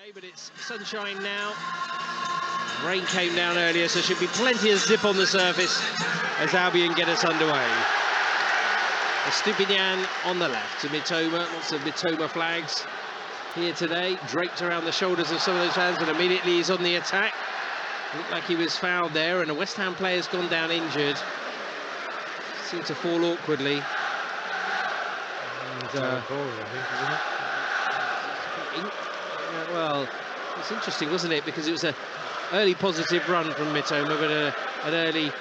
today, but it's sunshine now. Rain came down earlier, so should be plenty of zip on the surface as Albion get us underway. Estupinian on the left to Mitoma, lots of Mitoma flags here today, draped around the shoulders of some of those fans, and immediately he's on the attack. Looked like he was fouled there, and a West Ham player's gone down injured. Seemed to fall awkwardly. And, well, it's interesting, wasn't it? Because it was an early positive run from Mitoma, but an early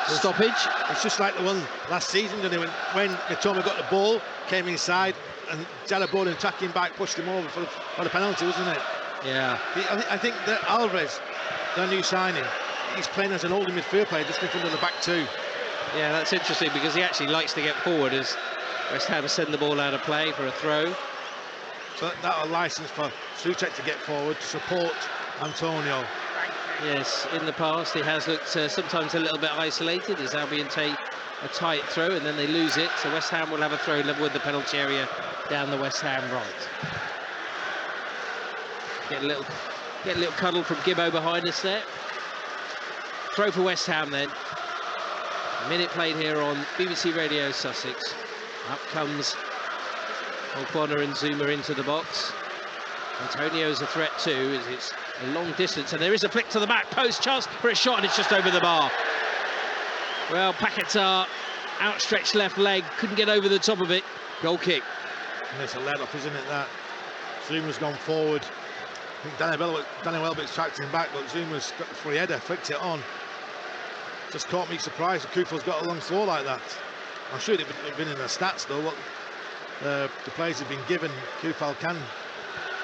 stoppage. It's just like the one last season, didn't it? When Mitoma got the ball, came inside, and Jalabol tracking back pushed him over for the penalty, wasn't it? Yeah. I think that Alvarez, their new signing, he's playing as an older midfield player just in front of the back two. Yeah, that's interesting because he actually likes to get forward as West Ham send the ball out of play for a throw. So that'll license for Sussex to get forward to support Antonio. Yes, in the past he has looked sometimes a little bit isolated as Albion take a tight throw and then they lose it. So West Ham will have a throw level with the penalty area down the West Ham right. Get a little cuddle from Gibbo behind us there. Throw for West Ham then. A minute played here on BBC Radio Sussex. Up comes Ogbonna and Zuma into the box. Antonio's a threat too, as it's a long distance, and there is a flick to the back post, chance for a shot, and it's just over the bar. Well, Paquetá, outstretched left leg, couldn't get over the top of it. Goal kick. And it's a let-up, isn't it, that? Zuma's gone forward. I think Danny Welbeck's tracked him back, but Zuma's got the free header, flicked it on. Just caught me surprised that Kufal's got a long throw like that. I'm sure it'd have been in the stats, though, what the players have been given. Kufal can.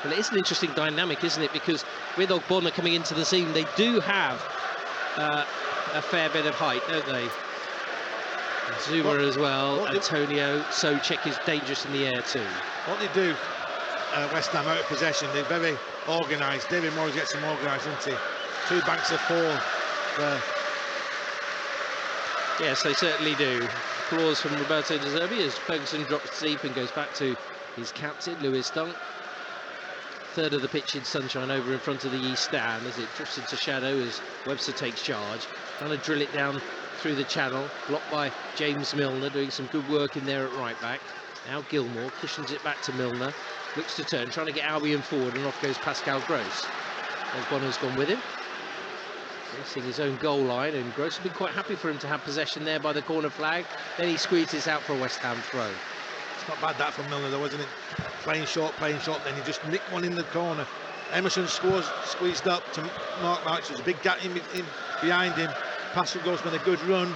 Well, it is an interesting dynamic, isn't it? Because with Ogbonna coming into the scene, they do have a fair bit of height, don't they? Zuma as well, Antonio, Souček is dangerous in the air too. What they do, West Ham out of possession, they're very organised. David Moyes gets them organised, isn't he? Two banks of four there. Yes, they certainly do. Applause from Roberto De Zerbi as Ferguson drops deep and goes back to his captain, Lewis Dunk. Third of the pitch in sunshine over in front of the East Stand as it drifts into shadow as Webster takes charge. Trying to drill it down through the channel, blocked by James Milner, doing some good work in there at right back. Now Gilmour cushions it back to Milner, looks to turn, trying to get Albion forward, and off goes Pascal Gross. Ogbonna's gone with him, facing his own goal line, and Gross would be quite happy for him to have possession there by the corner flag. Then he squeezes out for a West Ham throw. It's not bad that from Milner though, wasn't it? Playing short, then he just nicked one in the corner. Emerson squeezed up to Mark March. There's a big gap in behind him. Pascal Gross made a good run.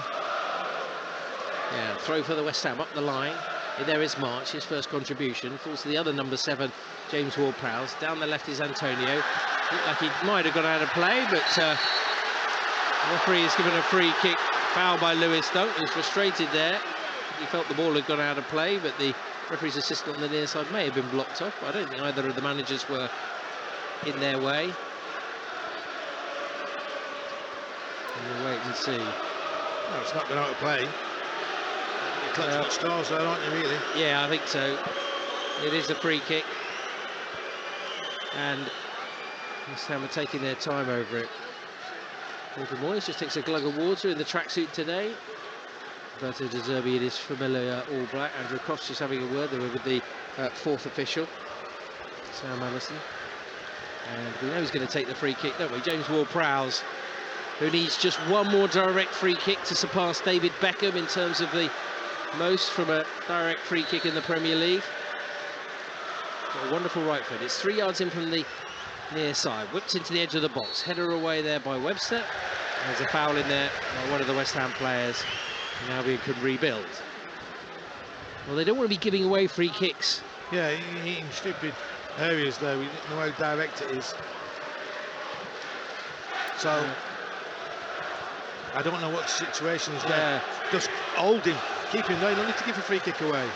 Yeah, throw for the West Ham up the line. There is March, his first contribution. Falls to the other number 7, James Ward-Prowse. Down the left is Antonio. Looked like he might have gone out of play, but the referee has given a free kick. Foul by Lewis Dunk, who's frustrated there. He felt the ball had gone out of play, but the referee's assistant on the near side may have been blocked off. I don't think either of the managers were in their way. And we'll wait and see. No, it's not been out of play. You're clutching at straws there, aren't you, really? Yeah, I think so. It is a free kick. And West Ham are taking their time over it. David Moyes just takes a glug of water in the tracksuit today. Roberto De Zerbi, it is familiar All Black. Andrew Cross just having a word there with the fourth official, Sam Allison. And we know he's going to take the free kick, don't we? James Ward-Prowse, who needs just one more direct free kick to surpass David Beckham in terms of the most from a direct free kick in the Premier League. Got a wonderful right foot. It's 3 yards in from the near side. Whipped into the edge of the box. Header away there by Webster. There's a foul in there by one of the West Ham players. Now we could rebuild. Well, they don't want to be giving away free kicks. Yeah, in stupid areas there. We don't know how direct it is. So I don't know what the situation is there. Just hold him, keep him there. You don't need to give a free kick away.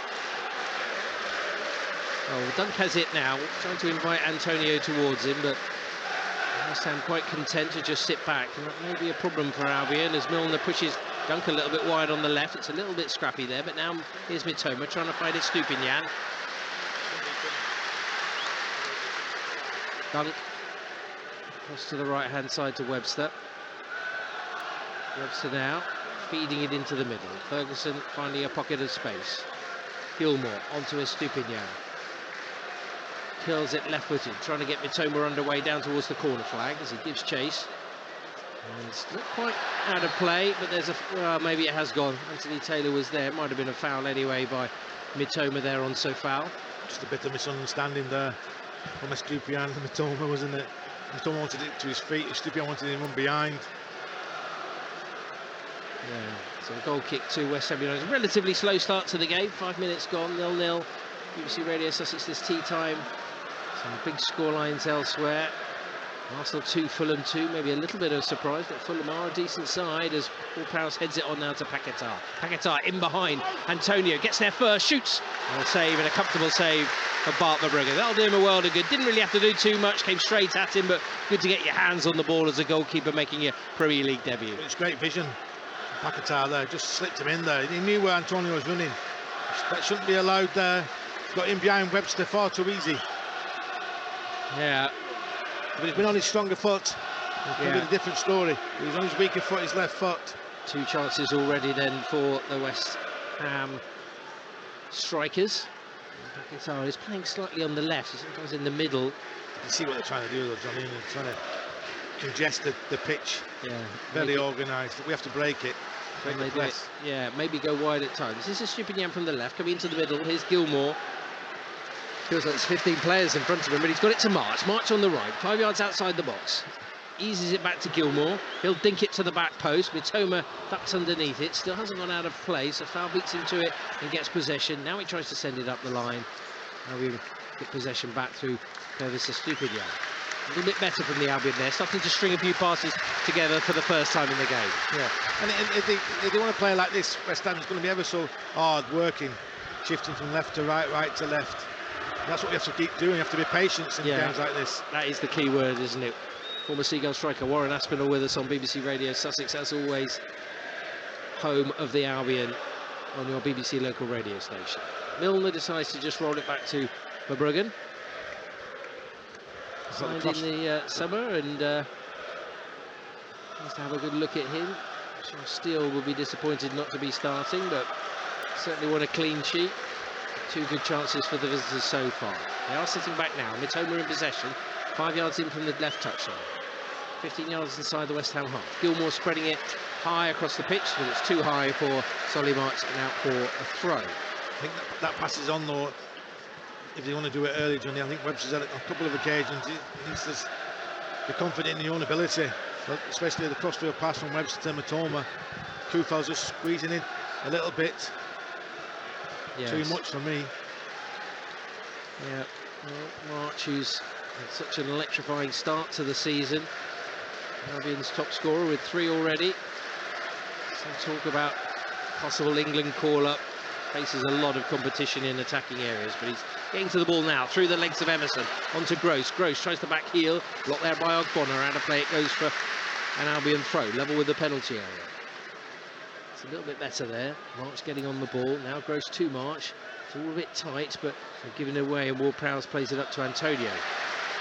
Oh, Dunk has it now, trying to invite Antonio towards him, but West Ham quite content to just sit back. And that may be a problem for Albion as Milner pushes Dunk a little bit wide on the left. It's a little bit scrappy there, but now here's Mitoma trying to find Estupinian. Dunk. Across to the right-hand side to Webster. Webster now feeding it into the middle. Ferguson finding a pocket of space. Gilmore onto Estupinian. Curls it left-footed, trying to get Mitoma underway down towards the corner flag as he gives chase. And it's not quite out of play, but there's a... maybe it has gone. Anthony Taylor was there. It might have been a foul anyway by Mitoma there on Sofal. Just a bit of misunderstanding there from Estupinian and Mitoma, wasn't it? Mitoma wanted it to his feet, Estupinian wanted him run behind. Yeah, so a goal kick to West Ham United. Relatively slow start to the game. 5 minutes gone, 0-0. BBC Radio Sussex this tea time. Some big score lines elsewhere. Arsenal 2, Fulham 2. Maybe a little bit of surprise, but Fulham are a decent side as Paul Prowse heads it on now to Paquetá. Paquetá in behind. Antonio gets there first, shoots. And a save, and a comfortable save for Bart Verbrugge. That'll do him a world of good. Didn't really have to do too much. Came straight at him, but good to get your hands on the ball as a goalkeeper making your Premier League debut. It's great vision. Paquetá there, just slipped him in there. He knew where Antonio was running. That shouldn't be allowed there. Got in behind Webster far too easy. Yeah. But he's been on his stronger foot. It's been a different story. He's on his weaker foot, his left foot. 2 chances already then for the West Ham strikers. Paquetá is playing slightly on the left, sometimes in the middle. You can see what they're trying to do though, Johnny. They're trying to congest the pitch. Yeah. Very organised. We have to break it. Break the press. Maybe go wide at times. This is Estupinian from the left, coming into the middle. Here's Gilmore. Feels like there's 15 players in front of him, but he's got it to March. March on the right, 5 yards outside the box. Eases it back to Gilmore. He'll dink it to the back post. Mitoma ducks underneath it. Still hasn't gone out of play, so Foul beats him to it and gets possession. Now he tries to send it up the line. Now we get possession back through Pervis Estupinian. A little bit better from the Albion there, starting to string a few passes together for the first time in the game. Yeah, and if they want to play like this, West Ham is going to be ever so hard working, shifting from left to right, right to left. That's what you have to keep doing. You have to be patient in games like this. That is the key word, isn't it? Former Seagull striker Warren Aspinall with us on BBC Radio Sussex, as always, home of the Albion on your BBC local radio station. Milner decides to just roll it back to Verbrugge. Signed in the summer, and has to have a good look at him. I'm sure Steele will be disappointed not to be starting, but certainly want a clean sheet. 2 good chances for the visitors so far. They are sitting back now. Mitoma in possession, 5 yards in from the left touchline. 15 yards inside the West Ham half. Gilmore spreading it high across the pitch, but it's too high for Solly March and out for a throw. I think that passes on though. If you want to do it early, Johnny, I think Webster's had it on a couple of occasions. He needs to be confident in your own ability, but especially the crossfield pass from Webster to Mitoma. Kufal's just squeezing in a little bit. Yes. Too much for me. Yeah, well, March, who's had such an electrifying start to the season. Albion's top scorer with 3 already. Some talk about possible England call-up. Faces a lot of competition in attacking areas, but he's getting to the ball now through the legs of Emerson onto Gross. Gross tries the back heel, blocked there by Ogbonna. Out of play it goes for an Albion throw, level with the penalty area. It's a little bit better there. March getting on the ball now. Gross to March. It's all a bit tight, but they've given it away, and Ward-Prowse plays it up to Antonio.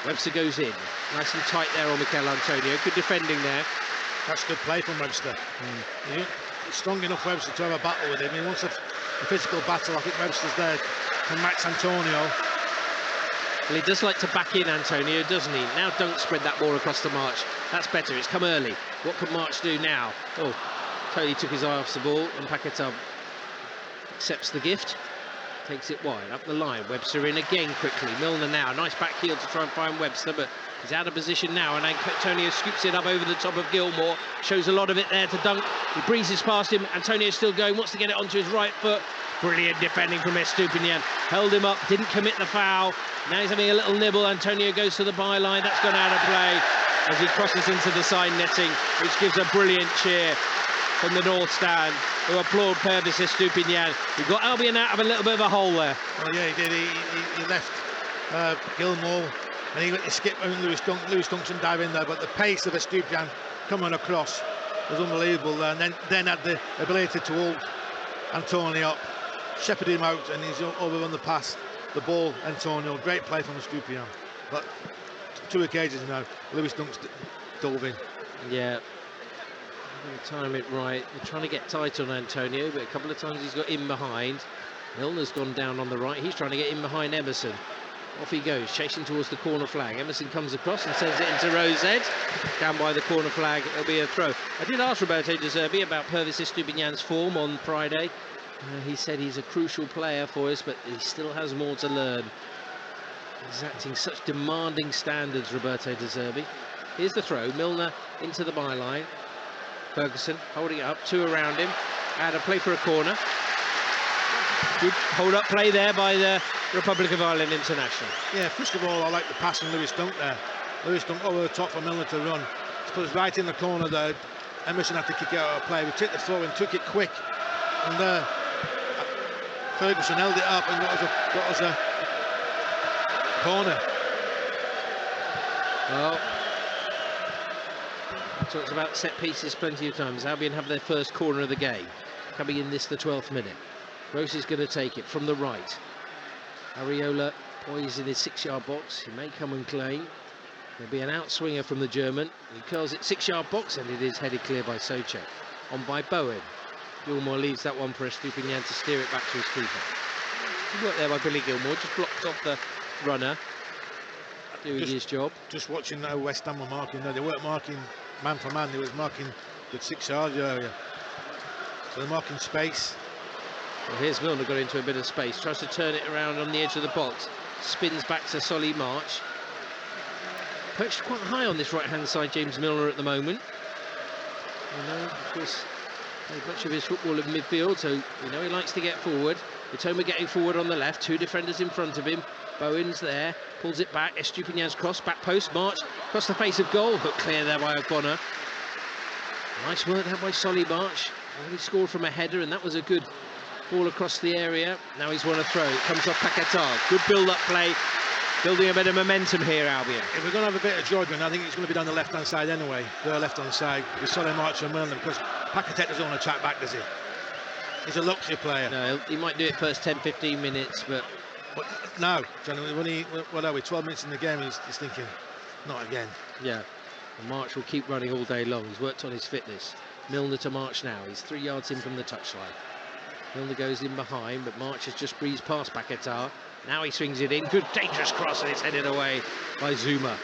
Webster goes in, nice and tight there on Mikel Antonio. Good defending there. That's good play from Webster. Yeah, it's strong enough Webster to have a battle with him. He wants a physical battle. I think Webster's there to match Antonio. Well, he does like to back in Antonio, doesn't he? Now don't spread that ball across to March. That's better. It's come early. What can March do now? Oh, totally took his eye off the ball, and Paquetá accepts the gift. Takes it wide, up the line. Webster in again quickly. Milner now. Nice back heel to try and find Webster, but he's out of position now, and Antonio scoops it up over the top of Gilmore. Shows a lot of it there to Dunk. He breezes past him. Antonio's still going, wants to get it onto his right foot. Brilliant defending from Estupinian. Held him up, didn't commit the foul. Now he's having a little nibble. Antonio goes to the byline. That's gone out of play as he crosses into the side netting, which gives a brilliant cheer from the North Stand, who applaud Pervis Estupinian. He got Albion out of a little bit of a hole there. Well, yeah, he did. He left Gilmore, and he went to skip and Lewis Duncan dive in there, but the pace of Estupinian coming across was unbelievable, and then had the ability to hold Antonio up, shepherd him out, and he's overrun the pass, the ball. Antonio, great play from Estupinian, but two occasions now, Lewis Dunk's dove in. Yeah. Going to time it right. They're trying to get tight on Antonio, but a couple of times he's got in behind. Milner's gone down on the right. He's trying to get in behind Emerson. Off he goes, chasing towards the corner flag. Emerson comes across and sends it into Rosed. Down by the corner flag, it'll be a throw. I did ask Roberto De Zerbi about Pervis Estupiñán's form on Friday. He said he's a crucial player for us, but he still has more to learn. He's acting such demanding standards, Roberto De Zerbi. Here's the throw, Milner into the byline. Ferguson holding it up, two around him, and a play for a corner. Good hold-up play there by the Republic of Ireland international. Yeah, first of all, I like the pass from Lewis Dunk there. Lewis Dunk over the top for Milner to run. It's put us right in the corner there. Emerson had to kick it out of play. We took the throw and took it quick. And Ferguson held it up and got us a corner. Well, talked about set pieces plenty of times. Albion have their first corner of the game. Coming in the 12th minute. Gross is going to take it from the right. Areola poised in his 6-yard box. He may come and claim. There'll be an outswinger from the German. He curls it 6-yard box and it is headed clear by Soucek. On by Bowen. Gilmore leaves that one for Estupiñán to steer it back to his keeper. Good work there by Billy Gilmore. Just blocked off the runner. Doing his job. Just watching how West Ham were marking. No, they weren't marking man for man. They was marking the 6-yard area. So they're marking space. Well, here's Milner got into a bit of space, tries to turn it around on the edge of the box, spins back to Solly March. Perched quite high on this right-hand side, James Milner, at the moment. You know, of course, played much of his football in midfield, so you know he likes to get forward. Itoma getting forward on the left, two defenders in front of him. Bowen's there, pulls it back. Estupiñán's cross, back post, March across the face of goal, hook clear there by O'Connor. Nice work there by Solly March. He scored from a header, and that was a good ball across the area. Now he's won a throw. It comes off Paquetá. Good build-up play. Building a bit of momentum here, Albion. If we're going to have a bit of judgment, I think it's going to be down the left-hand side anyway. The left-hand side with Solly March and Milner, because Paquetá doesn't want to track back, does he? He's a luxury player. No, he might do it first 10-15 minutes, but now, when what are we, 12 minutes in the game, he's thinking, not again. Yeah, and March will keep running all day long. He's worked on his fitness. Milner to March now. He's 3 yards in from the touchline. Milner goes in behind, but March has just breezed past Paquetá. Now he swings it in. Good, dangerous cross, and it's headed away by Zuma.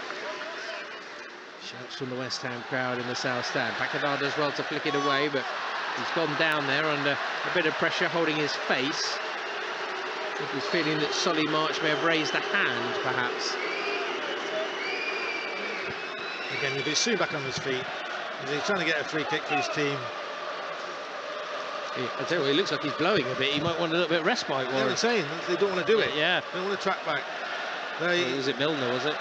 Shouts from the West Ham crowd in the south stand. Paquetá does well to flick it away, but he's gone down there under a bit of pressure, holding his face. I think he's feeling that Solly March may have raised a hand, perhaps. Again, he'll be soon back on his feet. He's trying to get a free kick for his team. I tell you what, he looks like he's blowing a bit. He might want a little bit of respite. They're insane. They don't want to do it. Yeah. They don't want to track back. Was it Milner, was it?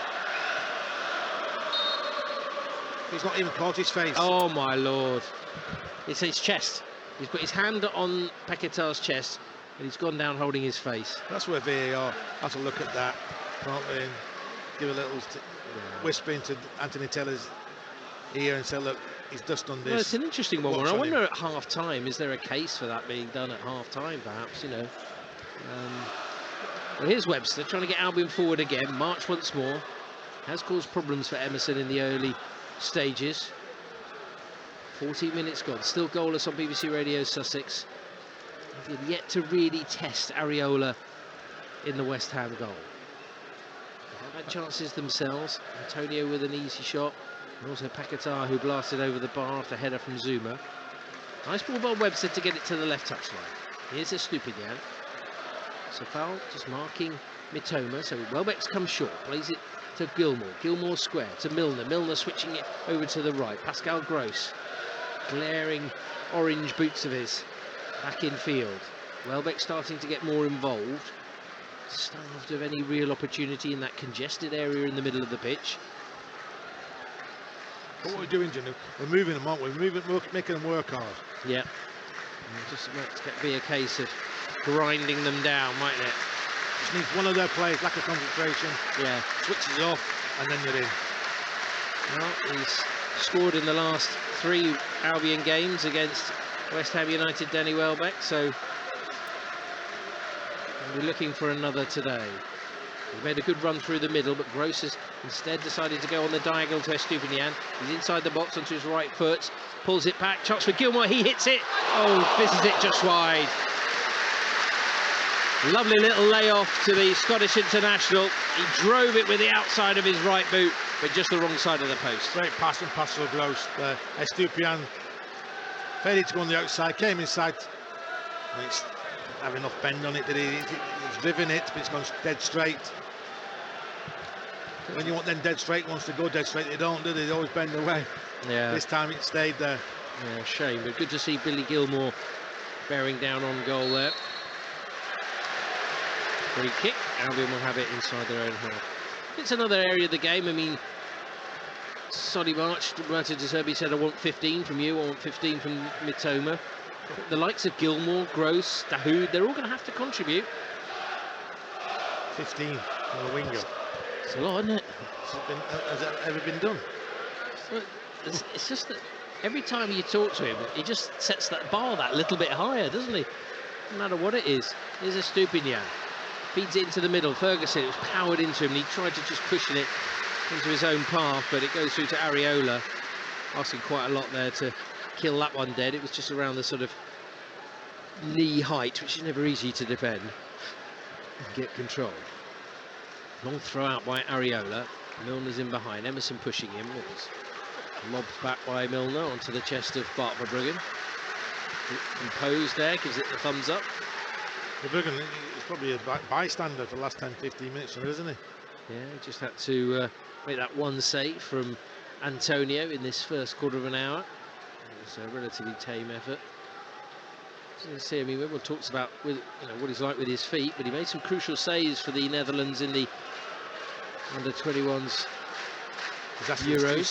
He's not even caught his face. Oh, my Lord. It's his chest. He's put his hand on Paquetá's chest, and he's gone down holding his face. That's where VAR has to look at that. Can't they? Give a little whisper into Anthony Taylor's ear and say, look, he's just done this. Well, it's an interesting one. I wonder at half-time, is there a case for that being done at half-time, perhaps, you know? Well, here's Webster trying to get Albion forward again. March once more. Has caused problems for Emerson in the early stages. 14 minutes gone. Still goalless on BBC Radio Sussex. They've yet to really test Areola in the West Ham goal. They've had chances themselves. Antonio with an easy shot. And also Paquetá, who blasted over the bar after a header from Zuma. Nice ball by Webster to get it to the left touchline. Here's Estupiñán. So foul, just marking Mitoma. So Welbeck's come short, plays it to Gilmore. Gilmore square to Milner. Milner switching it over to the right. Pascal Gross, glaring orange boots of his, back in field. Welbeck starting to get more involved. Starved of any real opportunity in that congested area in the middle of the pitch. What we're doing, Janu, we're moving them, aren't we? We're making them work hard. Yeah. Just might be a case of grinding them down, mightn't it? Just needs one of their players, lack of concentration. Yeah. Switches it off, and then you're in. Well, he's scored in the last 3 Albion games against West Ham United, Danny Welbeck, so we're looking for another today. He made a good run through the middle, but Gross has instead decided to go on the diagonal to Estupiñán. He's inside the box onto his right foot, pulls it back, chance for Gilmour, he hits it. Oh, fizzes it just wide. Lovely little layoff to the Scottish international. He drove it with the outside of his right boot, but just the wrong side of the post. Great pass from Pascal Gross. Estupiñán faded to go on the outside, came inside. It's have enough bend on it, did he? He's driven it, but it's gone dead straight. When you want them dead straight ones to go dead straight, they don't, do they? They always bend away. Yeah. This time it stayed there. Yeah, shame, but good to see Billy Gilmour bearing down on goal there. Free kick, Albion will have it inside their own half. It's another area of the game. I mean, Solly March, Martin De Zerbi said, I want 15 from you, I want 15 from Mitoma. The likes of Gilmour, Gross, Dahoud, they're all going to have to contribute. 15 on the winger. It's a lot, isn't it? Has that ever been done? Well, it's just that every time you talk to him, he just sets that bar that little bit higher, doesn't he? No matter what it is. Here's Estupiñán. Feeds it into the middle. Ferguson, it was powered into him, and he tried to just cushion it into his own path, but it goes through to Areola, asking quite a lot there to kill that one dead. It was just around the sort of knee height, which is never easy to defend and get control. Long throw out by Areola. Milner's in behind. Emerson pushing him. It was lobbed back by Milner onto the chest of Bart Verbruggen. Composed there, gives it the thumbs up. Verbruggen is probably a bystander for the last 10-15 minutes, isn't he? Yeah, he just had to make that one save from Antonio in this first quarter of an hour. It was a relatively tame effort. See, I mean, everyone talks about what he's like with his feet, but he made some crucial saves for the Netherlands in the under-21s Euros.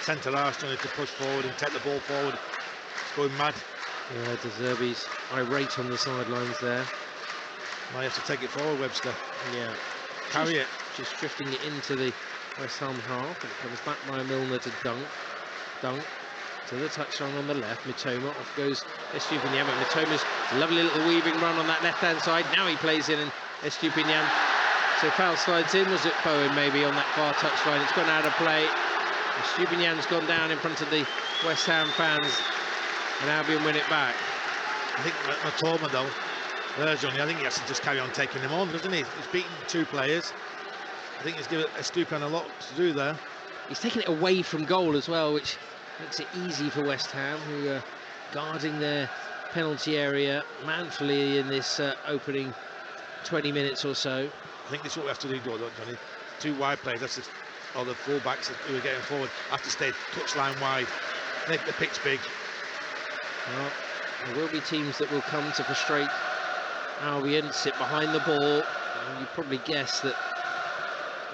Centre half trying to push forward and take the ball forward. It's going mad. Yeah, De Zerbi's irate on the sidelines there. Might have to take it forward, Webster. Yeah. Carry it. Just drifting it into the West Ham half, and it comes back by Milner to Dunk. Dunk to the touchline on the left. Mitoma, off goes Estupiñán, but Mitoma's lovely little weaving run on that left-hand side. Now he plays in, and Estupiñán, so foul slides in. Was it Bowen maybe on that far touchline? It's gone out of play. Estupiñán's gone down in front of the West Ham fans, and Albion win it back. I think Mitoma, though, Johnny, I think he has to just carry on taking them on, doesn't he? He's beaten two players. I think he's given Estupiñán a lot to do there. He's taken it away from goal as well, which makes it easy for West Ham, who are guarding their penalty area manfully in this opening 20 minutes or so. I think this is what we have to do, Johnny. Two wide players, or the full-backs who are getting forward, have to stay touchline wide, make the pitch big. Well, there will be teams that will come to frustrate Albion, sit behind the ball. You probably guess that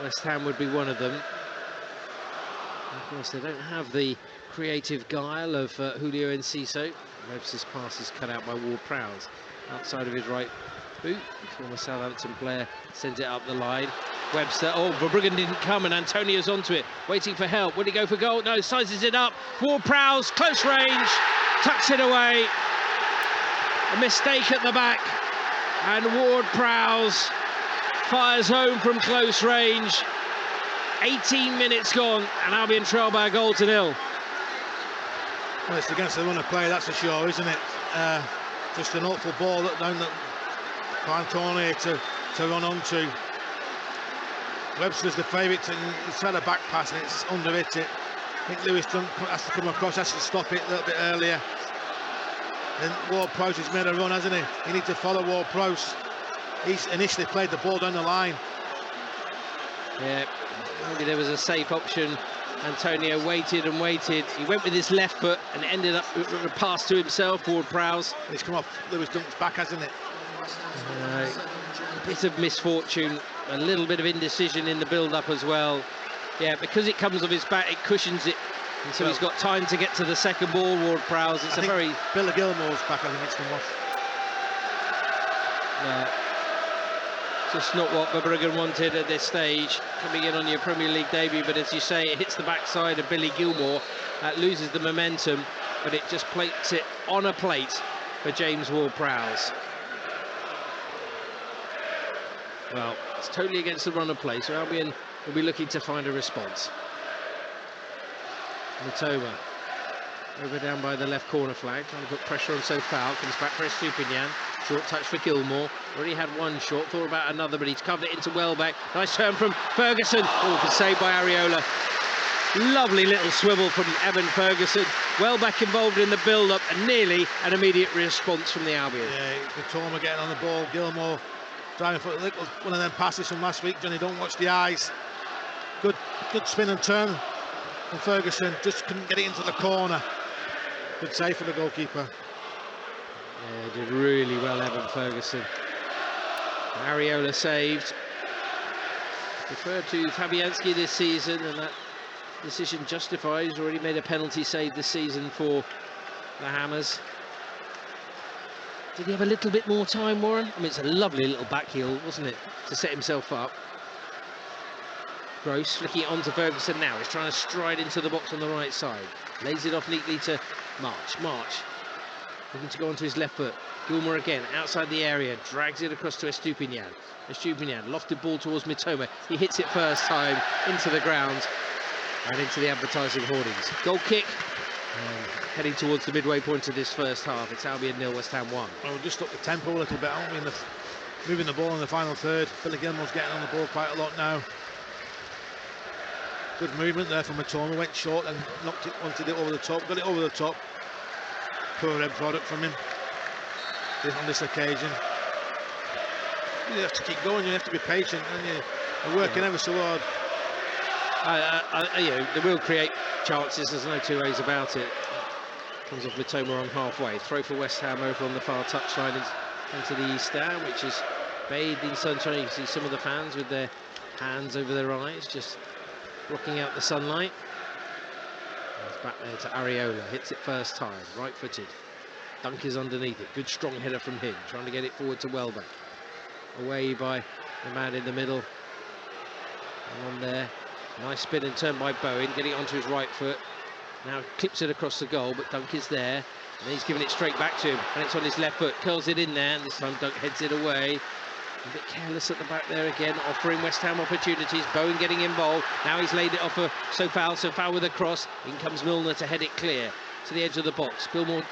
West Ham would be one of them. Of course, they don't have the creative guile of Julio Enciso. Webster's pass is cut out by Ward-Prowse. Outside of his right boot, former Southampton player sends it up the line. Webster, oh, Verbruggen didn't come, and Antonio's onto it, waiting for help. Would he go for goal? No, sizes it up. Ward-Prowse, close range, tucks it away. A mistake at the back, and Ward-Prowse fires home from close range. 18 minutes gone, and Albion trail by a goal to nil. Well, it's against the run of play, that's for sure, isn't it? Just an awful ball down for Antonio to run onto. Webster's the favourite, and he's had a back pass and it's under it. I think Lewis has to come across, has to stop it a little bit earlier. And Ward-Prowse has made a run, hasn't he? He needs to follow Ward-Prowse. He's initially played the ball down the line. Yeah, maybe there was a safe option. Antonio waited and waited. He went with his left foot and ended up with a pass to himself, Ward-Prowse. It's come off Lewis Dunk's back, hasn't it? A bit of misfortune, a little bit of indecision in the build-up as well. Yeah, because it comes off his back, it cushions it. And so he's got time to get to the second ball, Ward-Prowse. It's a very... Billy Gilmour's back, I think it's come off. Yeah. Just not what Verbruggen wanted at this stage, coming in on your Premier League debut, but as you say, it hits the backside of Billy Gilmour, loses the momentum, but it just plates it on a plate for James Ward-Prowse. Well, It's totally against the run of play, so Albion will be looking to find a response. Mitoma over down by the left corner flag, trying to put pressure on Sofal. Comes back for Estupinian. Short touch for Gilmore. Already had one shot, thought about another, but he's covered it into Welbeck. Nice turn from Ferguson. Oh, good save by Areola. Lovely little swivel from Evan Ferguson. Welbeck involved in the build-up and nearly an immediate response from the Albion. Yeah, Mitoma getting on the ball. Gilmore driving for a little one of them passes from last week. Johnny, don't watch the eyes. Good spin and turn from Ferguson. Just couldn't get it into the corner. Good save for the goalkeeper. Yeah, did really well, Evan Ferguson. Areola saved. Referred to Fabianski this season, and that decision justified. He's already made a penalty save this season for the Hammers. Did he have a little bit more time, Warren? I mean, it's a lovely little back heel, wasn't it, to set himself up. Gross flicking it onto Ferguson now. He's trying to stride into the box on the right side. Lays it off neatly to March. Looking to go onto his left foot. Gilmore again, outside the area. Drags it across to Estupinian. Estupinian, lofted ball towards Mitoma. He hits it first time into the ground and into the advertising hoardings. Goal kick. Heading towards the midway point of this first half. It's Albion 0, West Ham 1. Well, we've just up the tempo a little bit, haven't we? Moving the ball in the final third. Billy Gilmore's getting on the ball quite a lot now. Good movement there from Mitoma. Went short and wanted it over the top. Got it over the top. Poor end product from him on this occasion. You have to keep going. You have to be patient, and you're working ever so hard. You know, they will create chances. There's no two ways about it. Comes off Mitoma on halfway. Throw for West Ham over on the far touchline into the east stand, which is bathed in sunshine. You can see some of the fans with their hands over their eyes, just blocking out the sunlight. It's back there to Areola. Hits it first time. Right-footed. Dunk is underneath it. Good strong header from him. Trying to get it forward to Welbeck. Away by the man in the middle. And on there. Nice spin and turn by Bowen. Getting it onto his right foot. Now clips it across the goal, but Dunk is there. And he's giving it straight back to him. And it's on his left foot. Curls it in there. And this time Dunk heads it away. A bit careless at the back there again, offering West Ham opportunities. Bowen getting involved. Now he's laid it off for Sofal with a cross. In comes Milner to head it clear to the edge of the box. Gilmore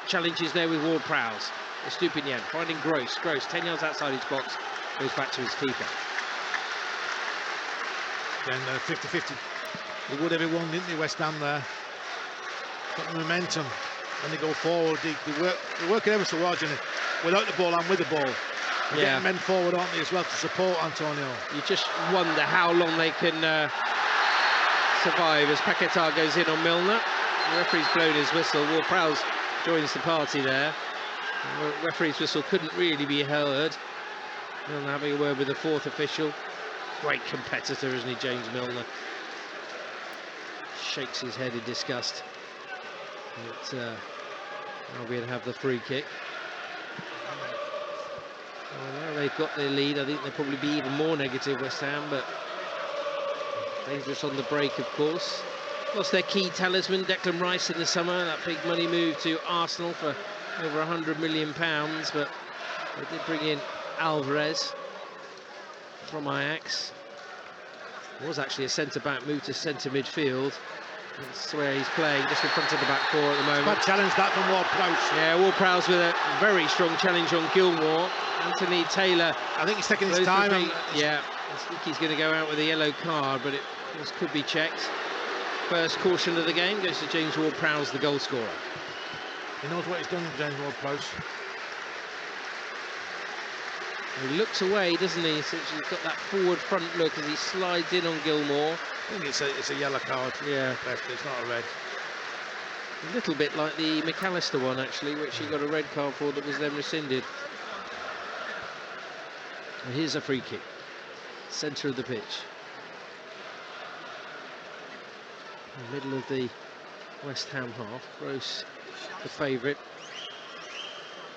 challenges there with Ward-Prowse. Estupinian finding Gross. Gross 10 yards outside his box. Goes back to his keeper. Then 50-50. They would everyone, didn't they, West Ham there? Got the momentum. When they go forward, they're working ever so hard, without the ball and with the ball. They're getting men forward, aren't they, as well, to support Antonio. You just wonder how long they can survive as Paquetá goes in on Milner. The referee's blown his whistle. Ward-Prowse joins the party there. The referee's whistle couldn't really be heard. Milner having a word with the fourth official. Great competitor, isn't he, James Milner? Shakes his head in disgust. But Albion have the free kick. Well, now they've got their lead. I think they'll probably be even more negative, West Ham, but dangerous on the break, of course. Lost their key talisman, Declan Rice, in the summer. That big money move to Arsenal for over £100 million, but they did bring in Alvarez from Ajax. Was actually a centre-back, moved to centre midfield. That's where he's playing, just in front of the back four at the moment. Bad challenge that from Ward-Prowse. Yeah, Ward-Prowse with a very strong challenge on Gilmore. Anthony Taylor. I think he's taking his time. Yeah, I think he's going to go out with a yellow card, but it could be checked. First caution of the game goes to James Ward-Prowse, the goal scorer. He knows what he's done, James Ward-Prowse. He looks away, doesn't he? So he's got that forward front look as he slides in on Gilmore. I think it's a yellow card. Yeah. It's not a red. A little bit like the McAllister one, actually, which he got a red card for that was then rescinded. And here's a free kick. Centre of the pitch. In the middle of the West Ham half. Gross, the favourite.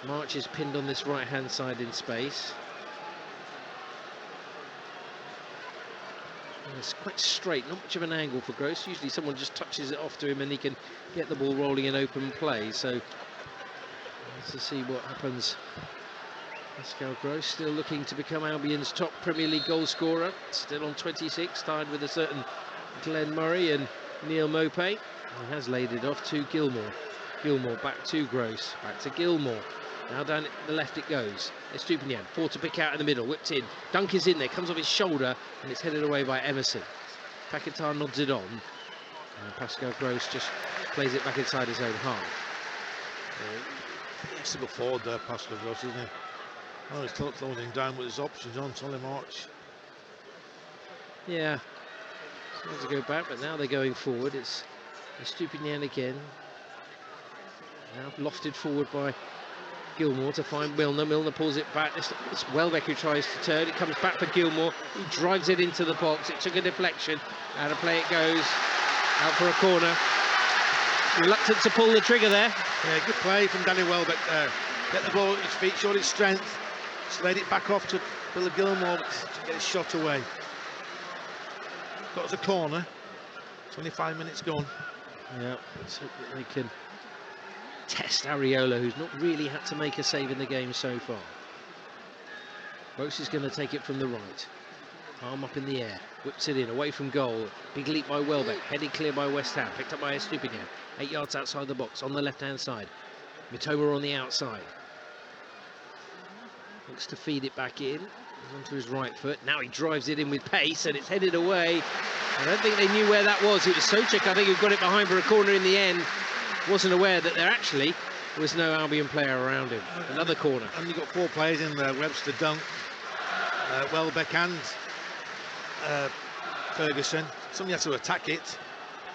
March is pinned on this right-hand side in space. And it's quite straight, not much of an angle for Gross. Usually someone just touches it off to him and he can get the ball rolling in open play. So let's see what happens Pascal Gross still looking to become Albion's top Premier League goal scorer, still on 26, tied with a certain Glenn Murray and Neil Maupay. He has laid it off to Gilmour. Gilmour back to Gross, back to Gilmour. Now down the left it goes. Estupinian, 4 to pick out in the middle, whipped in. Dunk is in there, comes off his shoulder, and it's headed away by Emerson. Paquetá nods it on, and Pascal Gross just plays it back inside his own half. He has to go forward there, Pascal Gross, isn't he? Oh, he's closing down with his options on Solly March. Yeah, trying to go back, but now they're going forward. It's Estupinian again. Now lofted forward by Gilmour to find Milner. Milner pulls it back. It's Welbeck who tries to turn. It comes back for Gilmour. He drives it into the box. It took a deflection. Out of play it goes. Out for a corner. Reluctant to pull the trigger there. Yeah, good play from Danny Welbeck there. Get the ball at his feet, showed his strength. Slid it back off to Billy Gilmour to get his shot away. Got us a corner. 25 minutes gone. Yeah, let's hope that they can test Areola, who's not really had to make a save in the game so far. Gross is going to take it from the right. Arm up in the air, whips it in, away from goal. Big leap by Welbeck, headed clear by West Ham, picked up by Estupinian. 8 yards outside the box, on the left-hand side. Mitoma on the outside. Looks to feed it back in, onto his right foot. Now he drives it in with pace, and it's headed away. I don't think they knew where that was. It was Souček, I think, who got it behind for a corner in the end. Wasn't aware that there actually was no Albion player around him. Another corner. And you've got 4 players in there, Webster, Dunk, Welbeck and Ferguson. Somebody has to attack it.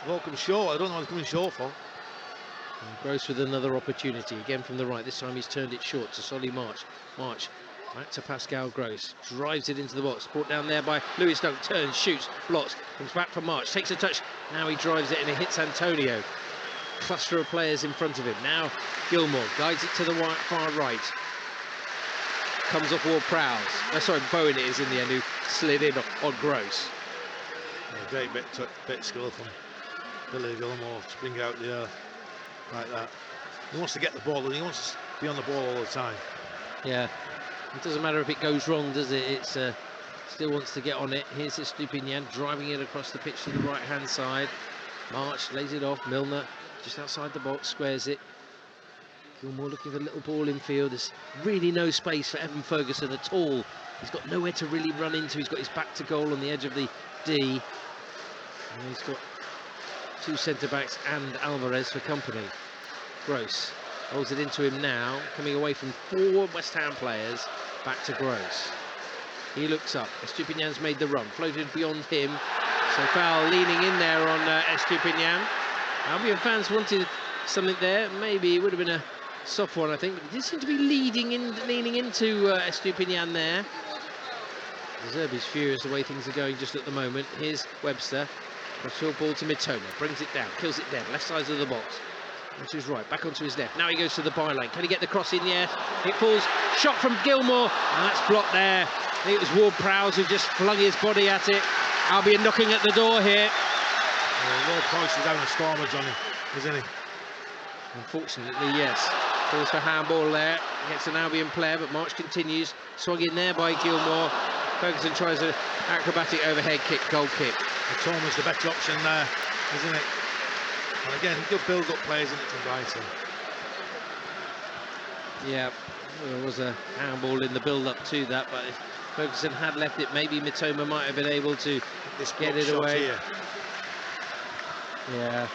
They've all come short. I don't know what they're coming short for. And Gross with another opportunity, again from the right. This time he's turned it short to Solly March. March back to Pascal Gross. Drives it into the box. Brought down there by Lewis Dunk. Turns, shoots, blocks. Comes back for March. Takes a touch. Now he drives it and it hits Antonio. Cluster of players in front of him. Now Gilmour guides it to the far right. Comes off Ward-Prowse. Sorry, Bowen it is in the end, who slid in on Gross. Yeah, great bit skill from Billy Gilmour to bring out the earth like that. He wants to get the ball and he wants to be on the ball all the time. Yeah, it doesn't matter if it goes wrong, does it? It's still wants to get on it. Here's Estupinian driving it across the pitch to the right-hand side. March lays it off. Milner just outside the box, squares it. Gilmour looking for a little ball in field. There's really no space for Evan Ferguson at all. He's got nowhere to really run into. He's got his back to goal on the edge of the D. And he's got 2 centre-backs and Alvarez for company. Gross holds it into him now, coming away from 4 West Ham players, back to Gross. He looks up. Estupinian's made the run, floated beyond him. So foul leaning in there on Estupinian. Albion fans wanted something there. Maybe it would have been a soft one, I think. But he did seem to be leaning into Estupinian there. De Zerbi's furious the way things are going just at the moment. Here's Webster. Cross-field ball to Mitoma. Brings it down, kills it down. Left side of the box. Onto his right, back onto his left. Now he goes to the byline. Can he get the cross in? Yes. It falls. Shot from Gilmour. And that's blocked there. I think it was Ward-Prowse who just flung his body at it. Albion knocking at the door here. Ward-Prowse is having a stormage on him, isn't he? Unfortunately, yes. Calls for handball there. Gets an Albion player, but March continues. Swung in there by Gilmour. Ferguson tries an acrobatic overhead kick, goal kick. Thomas the better option there, isn't it? And again, good build-up players in it from Brighton. Yeah, there was a handball in the build-up to that, but if Ferguson had left it, maybe Mitoma might have been able to get it away. Here. Yeah,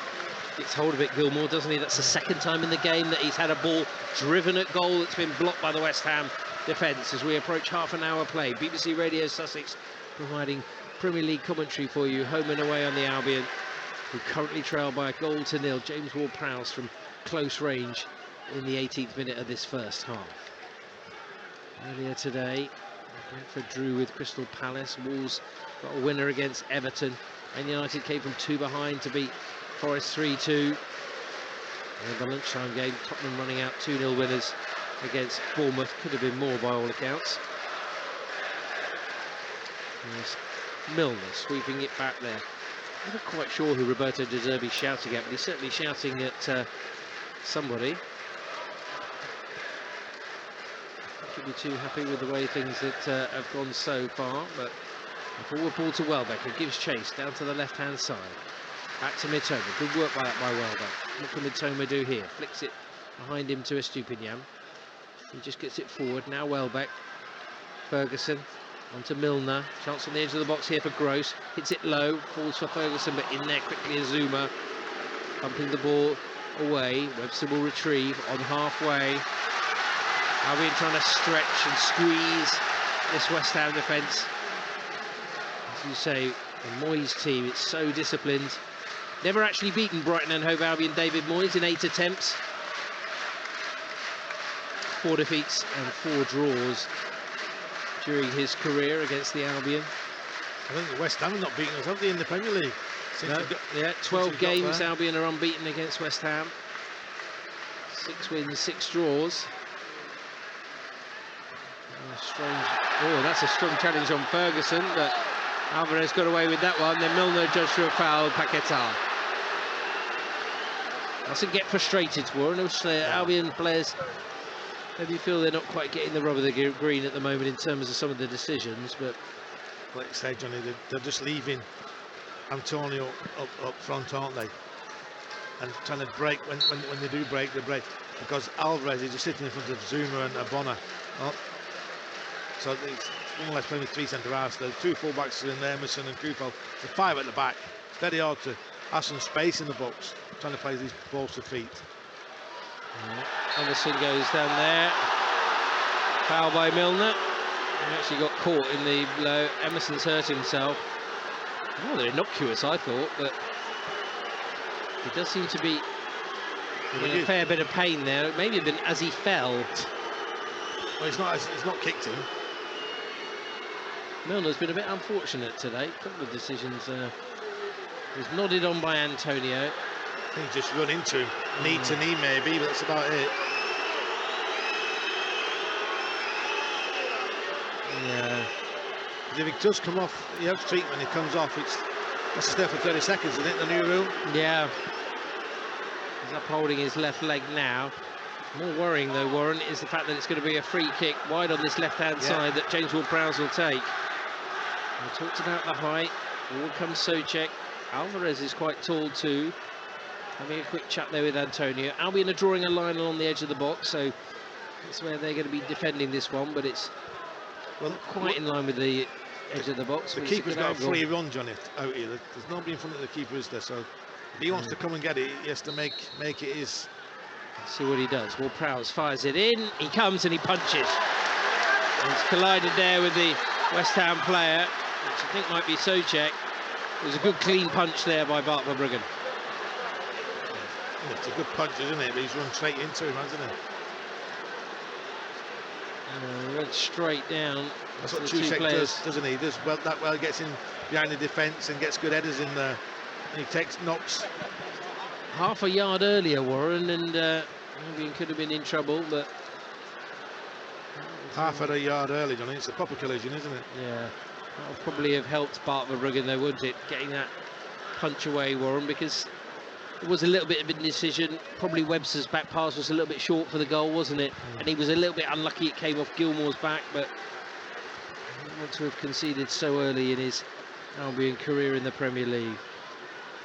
gets hold of it, Gilmour, doesn't he? That's the 2nd time in the game that he's had a ball driven at goal that's been blocked by the West Ham defence as we approach half an hour play. BBC Radio Sussex providing Premier League commentary for you, home and away on the Albion, who currently trail by a 1-0. James Ward-Prowse from close range in the 18th minute of this first half. Earlier today, Brentford drew with Crystal Palace. Wolves got a winner against Everton. And United came from 2 behind to beat Forest 3-2. And the lunchtime game, Tottenham running out 2-0 winners against Bournemouth. Could have been more by all accounts. There's Milner sweeping it back there. I'm not quite sure who Roberto De Zerbi's shouting at, but he's certainly shouting at somebody. should be too happy with the way things that have gone so far, but a forward ball to Welbeck, who gives chase down to the left-hand side. Back to Mitoma. Good work by Welbeck. What can Mitoma do here? Flicks it behind him to Estupinian. He just gets it forward. Now Welbeck. Ferguson onto Milner. Chance on the edge of the box here for Gross. Hits it low. Falls for Ferguson, but in there quickly Azuma. Pumping the ball away. Webster will retrieve on halfway. Albion trying to stretch and squeeze this West Ham defence. As you say, the Moyes team, it's so disciplined. Never actually beaten Brighton and Hove Albion, David Moyes, in 8 attempts. 4 defeats and 4 draws during his career against the Albion. I think the West Ham have not beaten us, have they, in the Premier League? No, yeah, 12 games Albion are unbeaten against West Ham. 6 wins, 6 draws. Oh, that's a strong challenge on Ferguson, but Alvarez got away with that one. Then Milner judged for a foul, Paquetá. Doesn't get frustrated, Warren. Albion players maybe feel they're not quite getting the rub of the green at the moment in terms of some of the decisions, but like you said, Johnny, they're just leaving Antonio up front, aren't they? And trying to break when they do break, they break, because Alvarez is just sitting in front of Zuma and Abona. Oh. So it's more or less playing with 3 centre-halves. The 2 full-backs are in there, Emerson and Kupel. The 5 at the back. It's very hard to have some space in the box, trying to play these balls to feet. Emerson goes down there. Foul by Milner. He actually got caught in the low. Emerson's hurt himself. Oh, they're innocuous, I thought, but he does seem to be in a fair bit of pain there. Maybe a bit as he fell. Well, it's not kicked him. Milner's been a bit unfortunate today. A couple of decisions was nodded on by Antonio. I think he just run into him, knee to knee maybe, but that's about it. Yeah. If he does come off, he has treatment, he comes off, that's to stay for 30 seconds, isn't it, the new rule? Yeah. He's upholding his left leg now. More worrying though, Warren, is the fact that it's going to be a free kick wide on this left-hand side that James Ward-Prowse will take. We talked about the height. Forward comes Souček. Alvarez is quite tall too. Having a quick chat there with Antonio. Albion are drawing a line along the edge of the box, so that's where they're going to be defending this one, but it's quite in line with the edge of the box. The keeper's got a free run, Johnny, out here. There's nobody in front of the keeper, is there? So if he wants to come and get it, he has to make it his. Let's see what he does. Ward-Prowse fires it in. He comes and he punches. He's collided there with the West Ham player, which I think might be Souček. It was a good clean punch there by Bart Verbruggen. Yeah, it's a good punch, isn't it? But he's run straight into him, hasn't he? Went straight down. That's what Souček does, doesn't he? He does that well, gets in behind the defence and gets good headers in there. And he knocks. Half a yard earlier, Warren, and Albion could have been in trouble, but half a yard early, Johnny. It's a proper collision, isn't it? Yeah, that would probably have helped Bart Verbruggen, though, wouldn't it? Getting that punch away, Warren, because it was a little bit of indecision. Probably Webster's back pass was a little bit short for the goal, wasn't it? And he was a little bit unlucky. It came off Gilmore's back, but he didn't want to have conceded so early in his Albion career in the Premier League.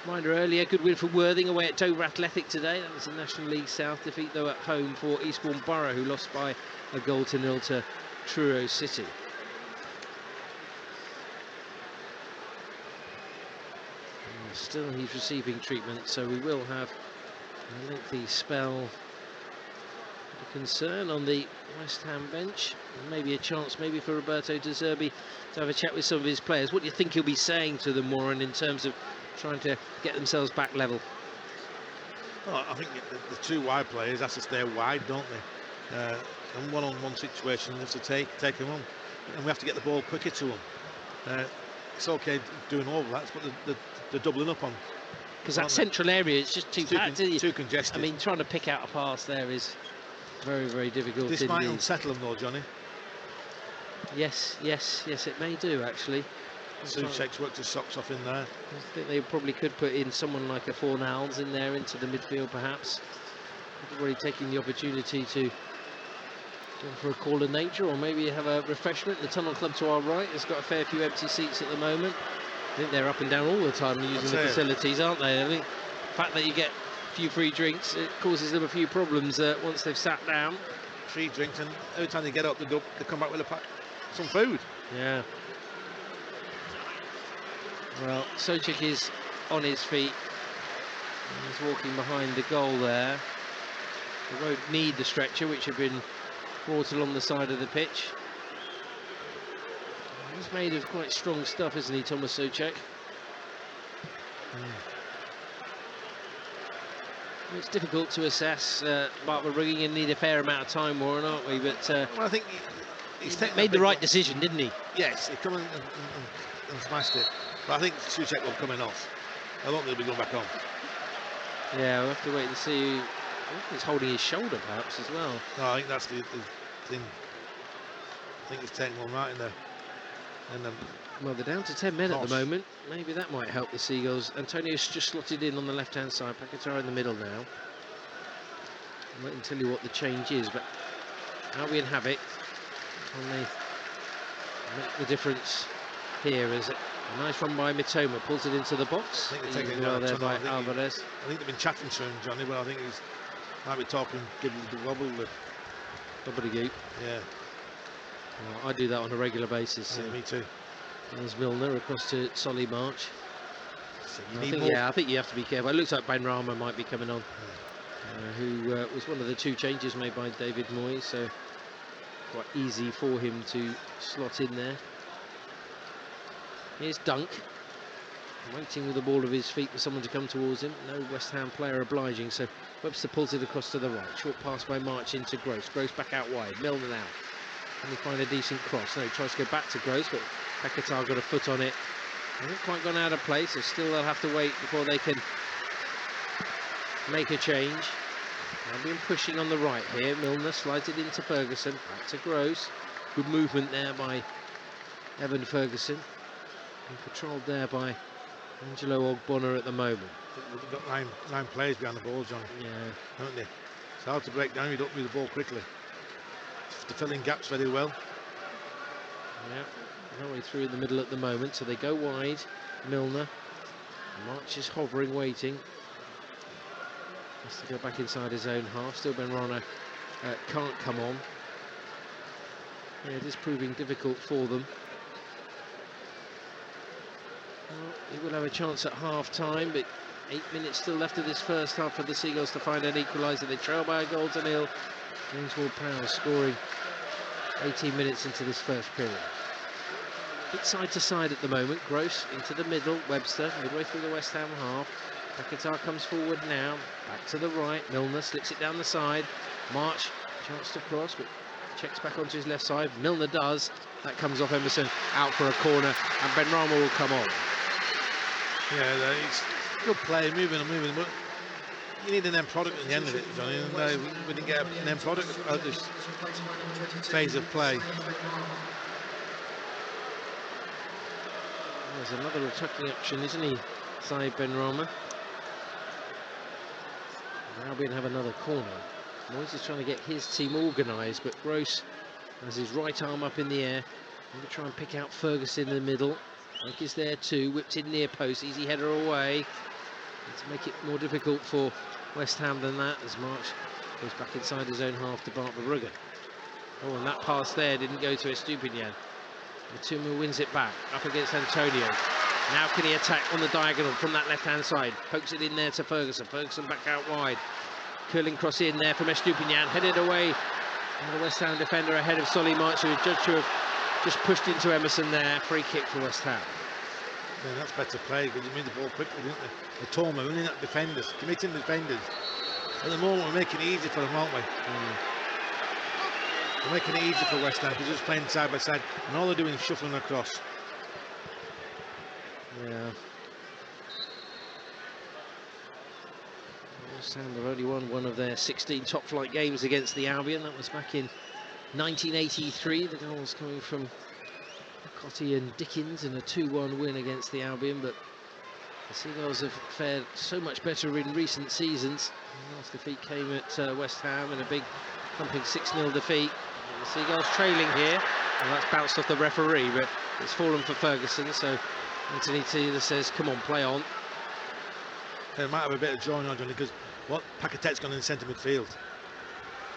Reminder earlier, good win for Worthing away at Dover Athletic today. That was a National League South defeat, though, at home for Eastbourne Borough, who lost by a 1-0 to Truro City. And still, he's receiving treatment, so we will have a lengthy spell of concern on the West Ham bench. And maybe a chance, maybe for Roberto De Zerbi to have a chat with some of his players. What do you think he'll be saying to them, Warren, in terms of trying to get themselves back level? Well, I think the 2 wide players have to stay wide, don't they? And one-on-one situation, they have to take them on, and we have to get the ball quicker to them. It's okay doing overlaps, but they're doubling up on. Because that central area is just too packed, too congested. I mean, trying to pick out a pass there is very, very difficult. This might unsettle them, though, Johnny. Yes, it may do, actually. Souček's worked his socks off in there. I think they probably could put in someone like a Fornals in there into the midfield, perhaps. Everybody taking the opportunity to Going for a call of nature, or maybe have a refreshment. The Tunnel Club to our right has got a fair few empty seats at the moment. I think they're up and down all the time using the facilities, aren't they? I think the fact that you get a few free drinks, it causes them a few problems once they've sat down. Free drinks, and every time they get up, they come back with some food. Yeah. Well, Souček is on his feet. He's walking behind the goal there. They won't need the stretcher, which have been brought along the side of the pitch. He's made of quite strong stuff, isn't he, Thomas Souček? It's difficult to assess. But we're going to need a fair amount of time, Warren, aren't we? But well, I think he's made the right decision, didn't he? Yes, he come in and smashed it. But I think Souček will come in off. I don't think he'll be going back on. Yeah, we'll have to wait and see. I think he's holding his shoulder, perhaps, as well. No, I think that's the thing. I think he's taking one right in there. And well, they're down to 10 men at the moment. Maybe that might help the Seagulls. Antonio's just slotted in on the left-hand side. Paquetá in the middle now. I won't tell you what the change is, but Albion have it. And they make the difference here as a nice run by Mitoma. Pulls it into the box. I think they're taking well there by Alvarez. I think they've been chatting to him, Johnny, but I think he's might be talking, giving the wobble. Gobbledygook. Yeah. Well, I do that on a regular basis. Yeah, me too. There's Milner across to Solly March. So I think you have to be careful. It looks like Benrahma might be coming on, who was one of the two changes made by David Moyes, so quite easy for him to slot in there. Here's Dunk, waiting with the ball of his feet for someone to come towards him. No West Ham player obliging, so Webster pulls it across to the right. Short pass by March into Gross. Gross back out wide. Milner now. Can he find a decent cross? No, he tries to go back to Gross, but Paquetá got a foot on it. Hasn't quite gone out of place, so still they'll have to wait before they can make a change. Albion pushing on the right here. Milner slides it into Ferguson. Back to Gross. Good movement there by Evan Ferguson. And controlled there by Angelo Ogbonna at the moment. They've got nine players behind the ball, John. Yeah. Haven't they? It's hard to break down. You don't move the ball quickly. To fill in gaps very well. Yeah, no way through in the middle at the moment, so they go wide. Milner. March is hovering, waiting. Has to go back inside his own half. Still Benrahma can't come on. Yeah, it is proving difficult for them. Well, he will have a chance at half-time, but 8 minutes still left of this first half for the Seagulls to find an equaliser. They trail by a goal to nil. James Ward-Prowse scoring 18 minutes into this first period. Bit side to side at the moment. Gross into the middle. Webster midway through the West Ham half. Paquetá comes forward now. Back to the right. Milner slips it down the side. March chance to cross, but checks back onto his left side. Milner does. That comes off Emerson out for a corner, and Benrahma will come on. Yeah, it's good play, moving, but you need an end product at the end of it, Johnny. And we didn't get an end product at this phase of play. There's another attacking option, isn't he, Saïd Benrahma? Albion have another corner. Moyes is trying to get his team organised, but Gross has his right arm up in the air. Going to try and pick out Ferguson in the middle. Mike is there too, whipped in near post, easy header away. And to make it more difficult for West Ham than that, as March goes back inside his own half to Bart Verbruggen. Oh, and that pass there didn't go to Estupiñán. Mitoma wins it back, up against Antonio. Now can he attack on the diagonal from that left-hand side? Pokes it in there to Ferguson. Ferguson back out wide. Curling cross in there from Estupiñán, headed away. And the West Ham defender ahead of Solly March, who is judged to have just pushed into Emerson there. Free kick for West Ham. Yeah, that's better play because you made the ball quickly, didn't they? Mitoma running at defenders, committing defenders. At the moment, we're making it easy for them, aren't we? We're making it easy for West Ham because they're just playing side by side, and all they're doing is shuffling across. Yeah. West Ham have only won one of their 16 top-flight games against the Albion. That was back in 1983. The goals coming from Cottee and Dickens in a 2-1 win against the Albion, but the Seagulls have fared so much better in recent seasons. The last defeat came at West Ham in a big pumping 6-0 defeat. The Seagulls trailing here, and that's bounced off the referee, but it's fallen for Ferguson, so Anthony Taylor says, come on, play on. They might have a bit of drawing on, Johnny, because what Paquetette's gone in centre midfield.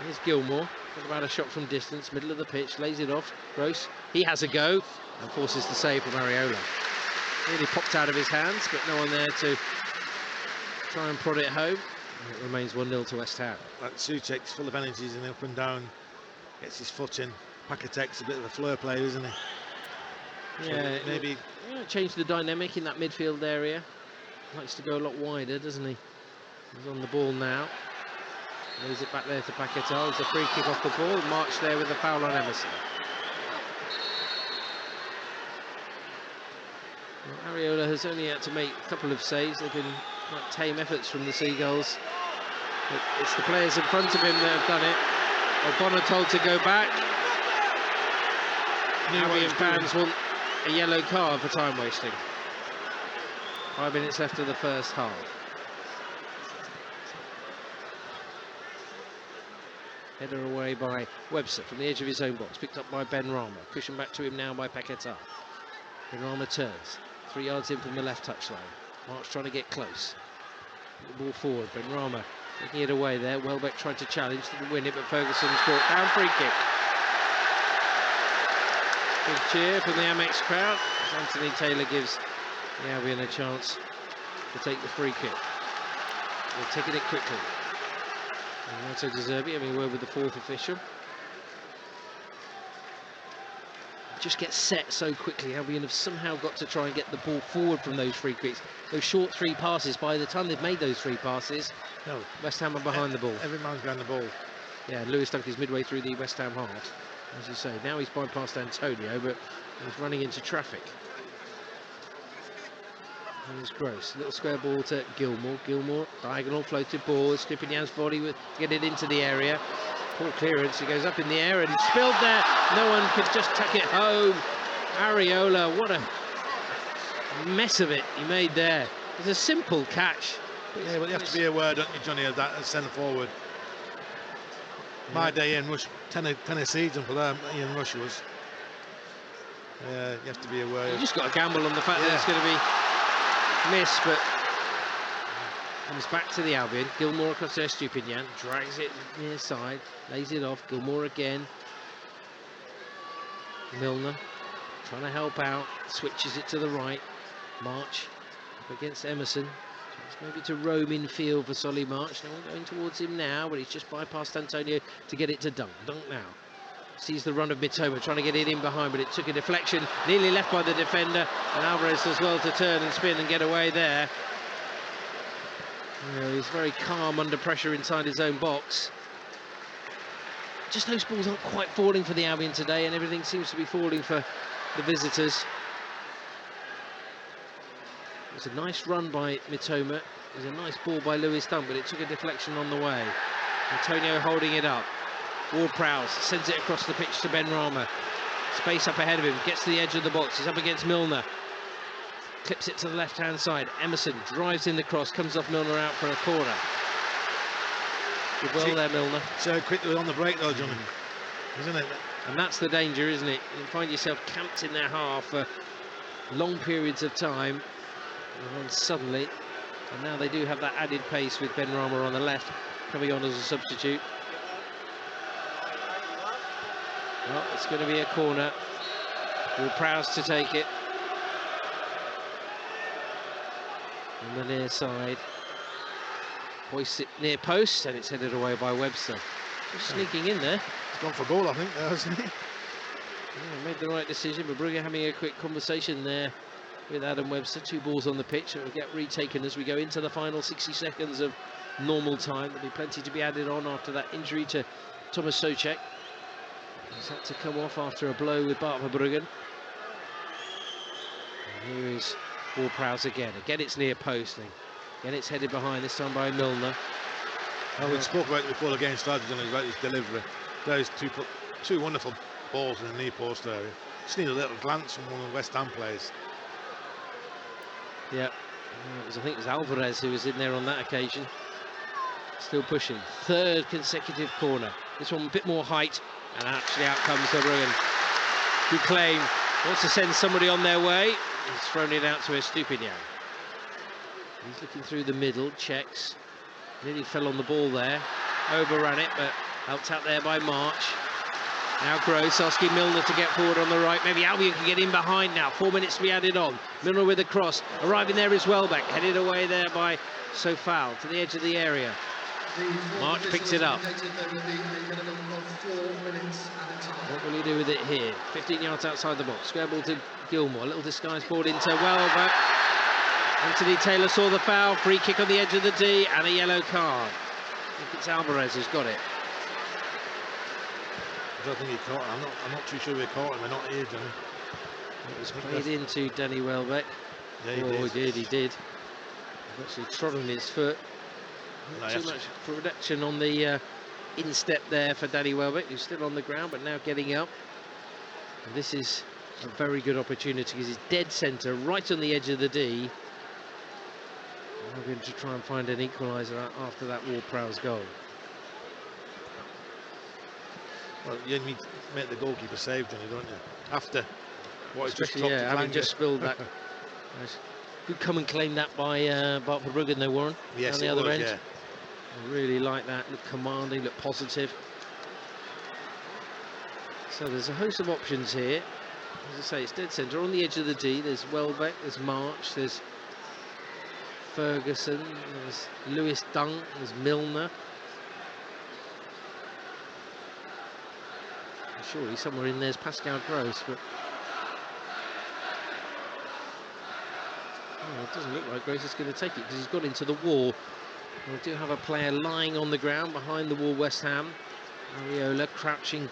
Here's Gilmore, got about a shot from distance, middle of the pitch, lays it off. Gross, he has a go, and forces the save from Areola. Really popped out of his hands, but no one there to try and prod it home. And it remains 1-0 to West Ham. Like Soucek's full of energies and up and down, gets his foot in. Paquetette's a bit of a flair player, isn't he? Yeah, so maybe change the dynamic in that midfield area. Likes to go a lot wider, doesn't he? He's on the ball now. Lays it back there to Paquetá. It's a free kick off the ball. March there with a foul on Emerson. Well, Areola has only had to make a couple of saves. They've been quite tame efforts from the Seagulls. But it's the players in front of him that have done it. O'Connor told to go back. Albion fans want a yellow card for time wasting. 5 minutes left of the first half. Header away by Webster from the edge of his own box, picked up by Ben Rama. Cushion back to him now by Paquetá. Ben Rama turns, 3 yards in from the left touchline. March trying to get close. The ball forward, Ben Rama taking it away there. Welbeck tried to challenge, didn't win it, but Ferguson's brought down. Free kick. Big cheer from the Amex crowd as Anthony Taylor gives the Albion a chance to take the free kick. They're taking it quickly. And also De Zerbi having a word with the 4th official. Just get set so quickly. Albion have somehow got to try and get the ball forward from those free kicks. Those short 3 passes, by the time they've made those 3 passes, no, West Ham are behind the ball. Every man's behind the ball. Yeah, Lewis Dunk is midway through the West Ham half. As you say, now he's bypassed Antonio, but he's running into traffic. Here's Gross, little square ball to Gilmore. Gilmore, diagonal floated ball. Skripinjan's volley to get it into the area. Poor clearance, he goes up in the air and spilled there. No one could just tuck it home. Areola, what a mess of it he made there. It's a simple catch. Yeah, but you have to be aware, don't you, Johnny, of that as centre forward. My day in Rush, 10 a season for them, Ian Rush was. Yeah, you have to be aware. You just got to gamble on the fact that it's going to be missed, but comes back to the Albion. Gilmore across there, Stupinian, drags it near side, lays it off. Gilmore again. Milner trying to help out, switches it to the right. March up against Emerson. Maybe to roam in field for Solly March. No one going towards him now, but he's just bypassed Antonio to get it to Dunk. Dunk now sees the run of Mitoma, trying to get it in behind, but it took a deflection, nearly left by the defender, and Alvarez as well to turn and spin and get away there. You know, he's very calm under pressure inside his own box. Just those balls aren't quite falling for the Albion today, and everything seems to be falling for the visitors. It was a nice run by Mitoma. It was a nice ball by Lewis Dunk, but it took a deflection on the way. Antonio holding it up. Ward-Prowse sends it across the pitch to Ben Rama. Space up ahead of him, gets to the edge of the box. He's up against Milner. Clips it to the left-hand side. Emerson drives in the cross, comes off Milner out for a corner. Good well there, Milner. So quickly on the break though, Johnny, isn't it? And that's the danger, isn't it? You find yourself camped in their half for long periods of time. And then suddenly, and now they do have that added pace with Ben Rama on the left, coming on as a substitute. Well, it's going to be a corner. Ward-Prowse to take it. On the near side. Hoists it near post, and it's headed away by Webster. Just sneaking in there. He's gone for a goal, I think, hasn't he? Yeah, made the right decision. But Brugge having a quick conversation there with Adam Webster. 2 balls on the pitch. It will get retaken as we go into the final 60 seconds of normal time. There'll be plenty to be added on after that injury to Thomas Soucek. He's had to come off after a blow with Bart Verbruggen. And here is Ward-Prowse again. Again, it's near post. Again, it's headed behind, this time by Milner. Oh, we spoke about it before the game started, about his delivery. Those two wonderful balls in the near post area. Just need a little glance from one of the West Ham players. Yeah, I think it was Alvarez who was in there on that occasion. Still pushing. 3rd consecutive corner. This one a bit more height And actually out comes Brighton. Good claim. Wants to send somebody on their way. He's thrown it out to Estupinian. He's looking through the middle, checks. Nearly fell on the ball there. Overran it, but helped out there by March. Now Gross asking Milner to get forward on the right. Maybe Albion can get in behind now. 4 minutes to be added on. Milner with a cross. Arriving there is Welbeck. Headed away there by Sofal to the edge of the area. March picks it up. What will he do with it here? 15 yards outside the box. Square ball to Gilmour. A little disguise ball into Welbeck. Anthony Taylor saw the foul. Free kick on the edge of the D and a yellow card. I think it's Alvarez who's got it. I don't think he caught him. I'm not too sure we caught him. We're not here, Johnny. It was played into Danny Welbeck. Yeah, he did. He actually trod on his foot. No, too much production on the instep there for Danny Welbeck, who's still on the ground but now getting up. And this is a very good opportunity because he's dead centre, right on the edge of the D. We're going to try and find an equaliser after that Ward-Prowse goal. Well, you need to make the goalkeeper save, Johnny, don't you? After what he's just having just spilled that. Good come and claim that by Bart Verbruggen though, Warren. Yes, on the other end. Yeah. I really like that. Look commanding, look positive. So there's a host of options here. As I say, it's dead centre on the edge of the D. There's Welbeck, there's March, there's Ferguson, there's Lewis Dunk, there's Milner. Surely somewhere in there's Pascal Gross, but it doesn't look like Gross is going to take it because he's got into the wall. We do have a player lying on the ground behind the wall, West Ham. Areola crouching.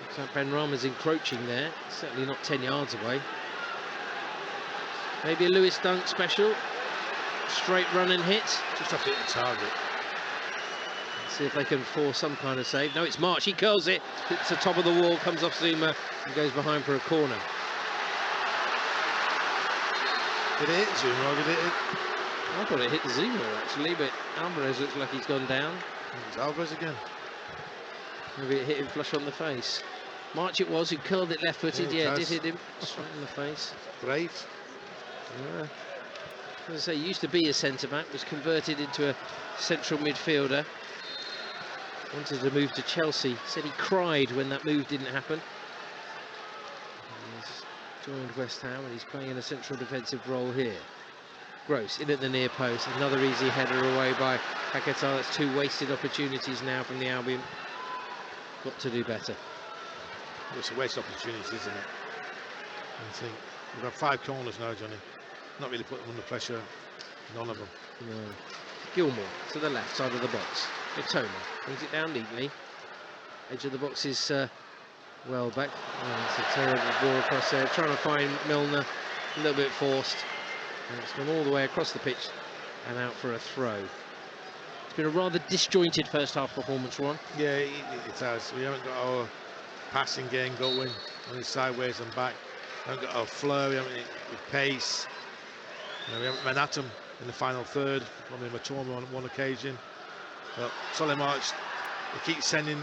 Looks like Benrahma's encroaching there. Certainly not 10 yards away. Maybe a Lewis Dunk special. Straight run and hit. Just have to hit the target. Let's see if they can force some kind of save. No, it's March. He curls it. Hits the top of the wall, comes off Zuma and goes behind for a corner. Did it hit Zuma or did it hit? I thought it hit Zuma actually, but Alvarez looks like he's gone down. It's Alvarez again. Maybe it hit him flush on the face. March it was who curled it left-footed. Yeah, it did hit him straight in the face. Brave. Yeah. As I say, used to be a centre-back, was converted into a central midfielder. Wanted to move to Chelsea. Said he cried when that move didn't happen. He's joined West Ham and he's playing in a central defensive role here. Gross in at the near post. Another easy header away by Paquetá. That's 2 wasted opportunities now from the Albion. Got to do better. It's a waste opportunity, isn't it? I think we've had 5 corners now, Johnny. Not really put them under pressure. None of them. No. Gilmour to the left side of the box. Itoma brings it down neatly. Edge of the box is Welbeck. Oh, it's a terrible ball across there. Trying to find Milner. A little bit forced. And it's gone all the way across the pitch and out for a throw. It's been a rather disjointed first half performance, Ron. Yeah, it has. We haven't got our passing game going, only sideways and back. We haven't got our flow, we haven't with pace. We haven't been at them in the final third, probably Matoma on one occasion. But Solly March, he keeps sending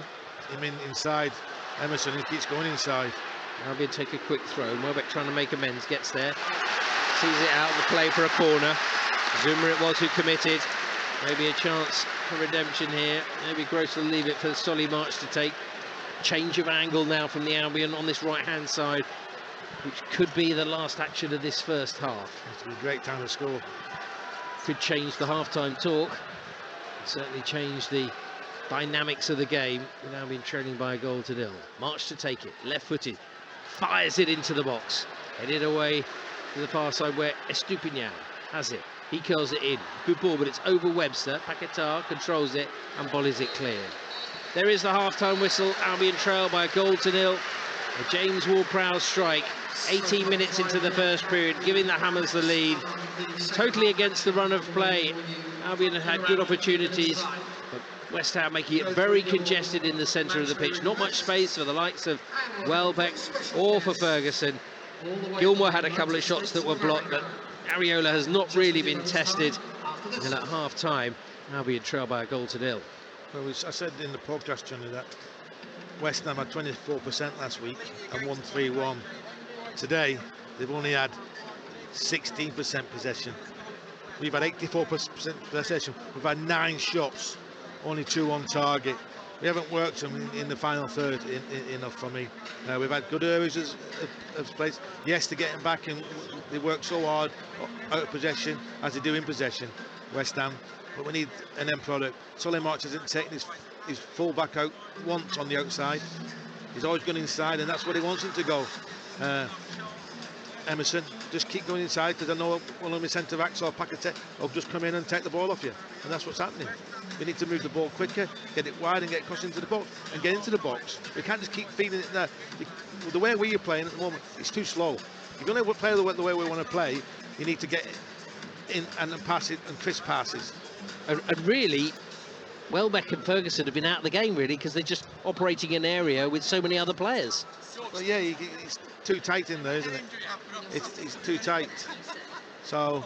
him inside. Emerson, he keeps going inside. Albion take a quick throw. Welbeck trying to make amends, gets there. Sees it out of the play for a corner. Zuma it was who committed. Maybe a chance for redemption here. Maybe Gross will leave it for Solly March to take. Change of angle now from the Albion on this right-hand side, which could be the last action of this first half. It's a great time to score. Could change the half-time talk. Certainly change the dynamics of the game without being trailing by a goal to nil. March to take it, left-footed, fires it into the box, headed away to the far side where Estupinian has it. He curls it in. Good ball, but it's over Webster. Paquetá controls it and volleys it clear. There is the half-time whistle. Albion trail by a goal to nil. A James Ward-Prowse strike. 18 minutes into the first period, giving the Hammers the lead. Totally against the run of play. Albion had good opportunities, but West Ham making it very congested in the centre of the pitch. Not much space for the likes of Welbeck or for Ferguson. Gilmour had a couple of shots that were blocked, but Areola has not really been tested. And at half-time, Albion trail by a goal to nil. Well, I said in the podcast, Johnny, that West Ham had 24% last week and won 3-1. Today, they've only had 16% possession. We've had 84% possession. We've had 9 shots, only 2 on target. We haven't worked them in the final third enough for me. We've had good areas of place. Yes, they're getting back, and they work so hard out of possession as they do in possession, West Ham. But we need an end product. Solly March hasn't taken his full back out once on the outside. He's always gone inside, and that's where he wants him to go. Emerson, just keep going inside, because I know one of my centre backs or Paquetá will just come in and take the ball off you, and that's what's happening. We need to move the ball quicker, get it wide and get across into the box and get into the box. We can't just keep feeding it there. The way we're playing at the moment, it's too slow. If you're going to play the way we want to play, you need to get in and pass it, and crisp passes. And really, Welbeck and Ferguson have been out of the game, really, because they're just operating in an area with so many other players. Well, yeah, it's too tight in there, isn't it? It's too tight. So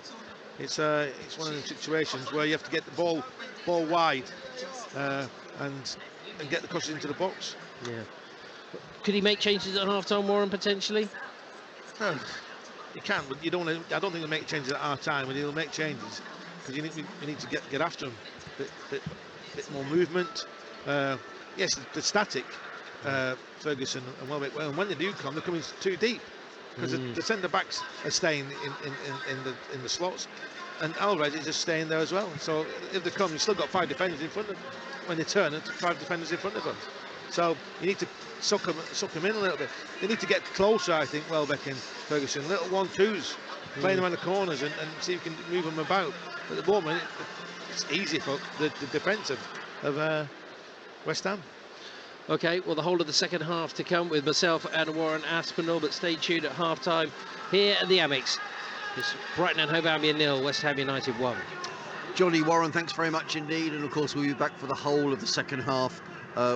it's one of the situations where you have to get the ball wide and get the crosses into the box. Yeah. Could he make changes at half-time, Warren, potentially? No, you can, but you don't. I don't think he'll make changes at half-time. But he'll make changes because you need to get after him. Bit more movement. Yes, the static. Ferguson and Welbeck, and when they do come, they're coming too deep because the centre backs are staying in the slots, and Alvarez is just staying there as well. So if they come, you've still got 5 defenders in front of them. When they turn, it's 5 defenders in front of them. So you need to suck them in a little bit. They need to get closer, I think, Welbeck and Ferguson, little 1-2s, playing them around the corners and see if you can move them about. But at the moment, it's easy for the defence of West Ham. Okay, well, the whole of the second half to come with myself and Warren Aspinall, but stay tuned at half-time here at the Amex. It's Brighton and Hove Albion 0, West Ham United 1. Johnny, Warren, thanks very much indeed, and of course we'll be back for the whole of the second half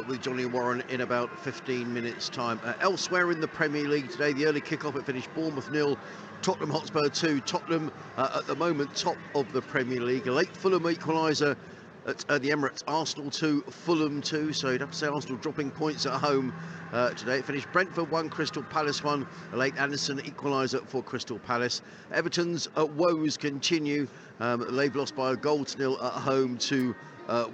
with Johnny and Warren in about 15 minutes' time. Elsewhere in the Premier League today, the early kick-off, it finished Bournemouth 0, Tottenham Hotspur 2. Tottenham at the moment top of the Premier League. A late Fulham equaliser at the Emirates. Arsenal 2, Fulham 2, so you'd have to say Arsenal dropping points at home today. It finished Brentford 1, Crystal Palace 1, a late Anderson equaliser for Crystal Palace. Everton's woes continue. They've lost by a goal to 0 at home to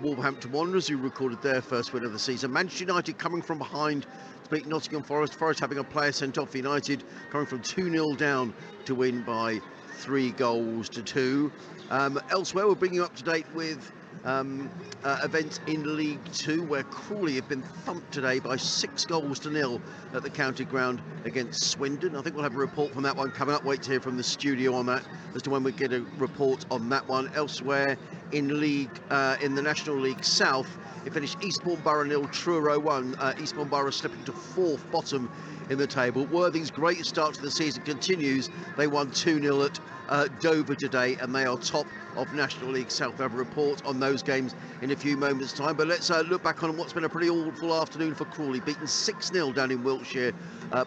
Wolverhampton Wanderers, who recorded their first win of the season. Manchester United coming from behind to beat Nottingham Forest. Forest having a player sent off. United coming from 2-0 down to win by 3 goals to 2. Elsewhere, we'll bring you up to date with events in League 2, where Crawley have been thumped today by 6 goals to 0 at the County Ground against Swindon. I think we'll have a report from that one coming up. Wait to hear from the studio on that as to when we get a report on that one. Elsewhere in League, in the National League South, it finished Eastbourne Borough 0, Truro 1. Eastbourne Borough slipping to 4th bottom in the table. Worthing's great start to the season continues. They won 2-0 at Dover today, and they are top of National League South. We'll have a report on those games in a few moments' time. But let's look back on what's been a pretty awful afternoon for Crawley, beaten 6-0 down in Wiltshire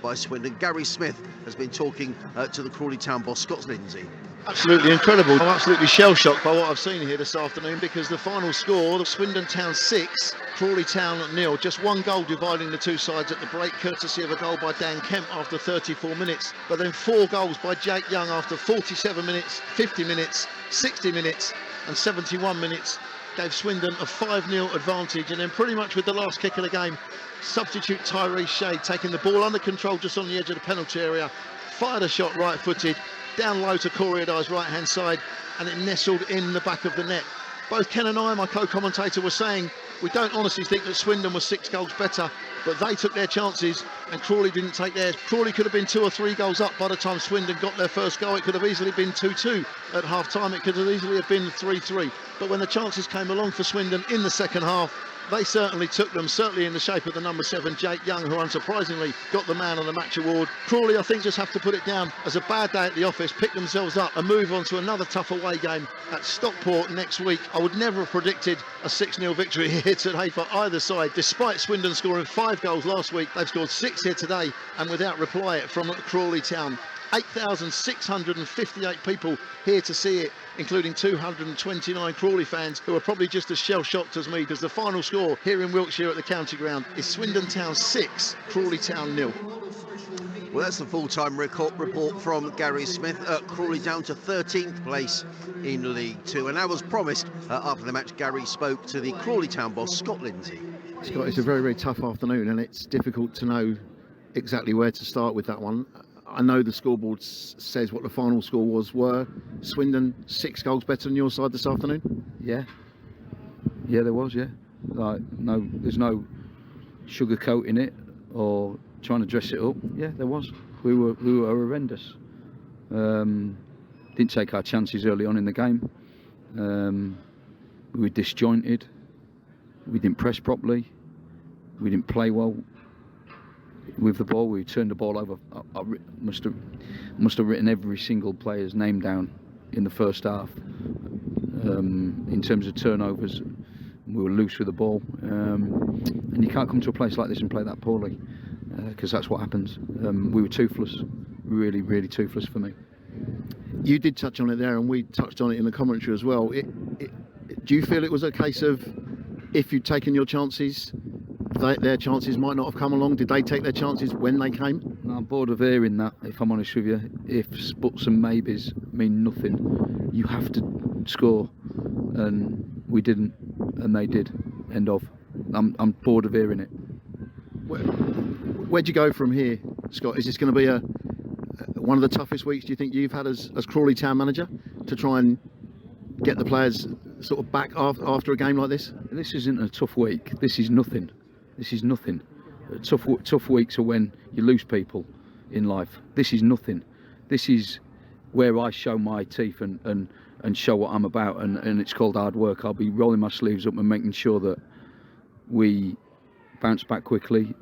by Swindon. Gary Smith has been talking to the Crawley Town boss, Scott Lindsay. Absolutely incredible. I'm absolutely shell-shocked by what I've seen here this afternoon, because the final score, the Swindon Town 6, Crawley Town 0. Just 1 goal dividing the two sides at the break, courtesy of a goal by Dan Kemp after 34 minutes. But then 4 goals by Jake Young after 47 minutes, 50 minutes, 60 minutes and 71 minutes. Gave Swindon a 5-0 advantage. And then pretty much with the last kick of the game, substitute Tyrese Shade taking the ball under control just on the edge of the penalty area, fired a shot right-footed, down low to Corey Adai's right-hand side, and it nestled in the back of the net. Both Ken and I, my co-commentator, were saying we don't honestly think that Swindon was 6 goals better, but they took their chances and Crawley didn't take theirs. Crawley could have been 2 or 3 goals up by the time Swindon got their first goal. It could have easily been 2-2 at half-time. It could have easily have been 3-3. But when the chances came along for Swindon in the second half, they certainly took them, certainly in the shape of the number 7, Jake Young, who unsurprisingly got the man of the match award. Crawley, I think, just have to put it down as a bad day at the office, pick themselves up and move on to another tough away game at Stockport next week. I would never have predicted a 6-0 victory here today for either side. Despite Swindon scoring 5 goals last week, they've scored 6 here today, and without reply from Crawley Town. 8,658 people here to see it including 229 Crawley fans who are probably just as shell-shocked as me, because the final score here in Wiltshire at the County Ground is Swindon Town 6, Crawley Town 0. Well, that's the full-time report from Gary Smith. Crawley down to 13th place in League Two. And as promised, after the match, Gary spoke to the Crawley Town boss, Scott Lindsay. Scott, it's a very, very tough afternoon, and it's difficult to know exactly where to start with that one. I know the scoreboard says what the final score were Swindon 6 goals better than your side this afternoon? Yeah, there was, yeah. Like, no, there's no sugarcoating it or trying to dress it up. Yeah, there was. We were horrendous. Didn't take our chances early on in the game. We were disjointed. We didn't press properly. We didn't play well with the ball. We turned the ball over. I must have written every single player's name down in the first half. In terms of turnovers, we were loose with the ball, and you can't come to a place like this and play that poorly, because that's what happens. We were toothless, really, really toothless for me. You did touch on it there, and we touched on it in the commentary as well. Do you feel it was a case of, if you'd taken your chances, their chances might not have come along? Did they take their chances when they came? No, I'm bored of hearing that, if I'm honest with you. Ifs, buts and maybes mean nothing. You have to score, and we didn't, and they did. End of. I'm bored of hearing it. Where'd you go from here, Scott? Is this going to be one of the toughest weeks, do you think, you've had as Crawley Town manager, to try and get the players sort of back after a game like this? This isn't a tough week. This is nothing. This is nothing. Tough weeks are when you lose people in life. This is nothing. This is where I show my teeth and show what I'm about, and it's called hard work. I'll be rolling my sleeves up and making sure that we bounce back quickly,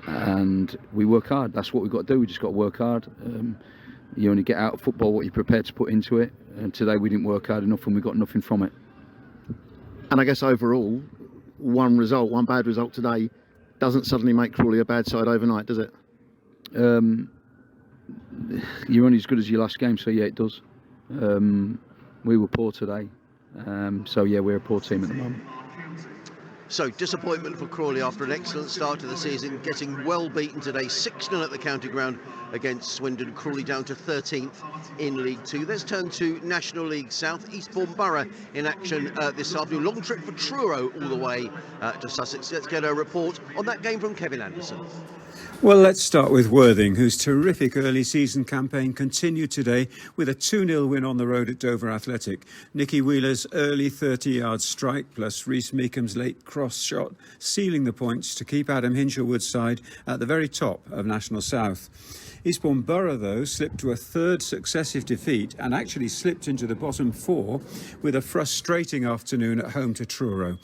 and we work hard. That's what we've got to do. We just got to work hard. You only get out of football what you're prepared to put into it, and today we didn't work hard enough and we got nothing from it. And I guess overall, one bad result today doesn't suddenly make Crawley a bad side overnight, does it? You're only as good as your last game, so yeah, it does. We were poor today, so yeah, we're a poor team at the moment. So, disappointment for Crawley after an excellent start to the season, getting well beaten today, 6-0 at the County Ground against Swindon. Crawley down to 13th in League Two. Let's turn to National League South. Eastbourne Borough in action this afternoon. Long trip for Truro all the way to Sussex. Let's get a report on that game from Kevin Anderson. Well, let's start with Worthing, whose terrific early season campaign continued today with a 2-0 win on the road at Dover Athletic. Nicky Wheeler's early 30-yard strike plus Rhys Meekum's late cross shot sealing the points to keep Adam Hinshelwood's side at the very top of National South. Eastbourne Borough, though, slipped to a third successive defeat and actually slipped into the bottom four with a frustrating afternoon at home to Truro.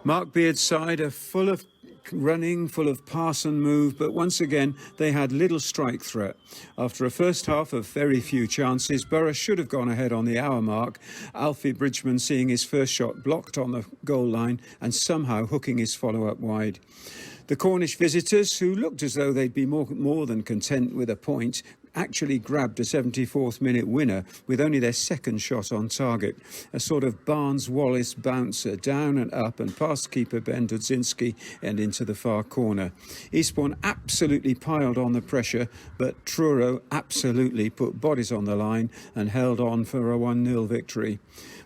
Mark Beard's side are full of running, full of pass and move, but once again they had little strike threat. After a first half of very few chances, Borough should have gone ahead on the hour mark, Alfie Bridgman seeing his first shot blocked on the goal line and somehow hooking his follow-up wide. The Cornish visitors, who looked as though they'd be more than content with a point, actually grabbed a 74th minute winner with only their second shot on target. A sort of Barnes-Wallace bouncer down and up and past keeper Ben Dudzinski and into the far corner. Eastbourne absolutely piled on the pressure, but Truro absolutely put bodies on the line and held on for a 1-0 victory.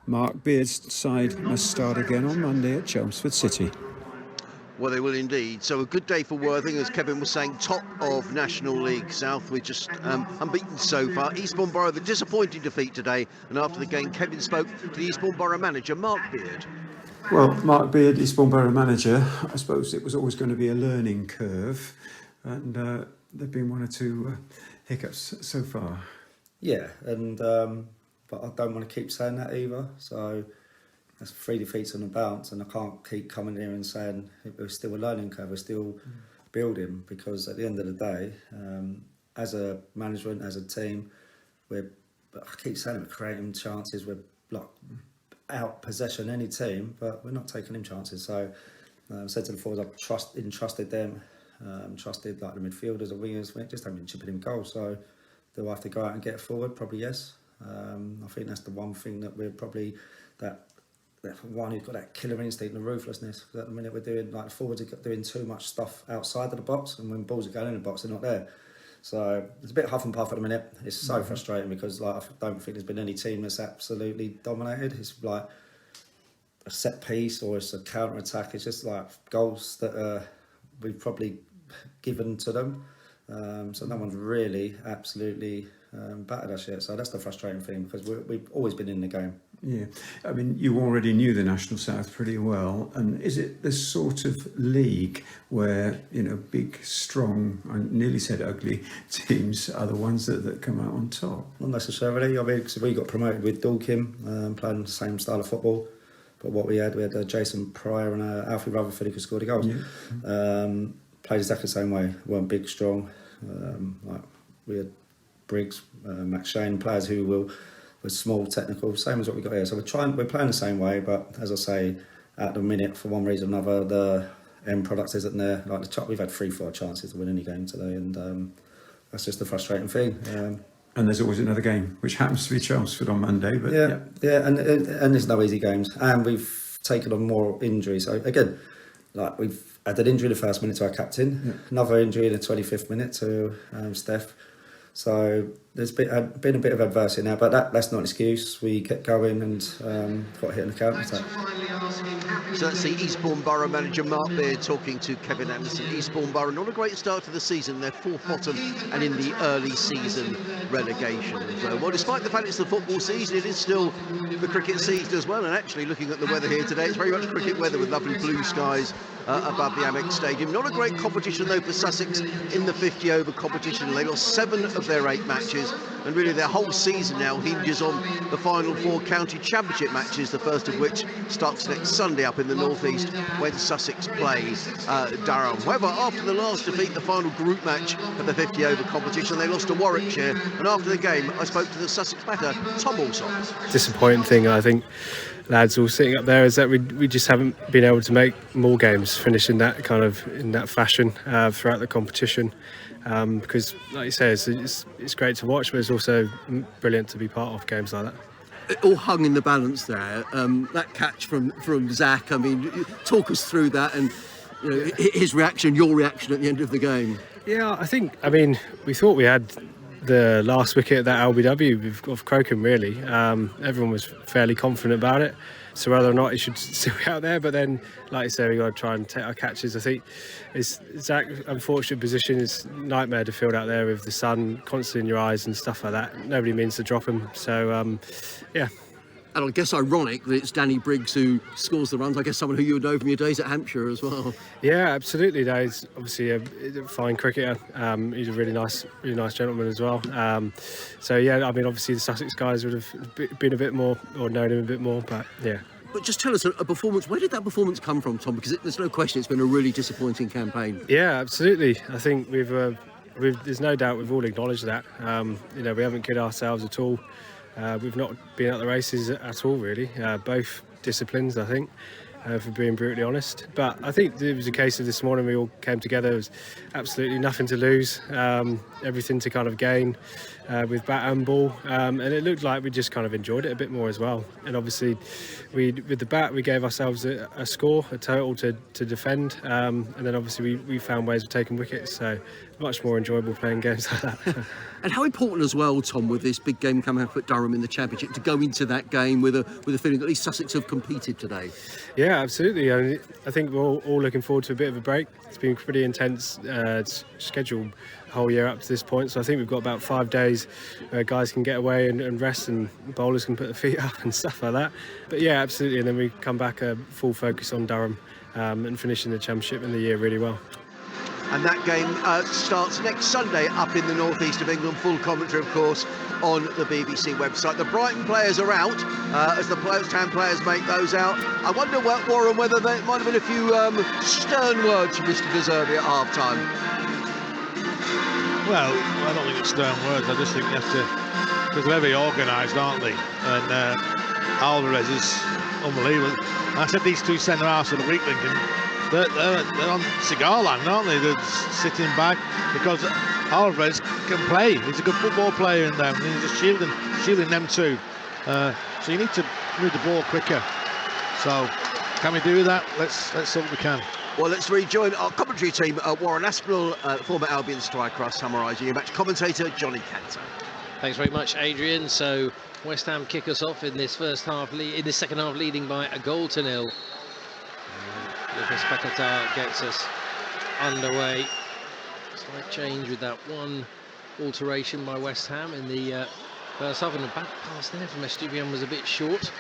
Mark Beard's side must start again on Monday at Chelmsford City. Well, they will indeed. So a good day for Worthing, as Kevin was saying, top of National League South. We're just unbeaten so far. Eastbourne Borough, the disappointing defeat today. And after the game, Kevin spoke to the Eastbourne Borough manager, Mark Beard. Well, Mark Beard, Eastbourne Borough manager, I suppose it was always going to be a learning curve. And there have been one or two hiccups so far. Yeah, and but I don't want to keep saying that either. So that's 3 defeats on the bounce, and I can't keep coming here and saying we're still a learning curve, we're still building, because at the end of the day, as a management, as a team, I keep saying we're creating chances, we're like out possession any team, but we're not taking them chances. So I said to the forwards, I've entrusted them, trusted like the midfielders, the wingers, we just haven't been chipping in goals. So do I have to go out and get forward? Probably yes. I think that's the one thing that we're probably that one who's got that killer instinct and ruthlessness. Because at the minute we're doing, like, the forwards are doing too much stuff outside of the box, and when balls are going in the box, they're not there. So it's a bit huff and puff at the minute. It's so frustrating because, like, I don't think there's been any team that's absolutely dominated. It's like a set piece or it's a counter attack. It's just like goals that we've probably given to them. So no one's really absolutely battered us yet. So that's the frustrating thing, because we've always been in the game. Yeah, I mean, you already knew the National South pretty well, and is it the sort of league where, you know, big, strong, I nearly said ugly teams are the ones that come out on top? Not necessarily. I mean, because we got promoted with Dorking, playing the same style of football, but what we had Jason Pryor and Alfie Rutherford who could score the goals. Yeah. Played exactly the same way. Weren't big, strong. Like we had Briggs, Max Shane, players who were small, technical, same as what we got here. So we're playing the same way, but as I say, at the minute, for one reason or another, the end product isn't there. Like we've had 3-4 chances to win any game today, and that's just the frustrating thing. And there's always another game, which happens to be Chelmsford on Monday. But yeah, and there's no easy games, and we've taken on more injuries. So again, like we've had an injury in the first minute to our captain, another injury in the 25th minute to Steph. So there's been a bit of adversity now, but that's not an excuse. We kept going and got hit in the counter attack. So that's the Eastbourne Borough manager Mark Beard talking to Kevin Anderson. Eastbourne Borough, not a great start to the season. They're fourth bottom and in the early season relegation. So, well, despite the fact it's the football season, it is still the cricket season as well. And actually, looking at the weather here today, it's very much cricket weather with lovely blue skies above the Amex Stadium. Not a great competition though for Sussex in the 50 over competition. They lost 7 of their 8 matches, and really their whole season now hinges on the final 4 county championship matches, the first of which starts next Sunday up in the northeast when Sussex play Durham. However, after the last defeat, the final group match of the 50 over competition, they lost to Warwickshire, and after the game I spoke to the Sussex batter Tom Alsop. Disappointing thing, I think, lads all sitting up there, is that we just haven't been able to make more games finish in that fashion throughout the competition, because like you say, it's great to watch, but it's also brilliant to be part of games like that. It all hung in the balance there. That catch from Zach, I mean, talk us through that, and you know, his reaction, your reaction at the end of the game. Yeah, I mean, we thought we had the last wicket at that LBW of Crocombe, really. Everyone was fairly confident about it. So whether or not he should still be out there, but then, like you say, we got to try and take our catches. I think it's Zach's unfortunate position. It's a nightmare to field out there with the sun constantly in your eyes and stuff like that. Nobody means to drop him. So, yeah. And I guess ironic that it's Danny Briggs who scores the runs. I guess someone who you would know from your days at Hampshire as well. Yeah, absolutely. No, he's obviously a fine cricketer. He's a really nice gentleman as well. So yeah, I mean, obviously the Sussex guys would have been a bit more, or known him a bit more, but yeah. But just tell us a performance. Where did that performance come from, Tom? Because there's no question it's been a really disappointing campaign. Yeah, absolutely. I think we've there's no doubt we've all acknowledged that. You know, we haven't kid ourselves at all. We've not been at the races at all, really. Both disciplines, I think, for being brutally honest. But I think it was a case of this morning we all came together. There was absolutely nothing to lose, everything to kind of gain with bat and ball. And it looked like we just kind of enjoyed it a bit more as well. And obviously, with the bat, we gave ourselves a score, a total to defend. And then obviously we found ways of taking wickets. So much more enjoyable playing games like that. And how important as well, Tom, with this big game coming up at Durham in the Championship, to go into that game with a feeling that at least Sussex have competed today? Yeah, absolutely. I think we're all looking forward to a bit of a break. It's been pretty intense schedule whole year up to this point, so I think we've got about 5 days where guys can get away and rest, and bowlers can put their feet up and stuff like that. But yeah, absolutely. And then we come back full focus on Durham and finishing the Championship in the year really well. And that game starts next Sunday up in the northeast of England. Full commentary, of course, on the BBC website. The Brighton players are out as the Town players make those out. I wonder, Warren, whether there might have been a few stern words from Mr. De Zerbi at half-time. Well, I don't think it's stern words. I just think you have to, because they're very organised, aren't they? And Alvarez is unbelievable. And I said these two centre-halves of the week, Lincoln, they're on cigar land, aren't they? They're sitting back because Alvarez can play. He's a good football player, and he's a shielding shielding them too. So you need to move the ball quicker. So can we do that? Let's hope we can. Well, let's rejoin our commentary team. Warren Aspinall, former Albion striker, are summarising your match. Commentator Johnny Cantor. Thanks very much, Adrian. So West Ham kick us off in this first half, in this second half, leading by a goal to nil. Lucas Paquetá gets us underway. Slight change with that one alteration by West Ham in the first half, and a back pass there from Estupiñán was a bit short.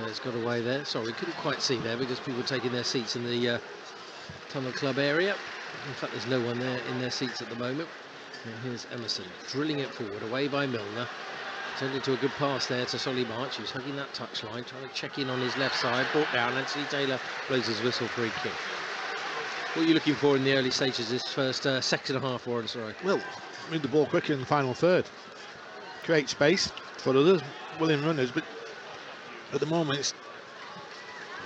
It's got away there. Sorry, we couldn't quite see there because people were taking their seats in the Tunnel Club area. In fact, there's no one there in their seats at the moment. And here's Emerson drilling it forward, away by Milner. Turned into a good pass there to Solly March, who's hugging that touchline, trying to check in on his left side. Brought down. Anthony Taylor blows his whistle for a kick. What are you looking for in the early stages of this first second half, Warren? Sorry. Well, move the ball quicker in the final third. Create space for others, willing runners, but at the moment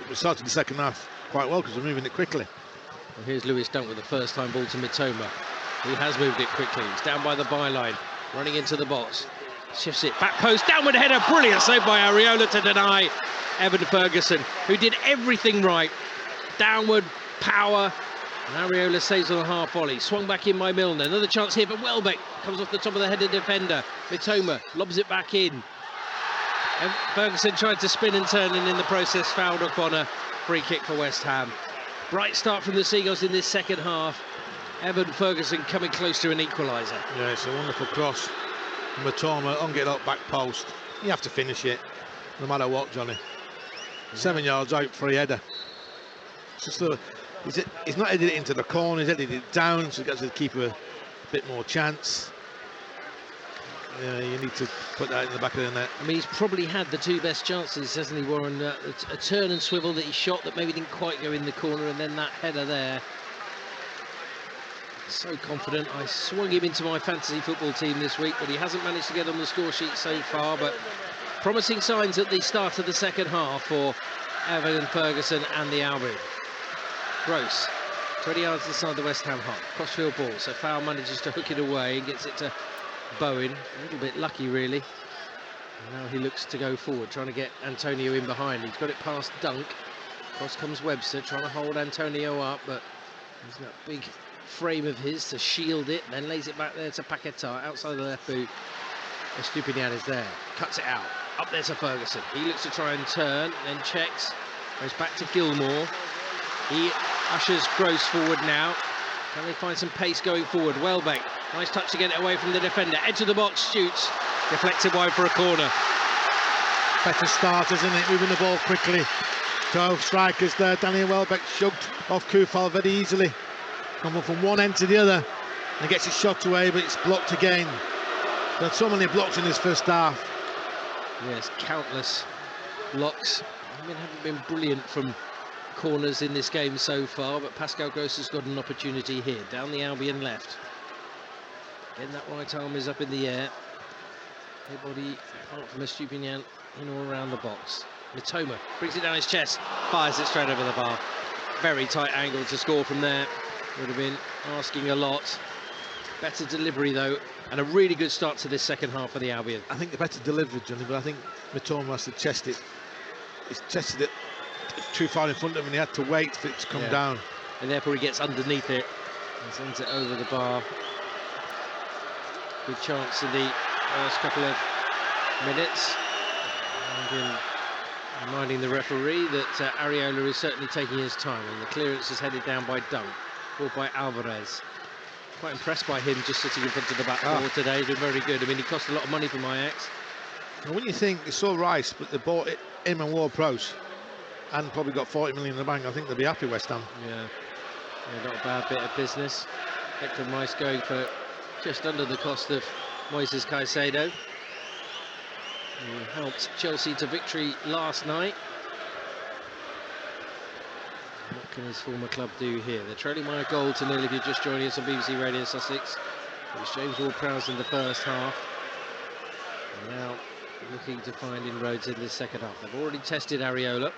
we started the second half quite well because we're moving it quickly. Well, here's Lewis Dunk with the first time ball to Mitoma. He has moved it quickly. He's down by the byline, running into the box. Shifts it, back post, downward header, brilliant save by Areola to deny Evan Ferguson, who did everything right. Downward, power, and Areola saves on the half volley. Swung back in by Milner, another chance here, but Welbeck comes off the top of the head of the defender. Mitoma lobs it back in. And Ferguson tried to spin and turn, and in the process fouled up on a free kick for West Ham. Bright start from the Seagulls in this second half. Evan Ferguson coming close to an equaliser. Yeah, it's a wonderful cross. Mitoma on get up back post. You have to finish it, no matter what, Johnny. 7 yards out for a header. It's just he's not headed it into the corner, he's headed it down, so it gives the keeper a bit more chance. Yeah, you need to put that in the back of the net. I mean, he's probably had the two best chances, hasn't he, Warren? A turn and swivel that he shot that maybe didn't quite go in the corner, and then that header there. So confident. I swung him into my fantasy football team this week, but he hasn't managed to get on the score sheet so far. But promising signs at the start of the second half for Evan Ferguson and the Albion. Gross, 20 yards inside the West Ham half. Crossfield ball, so Fowl manages to hook it away and gets it to Bowen. A little bit lucky, really. And now he looks to go forward, trying to get Antonio in behind. He's got it past Dunk. Across comes Webster, trying to hold Antonio up, but he's got a big frame of his to shield it, then lays it back there to Paquetá outside the left boot. Estupiñán is there, cuts it out, up there to Ferguson. He looks to try and turn, then checks, goes back to Gilmore. He ushers Gross forward now. Can they find some pace going forward? Welbeck, nice touch to get it away from the defender. Edge of the box, shoots, deflected wide for a corner. Better start, isn't it? Moving the ball quickly. 12 strikers there. Daniel Welbeck shoved off Kufal very easily. Coming from one end to the other, and gets his shot away, but it's blocked again. There are so many blocks in this first half. Yes, countless blocks. I mean, haven't been brilliant from corners in this game so far, but Pascal Gross has got an opportunity here. Down the Albion left. Again, that right arm is up in the air. Nobody apart from Estupiñán in or around the box. Mitoma brings it down his chest, fires it straight over the bar. Very tight angle to score from there. Would have been asking a lot. Better delivery though, and a really good start to this second half for the Albion. I think the better delivery, Johnny, but I think Mitoma has to chest it. He's chested it too far in front of him, and he had to wait for it to come down. And therefore he gets underneath it and sends it over the bar. Good chance in the first couple of minutes. And reminding the referee that Areola is certainly taking his time, and the clearance is headed down by Dunk. Ball by Alvarez. Quite impressed by him just sitting in front of the back four today. Been very good. I mean, he cost a lot of money for Ajax. And when you think it's so Rice, but they bought him and Ward-Prowse and probably got 40 million in the bank, I think they'll be happy, West Ham. Yeah, not a bad bit of business. Hector Mice going for just under the cost of Moises Caicedo, who helped Chelsea to victory last night. What can his former club do here? They're trailing by a goal to nil if you're just joining us on BBC Radio Sussex. It was James Ward-Prowse in the first half. And now looking to find inroads in the second half. They've already tested Areola.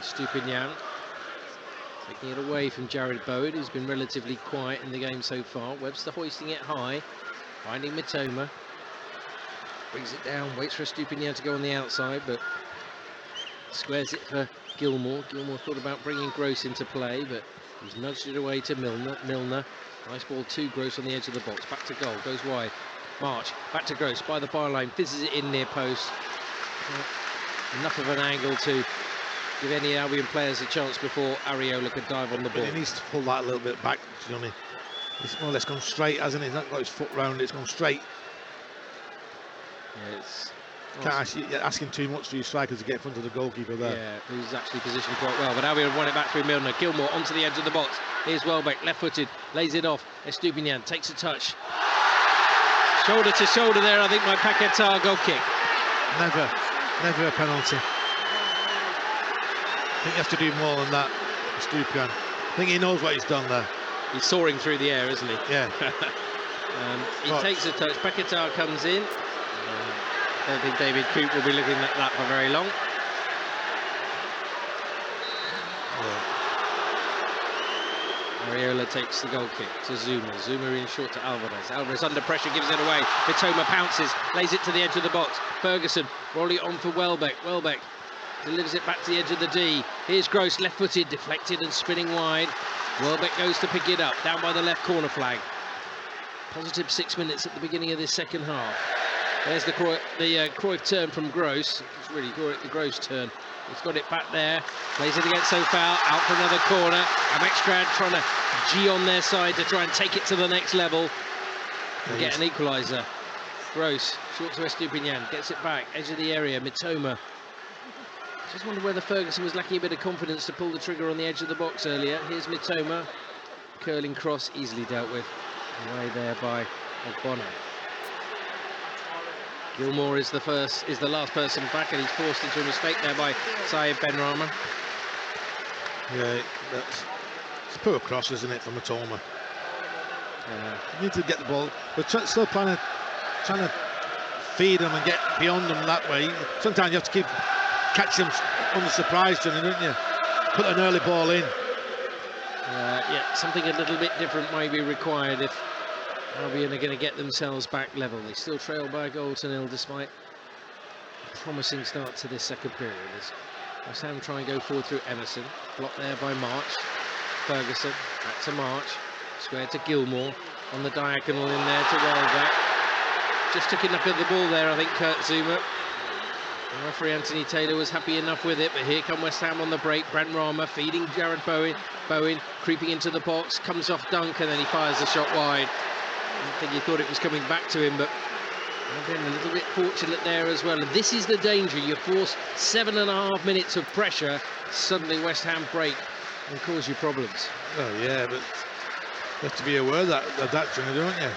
Estupiñán taking it away from Jared Bowen, who's been relatively quiet in the game so far. Webster hoisting it high. Finding Mitoma. Brings it down, waits for Estupinian to go on the outside, but squares it for Gilmour. Gilmour thought about bringing Gross into play, but he's nudged it away to Milner. Nice ball to Gross on the edge of the box. Back to goal, goes wide. March, back to Gross by the byline, fizzes it in near post. Enough of an angle to give any Albion players a chance before Areola could dive on the ball. But he needs to pull that a little bit back, Johnny. It's more or less gone straight, hasn't it? He's not got his foot round it, it's gone straight. Yeah, it's You're asking too much for your strikers to get in front of the goalkeeper there. Yeah, who's actually positioned quite well. But Albion won it back through Milner. Gilmour onto the edge of the box. Here's Welbeck, left-footed, lays it off. Estupinian takes a touch. Shoulder to shoulder there, I think, by Paquetá. Goal kick. Never a penalty. I think you have to do more than that, Estupinian. I think he knows what he's done there. He's soaring through the air, isn't he? Yeah. He takes a touch. Paquetá comes in. I don't think David Coope will be looking at that for very long. Areola takes the goal kick to Zuma. Zuma in short to Alvarez. Alvarez under pressure, gives it away. Mitoma pounces, lays it to the edge of the box. Ferguson rolling it on for Welbeck. Welbeck delivers it back to the edge of the D. Here's Gross, left-footed, deflected and spinning wide. Welbeck goes to pick it up, down by the left corner flag. Positive 6 minutes at the beginning of this second half. There's the Cruyff turn from Gross. It's really the Gross turn. He's got it back there. Plays it against Sofal. Out for another corner. Amextrad trying to G on their side to try and take it to the next level and get an equaliser. Gross, short to Estupinian. Gets it back. Edge of the area. Mitoma. Just wonder whether Ferguson was lacking a bit of confidence to pull the trigger on the edge of the box earlier. Here's Mitoma. Curling cross, easily dealt with. Away there by Ogbono. Gilmour is the last person back, and he's forced into a mistake there by Saïd Benrahma. Yeah, it's a poor cross, isn't it, from Mitoma? You need to get the ball. We're still trying to feed them and get beyond them that way. Sometimes you have to catch them on the surprise, Johnny, don't you? Put an early ball in. Yeah, something a little bit different might be required if Albion are going to get themselves back level. They still trail by a goal to nil despite a promising start to this second period. As West Ham try and go forward through Emerson. Blocked there by March. Ferguson, back to March. Squared to Gilmour. On the diagonal in there to Welbeck. Just took enough of the ball there, I think, Kurt Zuma. The referee Anthony Taylor was happy enough with it, but here come West Ham on the break. Benrahma feeding Jared Bowen. Bowen creeping into the box, comes off dunk, and then he fires the shot wide. I don't think he thought it was coming back to him, but again, a little bit fortunate there as well. And this is the danger. You force 7.5 minutes of pressure, suddenly West Ham break and cause you problems. Oh yeah, but you have to be aware of that, Johnny, don't you?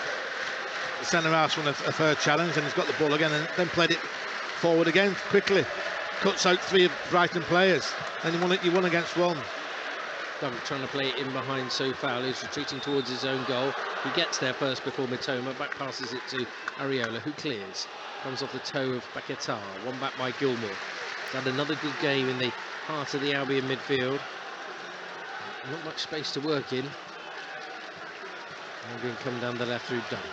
The centre-half's won a fair challenge and he's got the ball again and then played it forward again quickly. Cuts out 3 of Brighton players, and you won against 1. Dunk trying to play it in behind Sofal, who's retreating towards his own goal. He gets there first before Mitoma, back passes it to Areola, who clears. Comes off the toe of Paquetá, one back by Gilmour. He's had another good game in the heart of the Albion midfield. Not much space to work in. Albion come down the left through Dunk.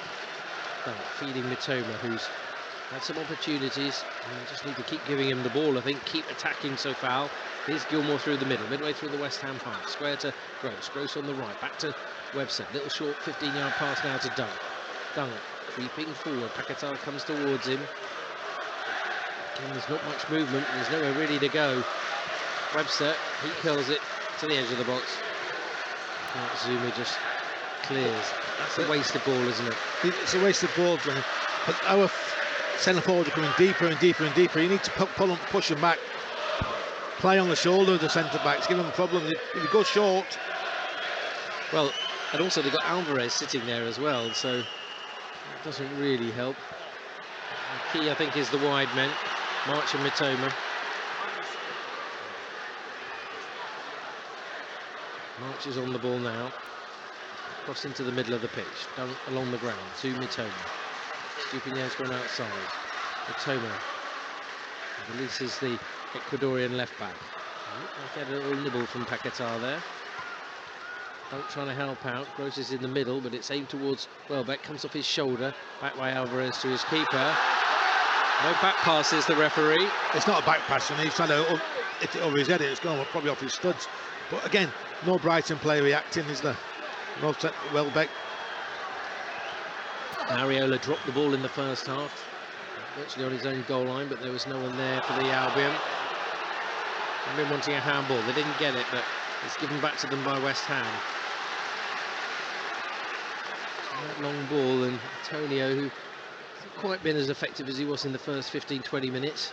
Dunk feeding Mitoma, who's had some opportunities. Just need to keep giving him the ball, I think. Keep attacking Sofal. Here's Gilmour through the middle, midway through the West Ham half. Square to Gross. Gross on the right. Back to Webster. Little short 15-yard pass now to Dunk. Dunk creeping forward. Paquetá comes towards him. Again, there's not much movement. There's nowhere really to go. Webster, he curls it to the edge of the box. Zuma just clears. That's a wasted ball, isn't it? It's a wasted ball, Johnny. But our centre forwards are coming deeper and deeper and deeper. You need to pull them, push them back. Play on the shoulder of the centre backs, give them a problem. If you go short. Well, and also they've got Alvarez sitting there as well, so it doesn't really help. The key, I think, is the wide men, March and Mitoma. March is on the ball now. Cross into the middle of the pitch. Dunk along the ground to Mitoma. Estupinian's gone outside. Mitoma releases the Ecuadorian left back. Like a little nibble from Paquetá there. Dunk trying to help out. Gross is in the middle, but it's aimed towards Welbeck. Comes off his shoulder. Back by Alvarez to his keeper. No back passes, the referee. It's not a back pass, and he's trying to hit it over his head. It's gone probably off his studs. But again, no Brighton player reacting, is there? No Welbeck. Ariola dropped the ball in the first half, virtually on his own goal line, but there was no one there for the Albion. They've been wanting a handball. They didn't get it, but it's given back to them by West Ham. That long ball, and Antonio, who hasn't quite been as effective as he was in the first 15-20 minutes.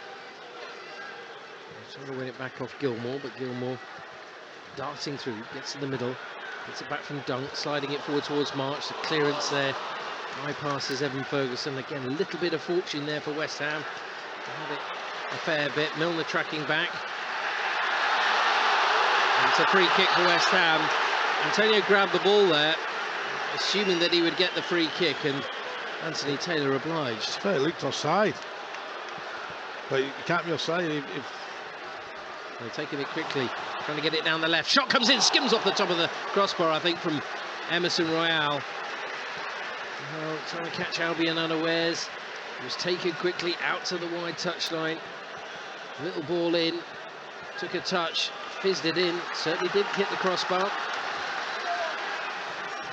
Trying to win it back off Gilmour, but Gilmour darting through, gets to the middle, gets it back from Dunk, sliding it forward towards March. The clearance there bypasses Evan Ferguson. Again, a little bit of fortune there for West Ham. They had it a fair bit. Milner tracking back. And it's a free kick for West Ham. Antonio grabbed the ball there, assuming that he would get the free kick, and Anthony Taylor obliged. Fair looked offside, but you can't be offside if they're taking it quickly, trying to get it down the left. Shot comes in, skims off the top of the crossbar, I think, from Emerson Royale. Well, trying to catch Albion unawares. It was taken quickly out to the wide touchline. Little ball in, took a touch, fizzed it in, certainly did hit the crossbar.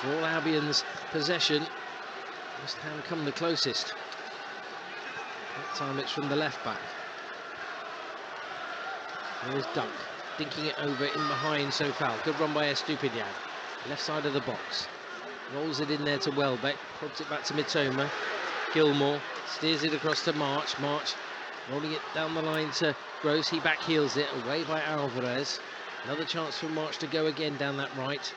All Albion's possession. West Ham come the closest. That time it's from the left back. There's Dunk, dinking it over in behind Sofal. Good run by Estupiñán. Left side of the box. Rolls it in there to Welbeck. Prods it back to Mitoma. Gilmour steers it across to March. March rolling it down the line to Gross. He back heels it away by Alvarez. Another chance for March to go again down that right.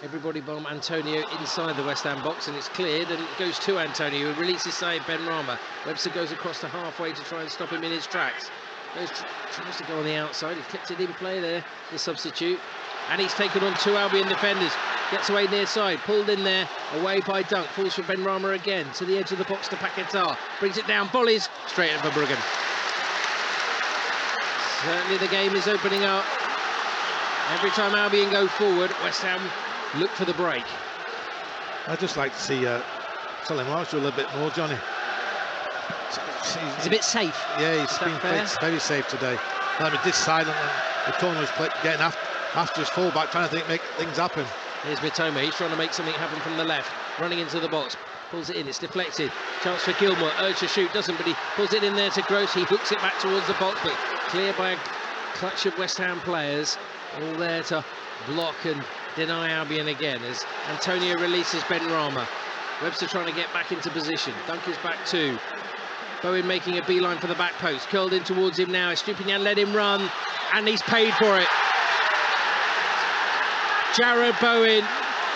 Everybody bomb Antonio inside the West Ham box, and it's cleared, and it goes to Antonio, who releases side Benrahma. Webster goes across to halfway to try and stop him in his tracks. Tries to go on the outside. He's kept it in play there, the substitute, and he's taken on two Albion defenders. Gets away near side, pulled in there, away by Dunk. Falls for Benrahma again, to the edge of the box to Paquetá. Brings it down, volleys, straight in for Bruggen. Certainly the game is opening up. Every time Albion go forward, West Ham look for the break. I'd just like to see Solly Marshall a little bit more, Johnny. He's a bit safe. Yeah, he's been very safe today. I mean, this silent, the corner was getting after his fullback, trying to make things happen. Here's Mitoma, he's trying to make something happen from the left, running into the box, pulls it in, it's deflected. Chance for Gilmour, urge to shoot, doesn't, but he pulls it in there to Gross. He hooks it back towards the box, but cleared by a clutch of West Ham players, all there to block and deny Albion again as Antonio releases Benrahma. Webster trying to get back into position. Dunk is back too. Bowen making a beeline for the back post. Curled in towards him now. Estupiñán let him run, and he's paid for it. Jarrod Bowen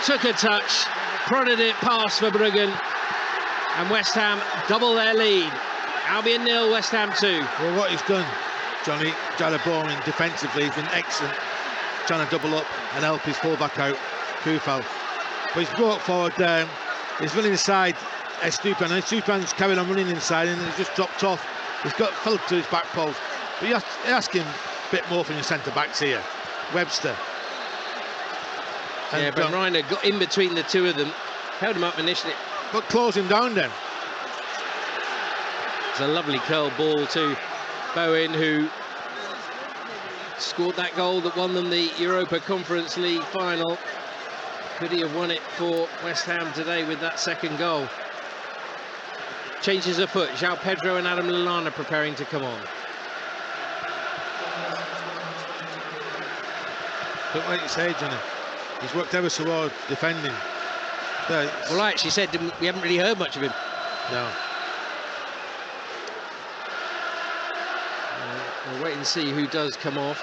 took a touch, prodded it past Verbruggen, and West Ham double their lead. Albion 0, West Ham 2. Well, what he's done, Johnny, Jarrod Bowen defensively, he's been excellent, trying to double up and help his fullback out, Kufal. But he's brought forward, he's running inside Estupiñán, and Estupiñán's carried on running inside, and he's just dropped off. He's fell to his back post. But you're asking a bit more from your centre backs here. Webster. And but Reiner got in between the two of them, held him up initially. But close him down then. It's a lovely curl ball to Bowen, who scored that goal that won them the Europa Conference League final. Could he have won it for West Ham today with that second goal? Changes of foot. João Pedro and Adam Lallana preparing to come on. But like you say, Johnny, he's worked ever so well defending. Well, I actually said we haven't really heard much of him. No. We'll wait and see who does come off.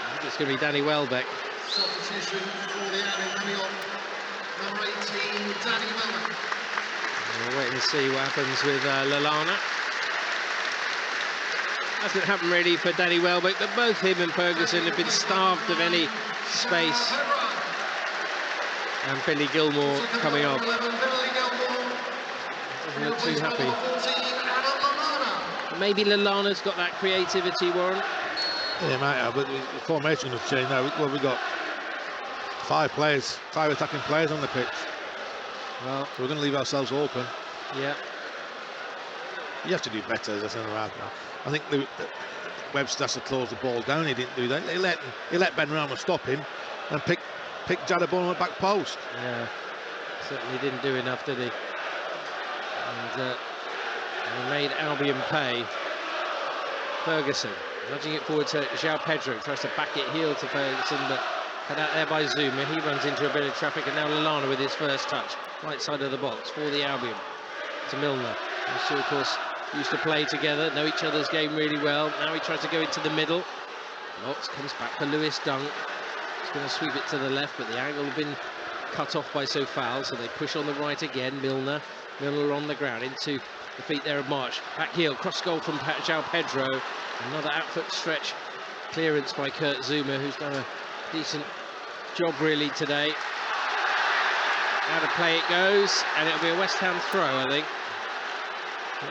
I think it's going to be Danny Welbeck. Substitution for the Albion coming on. Number 18, Danny Welbeck. We'll wait and see what happens with Lallana. Hasn't happened really for Danny Welbeck, but both him and Ferguson have been starved of any space. And Billy Gilmour coming off. Doesn't look too happy. Maybe Lallana's got that creativity, Warren. Yeah, might have, but the formation has changed now. Well, we've got 5 attacking players on the pitch. Well, So we're going to leave ourselves open. yeah. You have to do better as a centre half. I think Webster has to close the ball down. He didn't do that. He let Ben Rama stop him and pick Jadabon on the back post. Yeah, certainly didn't do enough, did he? And he made Albion pay. Ferguson nudging it forward to João Pedro, tries to back it heel to Ferguson, but cut out there by Zuma. He runs into a bit of traffic, and now Lallana with his first touch, right side of the box for the Albion. To Milner. These two, of course, used to play together, know each other's game really well. Now he tries to go into the middle. Lotz comes back for Lewis Dunk. He's going to sweep it to the left, but the angle had been cut off by Sofal, so they push on the right again. Milner on the ground into the feet there of March. Back heel, cross goal from João Pedro. Another outfoot stretch clearance by Kurt Zuma, who's done a decent job really today. Out of play it goes, and it'll be a West Ham throw, I think.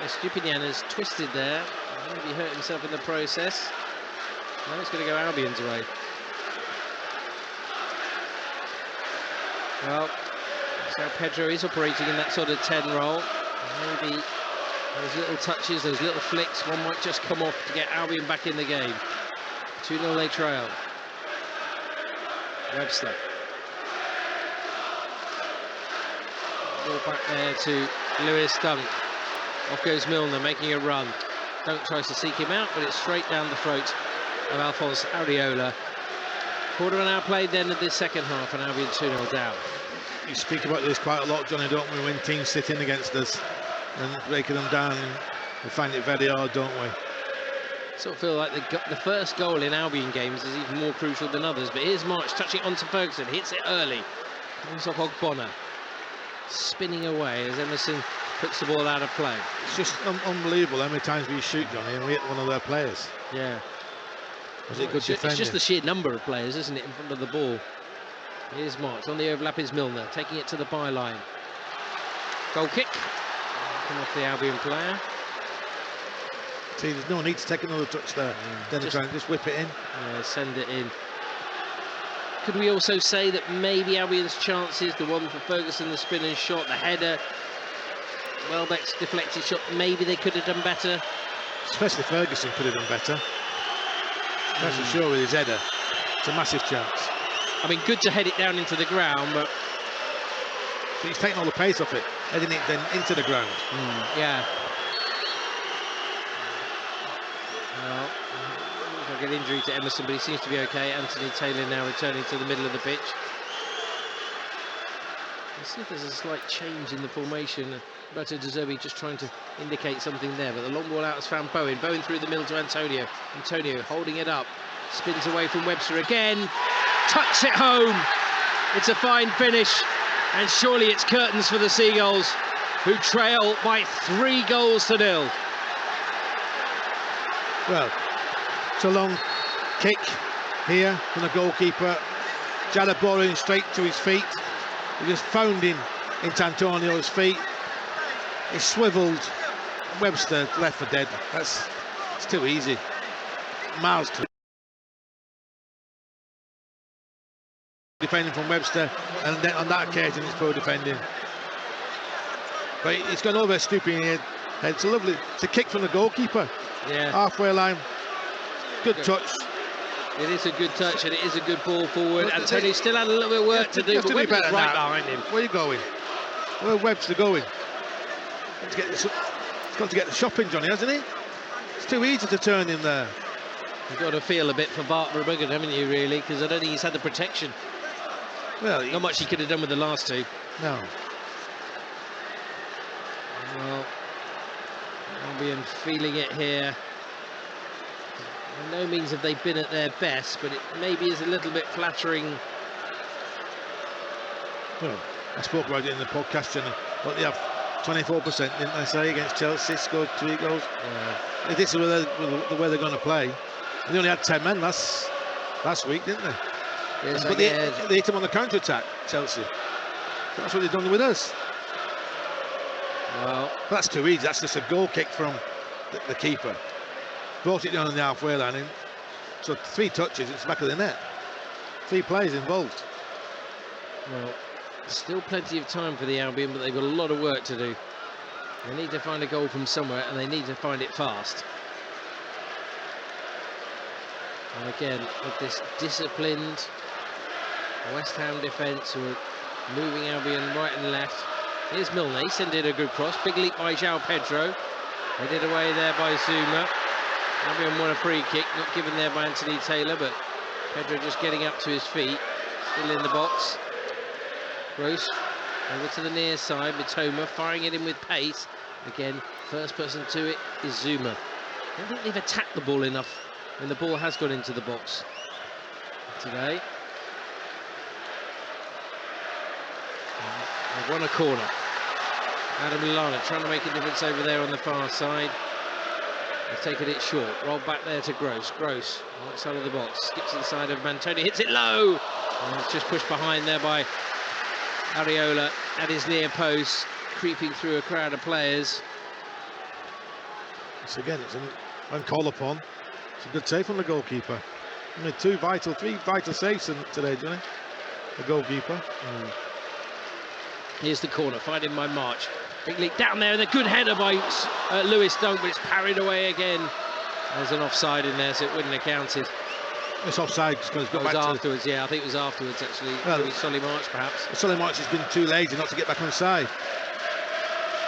Stupinian has twisted there, maybe hurt himself in the process. Now it's going to go Albion's way. Well, so Pedro is operating in that sort of 10 role. Maybe those little touches, those little flicks, one might just come off to get Albion back in the game. 2-0 they trail. Webster. Ball back there to Lewis Dunk. Off goes Milner, making a run. Dunk tries to seek him out, but it's straight down the throat of Alphonse Areola. Quarter of an hour played then in this second half, and Albion 2-0 down. You speak about this quite a lot, Johnny, don't we? When teams sit in against us and breaking them down, we find it very hard, don't we? Sort of feel like the first goal in Albion games is even more crucial than others. But here's March touching onto Ferguson, hits it early. Comes off Ogbonna, spinning away as Emerson puts the ball out of play. It's just unbelievable how many times we shoot, Johnny, and we hit one of their players. Yeah. Was it good defending? It's just the sheer number of players, isn't it, in front of the ball. Here's March, on the overlap is Milner, taking it to the byline. Goal kick. Come off the Albion player. See, there's no need to take another touch there. Then just whip it in. Yeah, send it in. Could we also say that maybe Albion's chances, the one for Ferguson, the spinning shot, the header, Welbeck's deflected shot, maybe they could have done better? Especially Ferguson could have done better. That's for sure with his header. It's a massive chance. I mean, good to head it down into the ground, but he's taking all the pace off it, heading it then into the ground. Yeah. Well, like an injury to Emerson, but he seems to be okay. Anthony Taylor now returning to the middle of the pitch. Let's see if there's a slight change in the formation. Roberto De Zerbi just trying to indicate something there, but the long ball out has found Bowen. Bowen through the middle to Antonio. Antonio holding it up, spins away from Webster again, tucks it home. It's a fine finish, and surely it's curtains for the Seagulls, who trail by 3-0. Well, it's a long kick here from the goalkeeper. Jadabon straight to his feet. He just found him into Antonio's feet. He swivelled. Webster left for dead. It's too easy. Miles too. Defending from Webster, and then on that occasion it's poor defending. But it's gone over Stupinian head. It's a kick from the goalkeeper. Yeah. Halfway line. Good touch. It is a good touch, and it is a good ball forward. Antonio still had a little bit of work to do, but Webster's right behind him. Where are you going? Where's Webster going? He's got to get the shopping, Johnny, hasn't he? It's too easy to turn him there. You've got to feel a bit for Bart Verbruggen, haven't you, really? Because I don't think he's had the protection. Well, not much he could have done with the last two. No. Well, Albion feeling it here. By no means have they been at their best, but it maybe is a little bit flattering. Well, I spoke about it in the podcast, Johnny. But they have 24%, didn't they say, against Chelsea, scored 3 goals. Yeah. This is the way they're going to play. They only had 10 men last week, didn't they? Yes, but they hit them on the counter-attack, Chelsea. That's what they've done with us. Well, but that's too easy. That's just a goal kick from the keeper. Brought it down on the halfway line. So 3 touches, it's back of the net. 3 players involved. Well, still plenty of time for the Albion, but they've got a lot of work to do. They need to find a goal from somewhere, and they need to find it fast. And again, with this disciplined West Ham defence who are moving Albion right and left. Here's Milner, he sent in a good cross. Big leap by João Pedro. Headed away there by Zuma. Albion won a free kick, not given there by Anthony Taylor, but Pedro just getting up to his feet. Still in the box. Gross over to the near side. Mitoma firing it in with pace. Again, first person to it is Zuma. I don't think they've attacked the ball enough when the ball has gone into the box today. They've won a corner. Adam Lallana trying to make a difference over there on the far side. They've taken it short. Rolled back there to Gross. Gross, right side of the box. Skips inside of Mantoni. Hits it low. And it's just pushed behind there by Areola at his near post. Creeping through a crowd of players. So again, when called upon, it's a good save from the goalkeeper. I mean, 3 vital saves today, Johnny. The goalkeeper. Here's the corner, finding by March. Big leap down there, and a good header by Lewis Dunk, but it's parried away again. There's an offside in there, so it wouldn't have counted. It's offside because it's got back afterwards. Yeah, I think it was afterwards actually. Well, Solly March perhaps. Solly March has been too lazy not to get back on the side.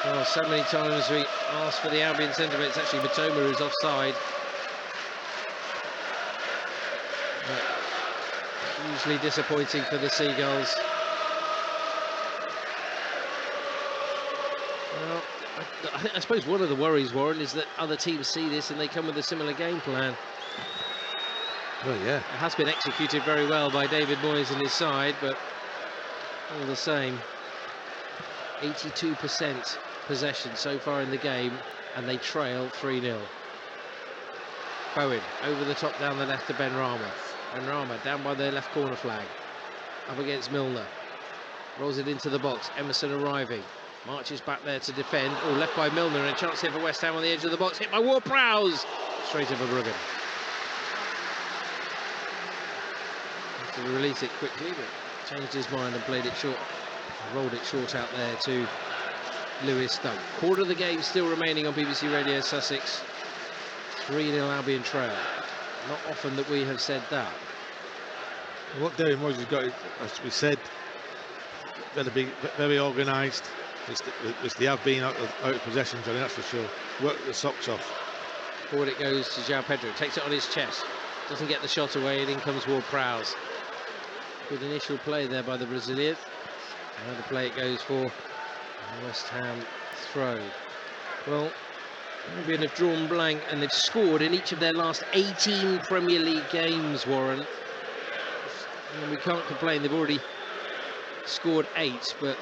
Well, so many times we asked for the Albion centre, but it's actually Mitoma who's offside. Hugely disappointing for the Seagulls. Well, I suppose one of the worries, Warren, is that other teams see this and they come with a similar game plan. Well, yeah. It has been executed very well by David Moyes and his side, but all the same, 82% possession so far in the game, and they trail 3-0. Bowen over the top down the left to Benrahma. Benrahma down by their left corner flag. Up against Milner. Rolls it into the box. Emerson arriving. Marches back there to defend. Oh, left by Milner, and a chance here for West Ham on the edge of the box. Hit by Ward-Prowse. Straight over Bruggen. Has to release it quickly, but changed his mind and played it short. Rolled it short out there to Lewis Dunk. Quarter of the game still remaining on BBC Radio Sussex. 3-0 Albion trail. Not often that we have said that. What David Moyes has got, as we said, very organised. They have been out of possession, Johnny, that's for sure. Worked the socks off. Forward it goes to João Pedro. Takes it on his chest. Doesn't get the shot away, and in comes Ward-Prowse. Good initial play there by the Brazilian. Another play it goes for West Ham throw. Well, Albion have drawn blank, and they've scored in each of their last 18 Premier League games, Warren. And we can't complain, they've already scored 8, but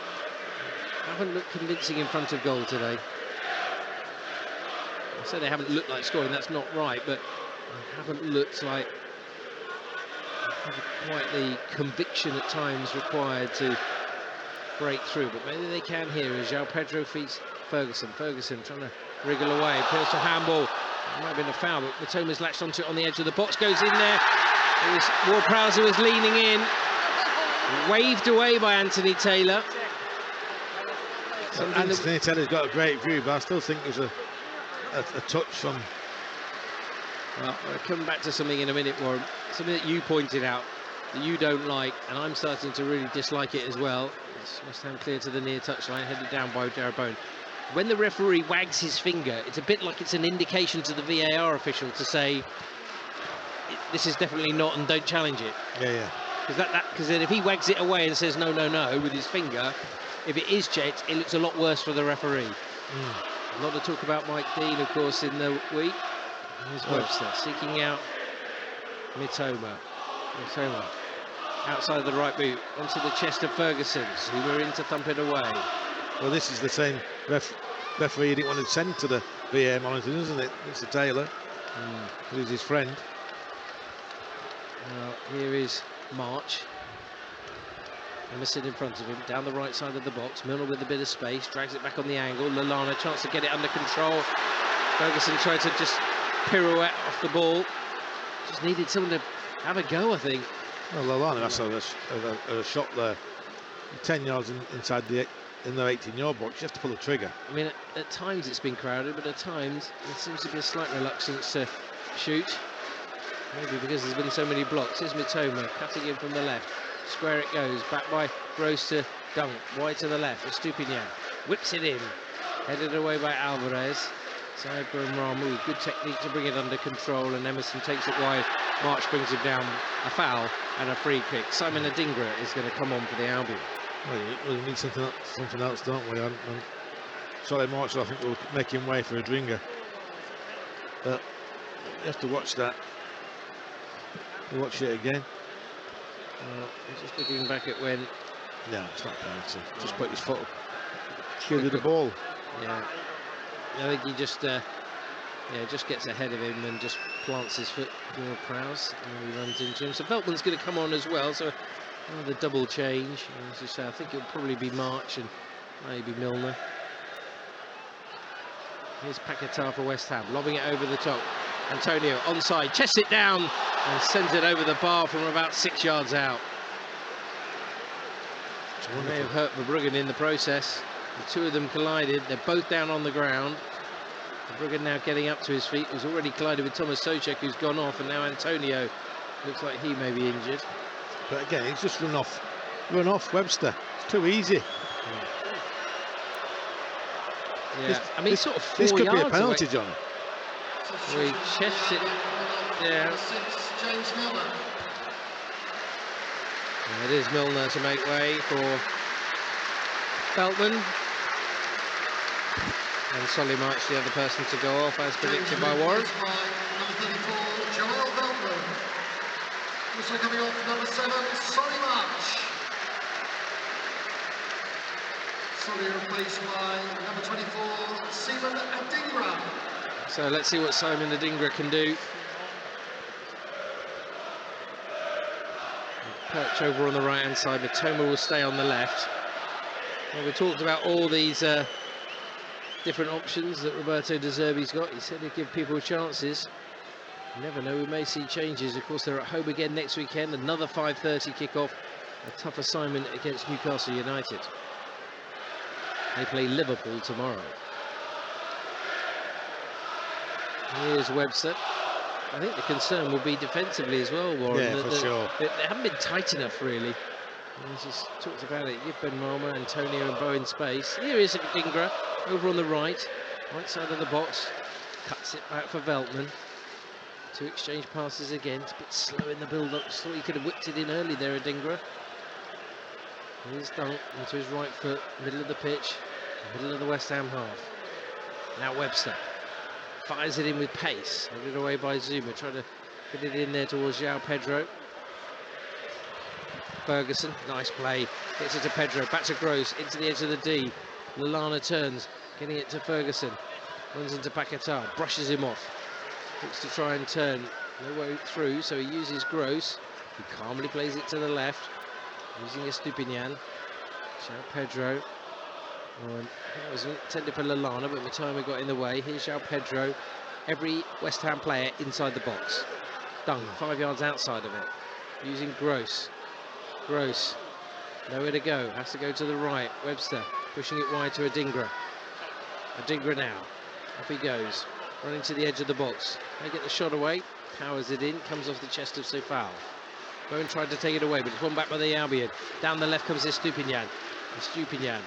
haven't looked convincing in front of goal today. I say they haven't looked like scoring, that's not right, but they haven't looked like quite the conviction at times required to break through, but maybe they can here as João Pedro feeds Ferguson. Ferguson trying to wriggle away, appeals for handball. It might have been a foul, but Matoma's latched onto it on the edge of the box, goes in there. It was Ward-Prowse who was leaning in, waved away by Anthony Taylor. Anthony Taylor's got a great view, but I still think there's a touch from... Well, I'll come back to something in a minute, Warren. Something that you pointed out that you don't like, and I'm starting to really dislike it as well. It's West Ham clear to the near touchline, headed down by Jarrod Bowen. When the referee wags his finger, it's a bit like it's an indication to the VAR official to say, this is definitely not, and don't challenge it. Yeah. Because then if he wags it away and says no, no, no with his finger, if it is checked, it looks a lot worse for the referee. A lot of talk about Mike Dean, of course, in the week. Here's Webster seeking out Mitoma. Mitoma outside the right boot onto the chest of Ferguson, who were in to thump it away. Well, this is the same referee he didn't want to send to the VAR monitor, isn't it? It's Taylor, who's his friend. Well, here is March. Emerson in front of him, down the right side of the box. Milner with a bit of space, drags it back on the angle. Lallana, chance to get it under control. Ferguson tried to just pirouette off the ball. Just needed someone to have a go, I think. Well, Lallana has a shot there. 10 yards inside in their 18-yard box. You have to pull the trigger. I mean, at times it's been crowded, but at times there seems to be a slight reluctance to shoot. Maybe because there's been so many blocks. Here's Mitoma cutting in from the left. Square it goes. Back by Gross to Dunk. Wide to the left. Estupinian whips it in. Headed away by Alvarez. Cyber and Ramu. Good technique to bring it under control. And Emerson takes it wide. March brings him down. A foul and a free kick. Simon Adingra is going to come on for the Albion. Well, we need something else, don't we? And Solly March, I think, will make him way for a Adingra. But you have to watch that. Watch it again. Just looking back at when. No, it's not penalty. Just put his foot up. Shielded the ball. Yeah. I think he just gets ahead of him and just plants his foot near Prowse, and he runs into him. So Veltman's going to come on as well. So the double change. And as you say, I think it'll probably be March and maybe Milner. Here's Paquetá for West Ham, lobbing it over the top. Antonio onside, chests it down and sends it over the bar from about 6 yards out. It may have hurt Verbruggen in the process. The two of them collided. They're both down on the ground. Verbruggen now getting up to his feet. He's already collided with Thomas Soucek, who's gone off, and now Antonio looks like he may be injured. But again, he's just run off Webster. It's too easy. Yeah, I mean, sort of 4 this could yards be a penalty, away. Johnny. So he chests it down. And it is Milner to make way for Veltman. And Solly March, the other person to go off, as predicted by Warren. Number 34, Joel Veltman. Also coming off, number 7, Solly March. Solly replaced by number 24, Simon Adingra. So let's see what Simon Adingra can do. Perch over on the right hand side, Mitoma will stay on the left. Well, we talked about all these different options that Roberto De Zerbi's got. He said he'd give people chances. You never know, we may see changes. Of course, they're at home again next weekend. Another 5:30 kickoff. A tough assignment against Newcastle United. They play Liverpool tomorrow. Here's Webster. I think the concern will be defensively as well, Warren. Yeah, for sure. They haven't been tight enough, really. We just talked about it. Give Ben Rama, Antonio and Bo in space. Here is Adingra over on the right side of the box. Cuts it back for Veltman. Two exchange passes again. It's a bit slow in the build-up. Just thought he could have whipped it in early there, Adingra. Here's Dunk into his right foot, middle of the pitch, middle of the West Ham half. Now Webster fires it in with pace, headed away by Zuma, trying to get it in there towards João Pedro. Ferguson, nice play, gets it to Pedro, back to Gross, into the edge of the D. Lallana turns, getting it to Ferguson, runs into Paquetá, brushes him off, looks to try and turn, no way through, so he uses Gross, he calmly plays it to the left, using Estupinian. João Pedro. That was intended for Lallana, but Mitoma got in the way. Here's João Pedro. Every West Ham player inside the box. Dunk 5 yards outside of it. Using Gross. Gross. Nowhere to go. Has to go to the right. Webster pushing it wide to Adingra. Adingra now. Off he goes. Running to the edge of the box. They get the shot away. Powers it in. Comes off the chest of Sefal. Bowen tried to take it away, but it's won back by the Albion. Down the left comes Estupinian. Estupinian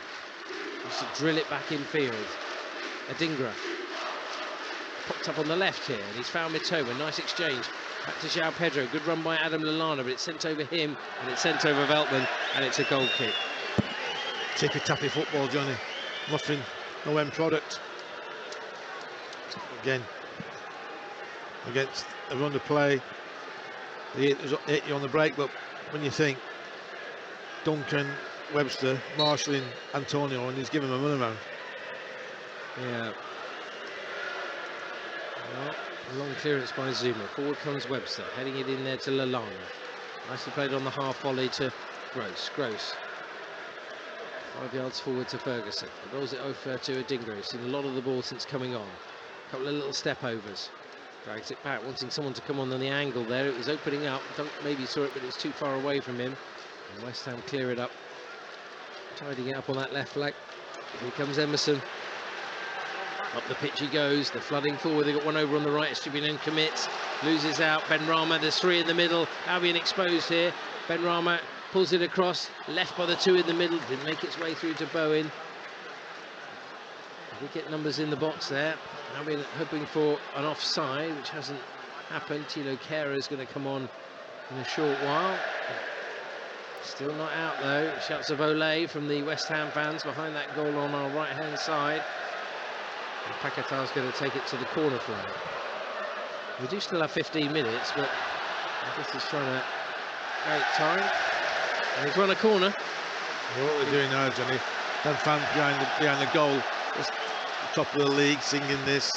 used to drill it back in field. Adingra popped up on the left here, and he's found Mitoma. Nice exchange. Back to João Pedro. Good run by Adam Lallana, but it's sent over him, and it's sent over Veltman, and it's a goal kick. Tippy-tappy football, Johnny. Nothing, no end product. Again, against a run of play. They hit you on the break, but when you think Duncan, Webster, marshalling Antonio, and he's giving him a run around. Yeah. Well, a long clearance by Zuma. Forward comes Webster, heading it in there to Lallana. Nicely played on the half volley to Gross. Gross. 5 yards forward to Ferguson. Rolls it over to Adingra. He's seen a lot of the ball since coming on. A couple of little step overs. Drags it back, wanting someone to come on the angle there. It was opening up. Dunk maybe saw it, but it's too far away from him. And West Ham clear it up. Tidying it up on that left flank. Here comes Emerson. Up the pitch he goes. They're flooding forward. They've got one over on the right. Estupinian commits. Loses out. Benrahma. There's three in the middle. Albion exposed here. Benrahma pulls it across. Left by the two in the middle. Didn't make its way through to Bowen. Did get numbers in the box there. Albion hoping for an offside, which hasn't happened. Thilo Kehrer is going to come on in a short while. Still not out though. Shouts of Olé from the West Ham fans behind that goal on our right hand side. And Paquetá's going to take it to the corner flag. We do still have 15 minutes, but I guess he's trying to make time. And he's run a corner. What we're doing now, Johnny, them fans behind the goal, it's the top of the league singing this,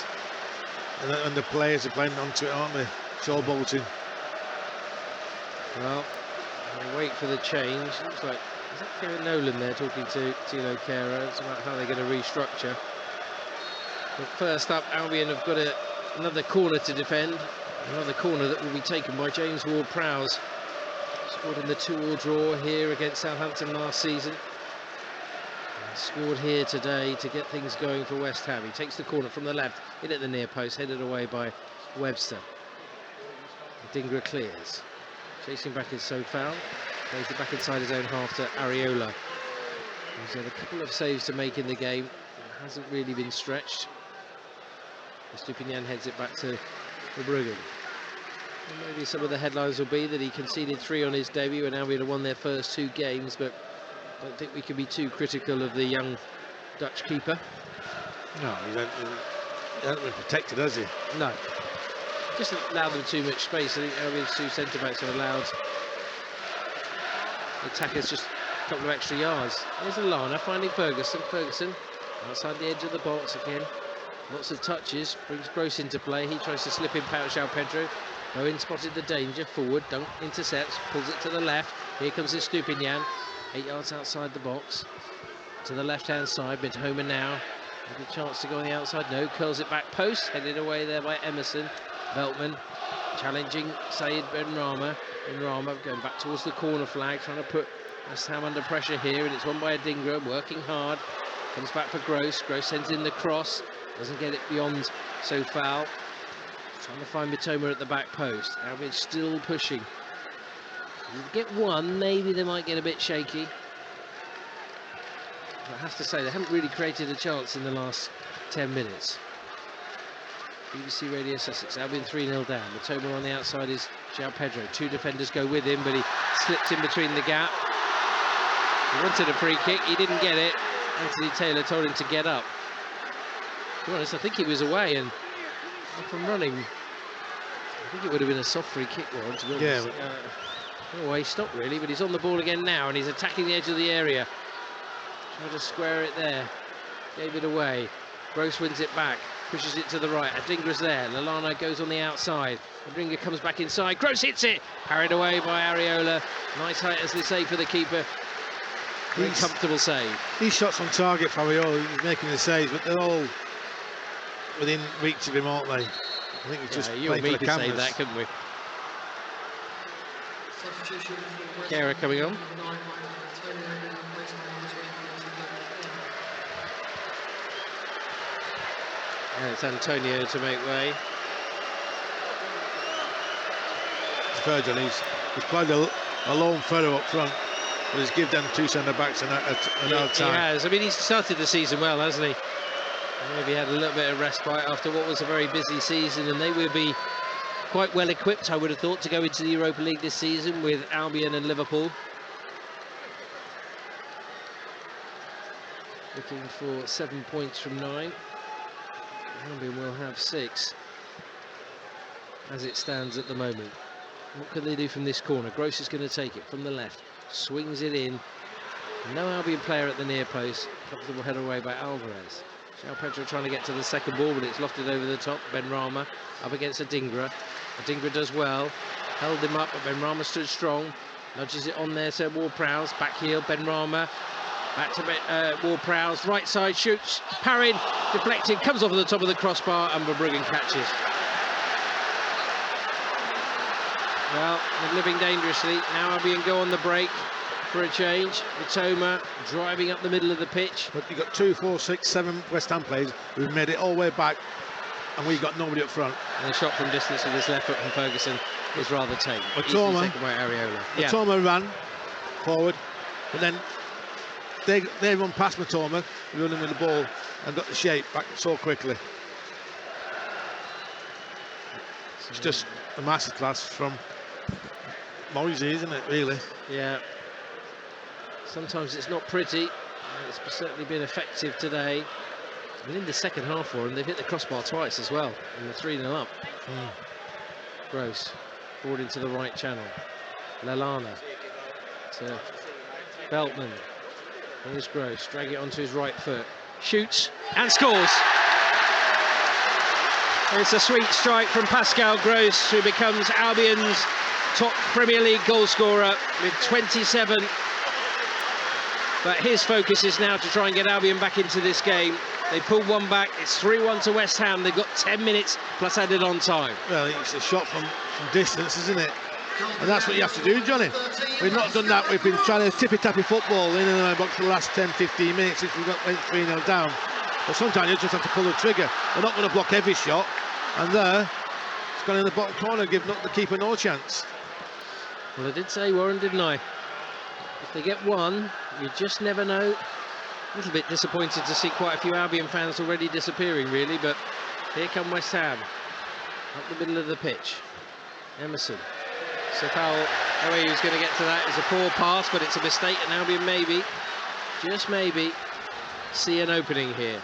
and the players are playing onto it, aren't they? Showboating. Well, we'll wait for the change. Looks like, is that Kevin Nolan there talking to Thilo Kehrer? It's about how they're going to restructure. But first up, Albion have got another corner to defend. Another corner that will be taken by James Ward-Prowse. Scored in the 2-2 draw here against Southampton last season. And scored here today to get things going for West Ham. He takes the corner from the left, in at the near post, headed away by Webster. Dingra clears. Chasing back is Sofal. Plays it back inside his own half to Areola. He's had a couple of saves to make in the game. Hasn't really been stretched. Estupinian heads it back to Verbruggen. Maybe some of the headlines will be that he conceded 3 on his debut and Albion have won their first 2 games, but I don't think we can be too critical of the young Dutch keeper. No, he hasn't been protected, has he? No. Just allowed them too much space. I think Albion's 2 centre-backs have allowed the attackers just a couple of extra yards. There's Lallana finding Ferguson. Ferguson outside the edge of the box again. Lots of touches, brings Gross into play. He tries to slip in Pau João Pedro. Bowen spotted the danger, forward, Dunk intercepts, pulls it to the left. Here comes Estupinian, 8 yards outside the box. To the left-hand side, Midhomer now. With a chance to go on the outside, no, curls it back post, headed away there by Emerson. Veltman challenging Said Benrahma. Benrahma going back towards the corner flag, trying to put West Ham under pressure here, and it's won by Adingra, working hard. Comes back for Gross. Gross sends in the cross. Doesn't get it beyond Sofal. Trying to find Mitoma at the back post. Albion still pushing. You get one, maybe they might get a bit shaky. But I have to say, they haven't really created a chance in the last 10 minutes. BBC Radio Sussex. Albion 3-0 down. Mitoma on the outside is João Pedro. 2 defenders go with him, but he slips in between the gap. He wanted a free kick. He didn't get it. Anthony Taylor told him to get up. To be honest, I think he was away and from running. I think it would have been a soft free kick one, to be honest. Yeah. No way, he stopped really, but he's on the ball again now and he's attacking the edge of the area. Trying to square it there. Gave it away. Gross wins it back. Pushes it to the right. Adingra's there. Lallana goes on the outside. Adingra comes back inside. Gross hits it. Parried away by Areola. Nice height, as they say, for the keeper. Very comfortable save. These shots on target for Areola, he's making the saves, but they're all within reach of him, aren't they? I think he's just you and playing me for the could say canvas. that, couldn't we? Kehrer coming on. And it's Antonio to make way. It's fair, John. He's played a lone fellow up front, but he's given them 2 centre-backs another time. He has. I mean, he's started the season well, hasn't he? Maybe had a little bit of respite after what was a very busy season, and they will be quite well equipped, I would have thought, to go into the Europa League this season with Albion and Liverpool. Looking for 7 points from 9. Albion will have 6 as it stands at the moment. What can they do from this corner? Gross is going to take it from the left, swings it in. No Albion player at the near post. Comfortable header away by Alvarez. João Pedro trying to get to the second ball, but it's lofted over the top. Benrahma up against Adingra. Adingra does well. Held him up, but Benrahma stood strong. Nudges it on there to Ward-Prowse. Back heel, Benrahma. Back to Ward-Prowse. Right side, shoots. Parried, deflected, comes off at the top of the crossbar, and Verbruggen catches. Well, they're living dangerously. Now Albion go on the break for a change. Mitoma driving up the middle of the pitch. But you've got 2, 4, 6, 7 West Ham players who've made it all the way back, and we've got nobody up front. And a shot from distance with his left foot from Ferguson is rather tame. Mitoma, taken by Areola. Mitoma ran forward, but then they run past Mitoma, running with the ball, and got the shape back so quickly. It's just a masterclass from Moisey, isn't it, really? Yeah. Sometimes it's not pretty. It's certainly been effective today. And in the second half for them, they've hit the crossbar twice as well, and they're 3-0 up. Gross. Forward into the right channel. Lallana to Veltman. Here's Gross. Drag it onto his right foot. Shoots and scores. It's a sweet strike from Pascal Gross, who becomes Albion's top Premier League goal scorer with 27. But his focus is now to try and get Albion back into this game. They pulled one back. It's 3-1 to West Ham. They've got 10 minutes plus added on time. Well, it's a shot from distance, isn't it? And that's what you have to do, Johnny. We've not done that. We've been trying to tippy-tappy football in and out of the box for the last 10-15 minutes since we went 3-0 down. But sometimes you just have to pull the trigger. They're not going to block every shot. And there, it's gone in the bottom corner, giving the keeper no chance. Well, I did say, Warren, didn't I? If they get one, you just never know. A little bit disappointed to see quite a few Albion fans already disappearing, really, but here come West Ham. Up the middle of the pitch. Emerson. Sefal, the way he was going to get to that is a poor pass, but it's a mistake, and Albion maybe, just maybe, see an opening here.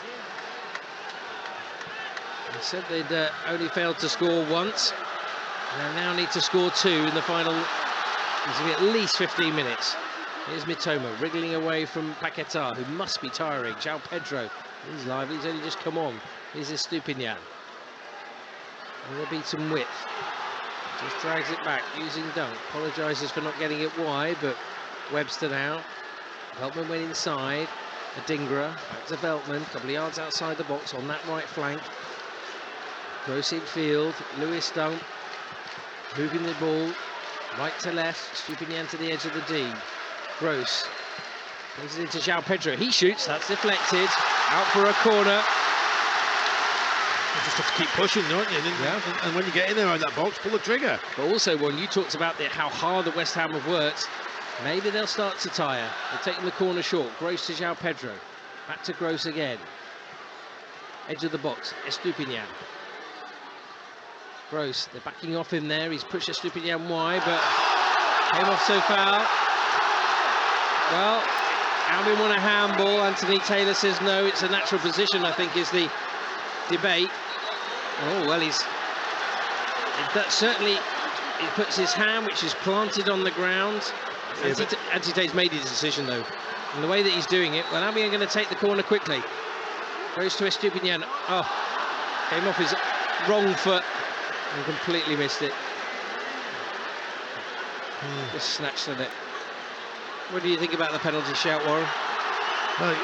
They said they'd only failed to score once. They now need to score 2 in the final. It's going to be at least 15 minutes. Here's Mitoma wriggling away from Paquetá, who must be tiring. João Pedro, he's lively, he's only just come on. Here's Estupinian. And there'll be some width. Just drags it back using Dunk. Apologises for not getting it wide, but Webster now. Veltman went inside. Adingra back to Veltman, a couple of yards outside the box on that right flank. Gross in field. Lewis Dunk moving the ball right to left. Estupinian to the edge of the D. Gross plays it into João Pedro. He shoots. That's deflected. Out for a corner. You just have to keep pushing, don't you? And when you get in there on that box, pull the trigger. But also, when you talked about how hard the West Ham have worked, maybe they'll start to tire. They're taking the corner short. Gross to João Pedro. Back to Gross again. Edge of the box. Estupinian. Gross. They're backing off him there. He's pushed Estupinian wide, but came off so foul. Well, Albion want a handball. Anthony Taylor says no. It's a natural position, I think, is the debate. Oh, well, certainly he puts his hand, which is planted on the ground. Yeah, Anthony Taylor's made his decision, though. And the way that he's doing it, well, Albion are going to take the corner quickly. Goes to Estupinian. Oh, came off his wrong foot and completely missed it. Just snatched at it. What do you think about the penalty shout, Warren? Well,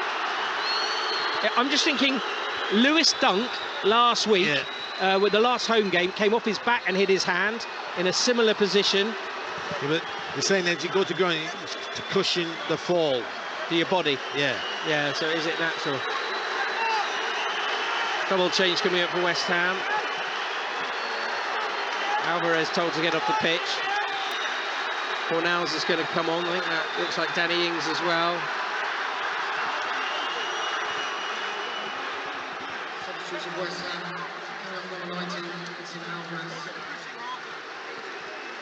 yeah, I'm just thinking, Lewis Dunk last week, with the last home game, came off his back and hit his hand in a similar position. Yeah, but you're saying that you go to ground to cushion the fall to your body. Yeah. Yeah, so is it natural? Double change coming up for West Ham. Alvarez told to get off the pitch. Cornels is going to come on. I think that looks like Danny Ings as well. Substitutes of West Ham. Number 19, Vincent Alvarez.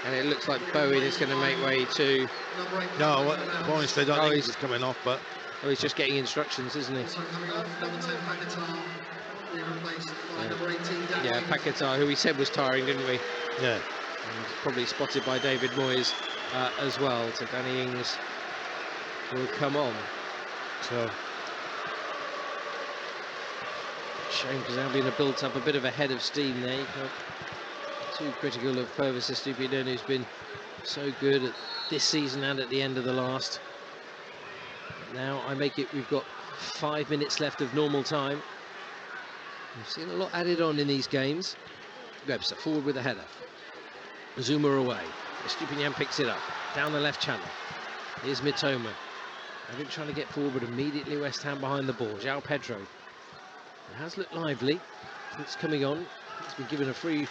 And it looks like Bowen is going to make way to... No, Bowen said I think he's coming off, but... Oh, he's just getting instructions, isn't he? Also coming off, number 10, Paquetá, being replaced by number 18, Danny. Yeah, Paquetá, who we said was tiring, didn't we? Yeah. And probably spotted by David Moyes as well. So Danny Ings will come on. So... Shame, because Albion have built up a bit of a head of steam there. Too critical of Pervis Estupinian, who's been so good at this season and at the end of the last. Now I make it, we've got 5 minutes left of normal time. We've seen a lot added on in these games. Webster forward with a header. Zuma away. Estupinian picks it up, down the left channel. Here's Mitoma. They've been trying to get forward, but immediately West Ham behind the ball. João Pedro. It has looked lively. It's coming on. It's been given a free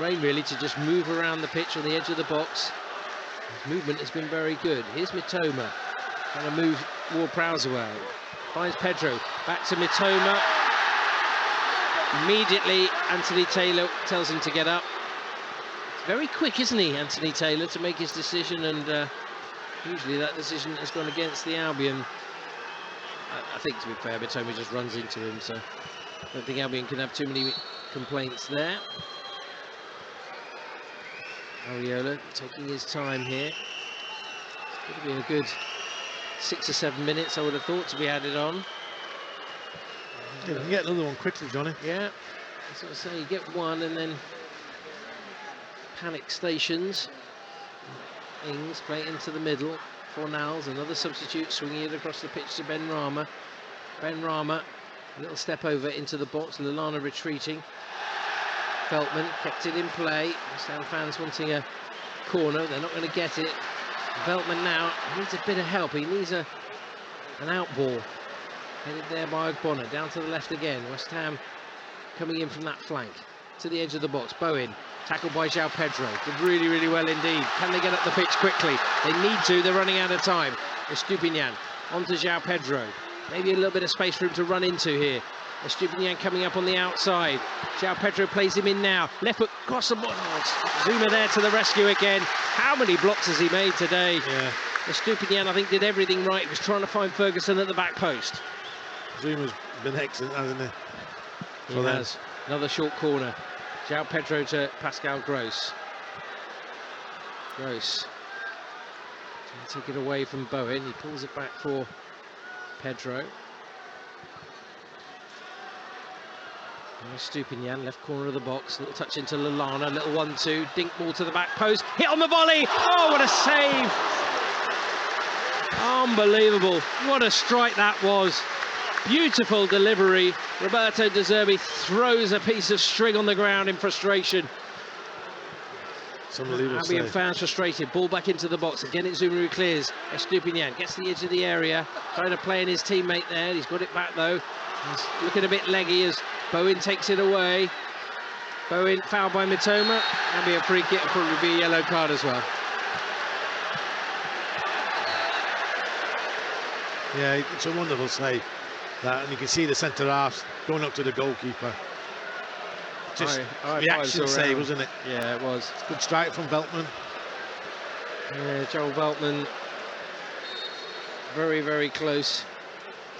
rein, really, to just move around the pitch on the edge of the box. His movement has been very good. Here's Mitoma, trying to move Ward-Prowse away. Finds Pedro, back to Mitoma. Immediately, Anthony Taylor tells him to get up. Very quick, isn't he, Anthony Taylor, to make his decision, and usually that decision has gone against the Albion. I think, to be fair, Mitoma just runs into him, so I don't think Albion can have too many complaints there. Areola taking his time here. It's going to be a good 6 or 7 minutes, I would have thought, to be added on. Yeah, we can get another one quickly, Johnny. Yeah, that's what I say. You get one and then panic stations. Ings play it into the middle. Fornals, another substitute, swinging it across the pitch to Ben Rama. Ben Rama, a little step over into the box. Lallana retreating. Veltman kept it in play. West Ham fans wanting a corner. They're not going to get it. Veltman now needs a bit of help. He needs an out ball. Headed there by Ogbonna. Down to the left again. West Ham coming in from that flank to the edge of the box. Bowen tackled by João Pedro. Did really, really well indeed. Can they get up the pitch quickly? They need to. They're running out of time. Estupinian onto João Pedro. Maybe a little bit of space for him to run into here. Estupinian coming up on the outside. João Pedro plays him in now. Left foot across the ball. Zuma there to the rescue again. How many blocks has he made today? Yeah. Estupinian, I think, did everything right. He was trying to find Ferguson at the back post. Zuma's been excellent, hasn't he? He has. Another short corner. João Pedro to Pascal Gross. Gross trying to take it away from Bowen. He pulls it back for Pedro. Estupinian, left corner of the box. Little touch into Lallana. Little 1-2. Dink ball to the back post. Hit on the volley. Oh, what a save! Unbelievable. What a strike that was. Beautiful delivery. Roberto De Zerbi throws a piece of string on the ground in frustration. Albion fans frustrated. Ball back into the box. Again, it's Zuma who clears. Estupinian gets to the edge of the area. Trying to play in his teammate there. He's got it back though. He's looking a bit leggy as Bowen takes it away. Bowen fouled by Mitoma. That'll be a free kick. It'll probably be a yellow card as well. Yeah, it's a wonderful save. That, and you can see the centre half going up to the goalkeeper. Just the action save, wasn't it? Yeah, it was. Good strike from Veltman. Yeah, Joel Veltman very, very close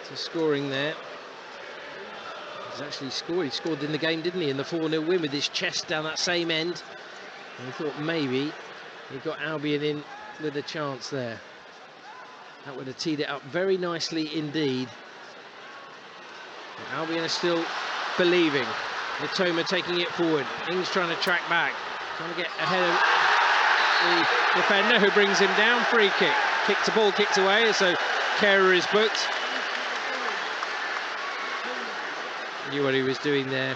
to scoring there. He's actually scored. He scored in the game, didn't he? In the 4-0 win with his chest down that same end. And he thought maybe he got Albion in with a chance there. That would have teed it up very nicely indeed. Albion are still believing. Mitoma taking it forward. Ings trying to track back. Trying to get ahead of the defender who brings him down. Free kick. Kicked the ball, kicked away, so Kehrer is booked. Knew what he was doing there.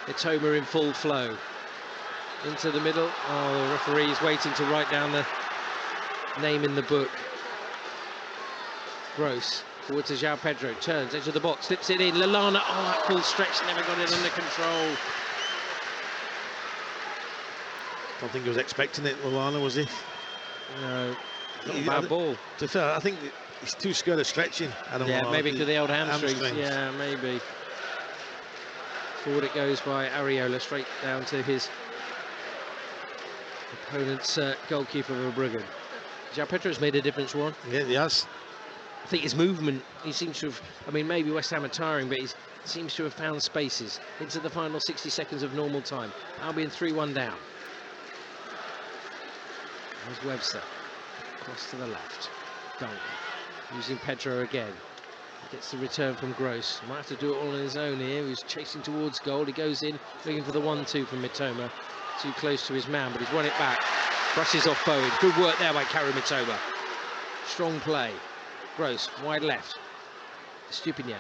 Mitoma in full flow. Into the middle. Oh, the referee is waiting to write down the name in the book. Gross. Forward to João Pedro, turns edge of the box, slips it in. Lallana, oh, that full stretch, never got it under control. Don't think he was expecting it, Lallana, was he? No, not a bad ball. To be fair, I think he's too scared of stretching. Yeah, maybe to the old hamstrings. Yeah, maybe. Forward it goes by Areola, straight down to his opponent's goalkeeper, Verbruggen. João Pedro's made a difference, Warren. Yeah, he has. I think his movement, he seems to have, I mean, maybe West Ham are tiring, but he seems to have found spaces into the final 60 seconds of normal time. Albion 3-1 down. There's Webster, cross to the left. Dunk, using Pedro again. He gets the return from Gross. Might have to do it all on his own here. He's chasing towards goal. He goes in, looking for the 1-2 from Mitoma. Too close to his man, but he's won it back. Brushes off Bowen. Good work there by Karim Mitoma. Strong play. Gross, wide left. Estupinian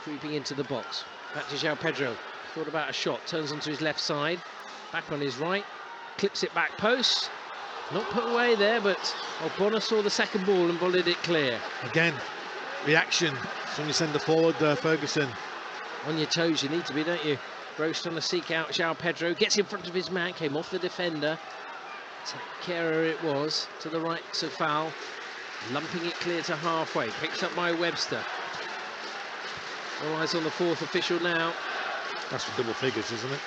creeping into the box. Back to João Pedro. Thought about a shot. Turns onto his left side. Back on his right. Clips it back post. Not put away there, but Bonner saw the second ball and volleyed it clear. Again, reaction when you send the forward there, Ferguson. On your toes you need to be, don't you? Gross trying to seek out João Pedro, gets in front of his man, came off the defender. Kera it was, to the right, so foul. Lumping it clear to halfway, picked up by Webster. All eyes on the fourth official now. That's for double figures, isn't it?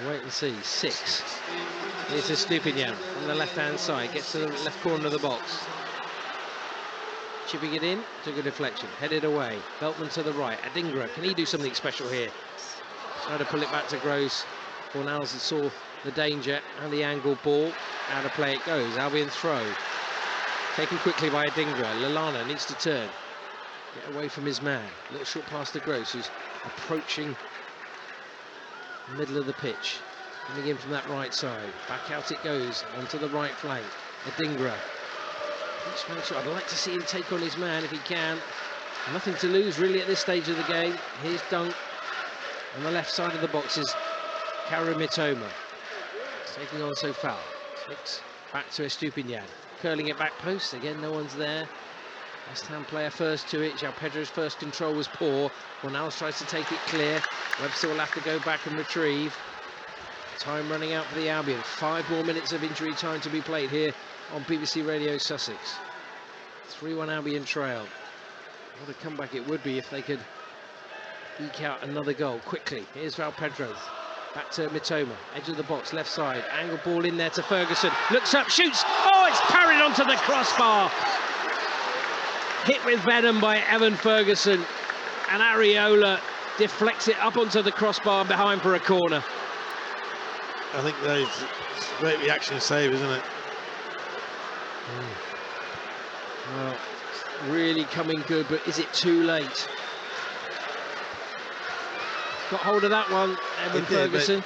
We'll wait and see. 6. Here's Estupinian on the left-hand side, gets to the left corner of the box. Chipping it in, took a deflection, headed away. Beltman to the right. Adingra, can he do something special here? Try to pull it back to Gross. Fornals saw the danger and the angle ball. Out of play it goes. Albion throw. Taken quickly by Adingra. Lallana needs to turn. Get away from his man. Little short pass to Gross, who's approaching the middle of the pitch. Coming in from that right side. Back out it goes, onto the right flank. Adingra. I'd like to see him take on his man if he can. Nothing to lose really at this stage of the game. Here's Dunk. On the left side of the box is Karu Mitoma. Taking on Sofal. 6. Back to Estupinian. Curling it back post. Again, no one's there. West Ham player first to it. João Pedro's first control was poor. Fornals tries to take it clear. Webster will have to go back and retrieve. Time running out for the Albion. 5 more minutes of injury time to be played here on BBC Radio Sussex. 3-1 Albion trail. What a comeback it would be if they could eke out another goal quickly. Here's João Pedro. Back to Mitoma, edge of the box, left side. Angle ball in there to Ferguson. Looks up, shoots. Oh, it's parried onto the crossbar. Hit with venom by Evan Ferguson. And Areola deflects it up onto the crossbar behind for a corner. I think that is a great reaction save, isn't it? Well, really coming good, but is it too late? Got hold of that one, Evan Ferguson.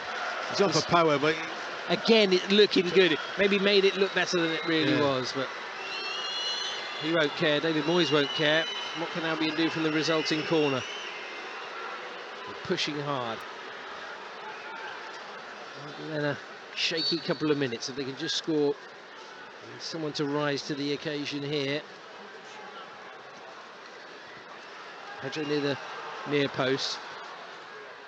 He's on for power, but again, it's looking good. Maybe made it look better than it really was, but he won't care. David Moyes won't care. What can Albion do from the resulting corner? They're pushing hard. And then a shaky couple of minutes. If they can just score, someone to rise to the occasion here. Pedro near the near post.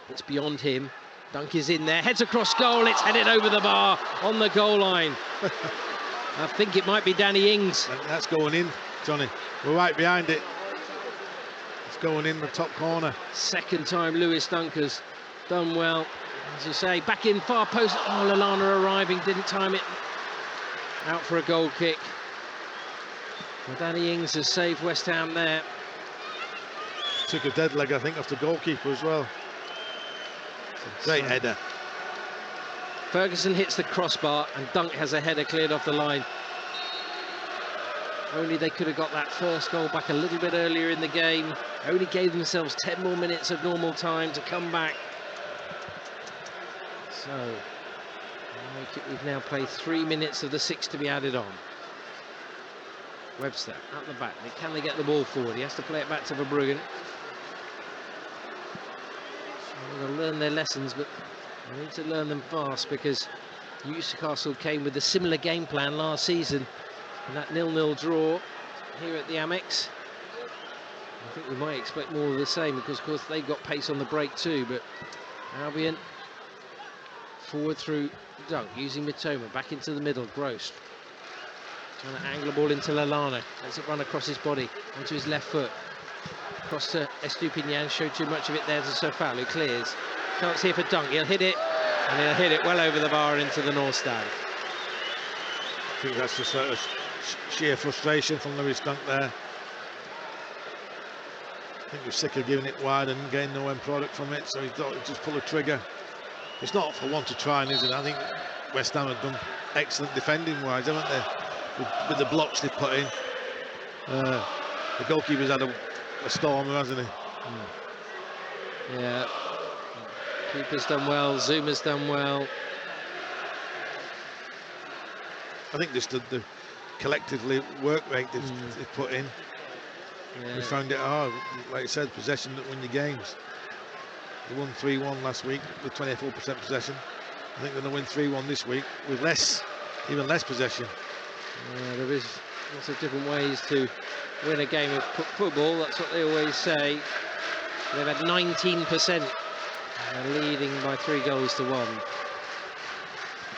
It's beyond him. Dunk is in there, heads across goal, it's headed over the bar on the goal line. I think it might be Danny Ings. That's going in, Johnny. We're right behind it. It's going in the top corner. Second time Lewis Dunk has done well. As you say, back in far post. Oh, Lallana arriving, didn't time it. Out for a goal kick. Well, Danny Ings has saved West Ham there. Took a dead leg, I think, off the goalkeeper as well. Great header. Ferguson hits the crossbar and Dunk has a header cleared off the line. Only they could have got that first goal back a little bit earlier in the game. Only gave themselves 10 more minutes of normal time to come back. So, we've now played 3 minutes of the 6 to be added on. Webster out the back. Can they get the ball forward? He has to play it back to Verbruggen. They'll learn their lessons, but they need to learn them fast because Newcastle came with a similar game plan last season and that 0-0 draw here at the Amex. I think we might expect more of the same because, of course, they've got pace on the break too. But Albion forward through Dunk, using Mitoma back into the middle. Gross trying to angle the ball into Lallana. Lets it run across his body onto his left foot. Across to Estupinian, showed too much of it there to Sofal, who clears. Chance here for Dunk, he'll hit it, and he'll hit it well over the bar into the North Stand. I think that's just sort of sheer frustration from Lewis Dunk there. I think he was sick of giving it wide and getting no end product from it, so he thought he'd just pull a trigger. It's not for want of trying, is it? I think West Ham have done excellent defending-wise, haven't they? With the blocks they've put in. The goalkeeper's had a stormer, hasn't he? Yeah, keeper's done well, Zuma's done well. I think just the collectively work rate they've put in. Yeah. We found it hard, like you said, possession that win your games. They won 3-1 last week with 24% possession. I think they're going to win 3-1 this week with less even less possession. There is lots of different ways to win a game of football. That's what they always say. They've had 19%, leading by 3 goals to 1.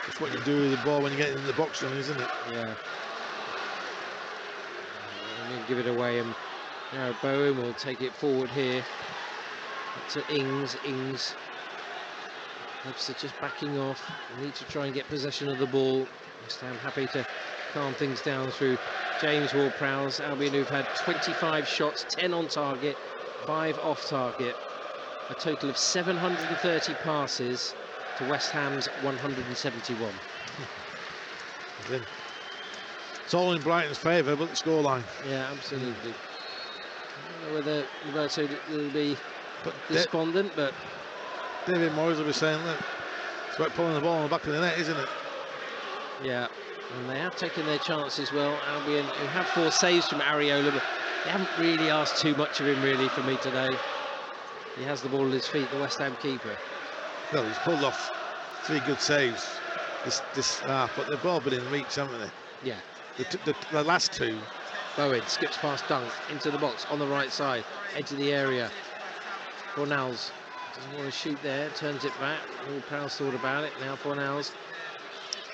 That's what you do with the ball when you get in the box, isn't it? Yeah. And give it away, and now Bowen will take it forward here to Ings. Webster just backing off. They need to try and get possession of the ball. West Ham happy to calm things down through James Ward-Prowse. Albion, who've had 25 shots, 10 on target, 5 off target. A total of 730 passes to West Ham's 171. It's all in Brighton's favour, but the scoreline. Yeah, absolutely. I don't know whether Roberto will be despondent, but David Moyes will be saying, look, it's about pulling the ball on the back of the net, isn't it? Yeah, and they have taken their chances well. Albion, who have 4 saves from Areola, but they haven't really asked too much of him, really, for me today. He has the ball at his feet, the West Ham keeper. Well, he's pulled off 3 good saves this half, but they've all been in reach, haven't they? Yeah. The last 2. Bowen skips past Dunk into the box on the right side, edge of the area. Fornals doesn't want to shoot there, turns it back. Ward-Prowse thought about it. Now Fornals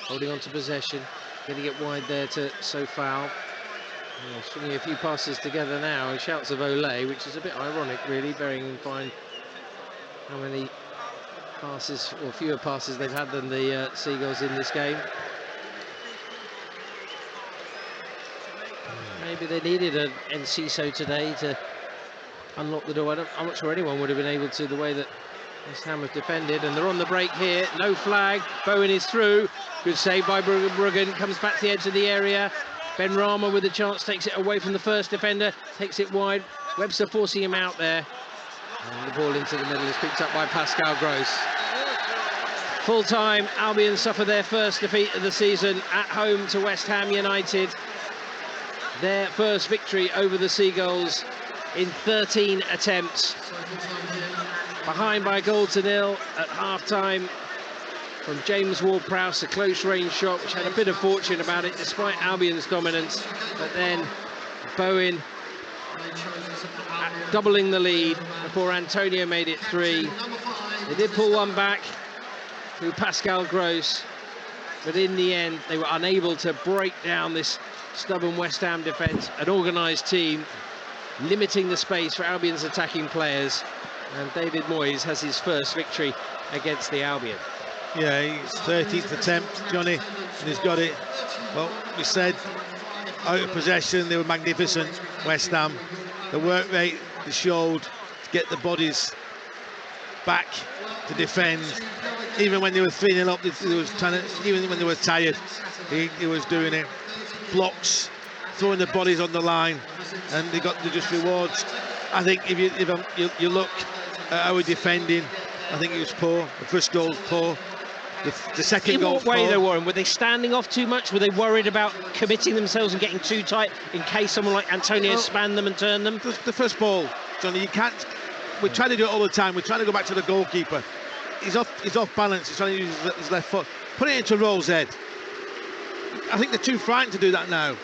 holding on to possession, getting it wide there to Sofal. Stringing a few passes together now, and shouts of Olé, which is a bit ironic, really, bearing in mind how many passes, or fewer passes they've had than the Seagulls in this game. Maybe they needed an Enciso today to unlock the door. I'm not sure anyone would have been able to, the way that West Ham have defended. And they're on the break here. No flag. Bowen is through. Good save by Bruggen. Comes back to the edge of the area. Ben Rama with a chance takes it away from the first defender. Takes it wide. Webster forcing him out there. And the ball into the middle is picked up by Pascal Gross. Full time. Albion suffer their first defeat of the season at home to West Ham United. Their first victory over the Seagulls in 13 attempts. Behind by 1-0 at half-time from James Ward-Prowse, a close-range shot which had a bit of fortune about it despite Albion's dominance. But then Bowen doubling the lead before Antonio made it 3. They did pull one back through Pascal Gross, but in the end they were unable to break down this stubborn West Ham defence, an organised team, limiting the space for Albion's attacking players. And David Moyes has his first victory against the Albion. Yeah, his 13th attempt, Johnny, and he's got it. Well, we said, out of possession, they were magnificent, West Ham. The work rate they showed to get the bodies back to defend. Even when they were 3-0 up, even when they were tired, he was doing it. Blocks, throwing the bodies on the line, and they got the just rewards. I think if you look at our defending, I think it was poor. The first goal was poor. The second goal was poor. In what way though, Warren? Were they standing off too much? Were they worried about committing themselves and getting too tight in case someone like Antonio spanned them and turned them? The first ball, Johnny, you can't. We try to do it all the time. We're trying to go back to the goalkeeper. He's off balance. He's trying to use his left foot. Put it into Roll's head. I think they're too frightened to do that now.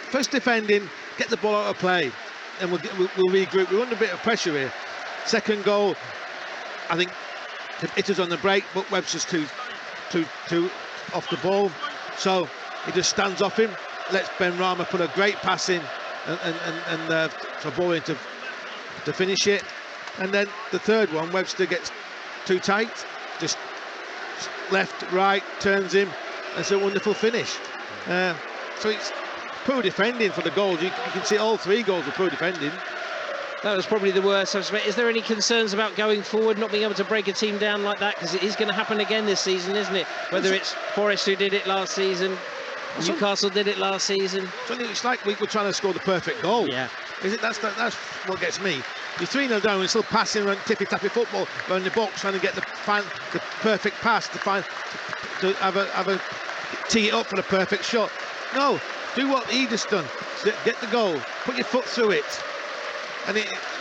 First defending, get the ball out of play, and we'll regroup. We're under a bit of pressure here. Second goal, I think it was on the break, but Webster's too off the ball, so he just stands off him, lets Ben Rama put a great pass in, and for Bowen to finish it. And then the third one, Webster gets too tight, just left, right, turns him. It's a wonderful finish. So it's poor defending for the goals. You can see all 3 goals were poor defending. That was probably the worst. Is there any concerns about going forward, not being able to break a team down like that? Because it is going to happen again this season, isn't it? Whether it's Forest who did it last season, Newcastle did it last season. It's like we're trying to score the perfect goal. Yeah. Is it? That's what gets me. You're 3-0 down and still passing around tippy-tappy football around the box, trying to get the perfect pass to have a tee it up for the perfect shot. No, do what he just done. Get the goal. Put your foot through it. And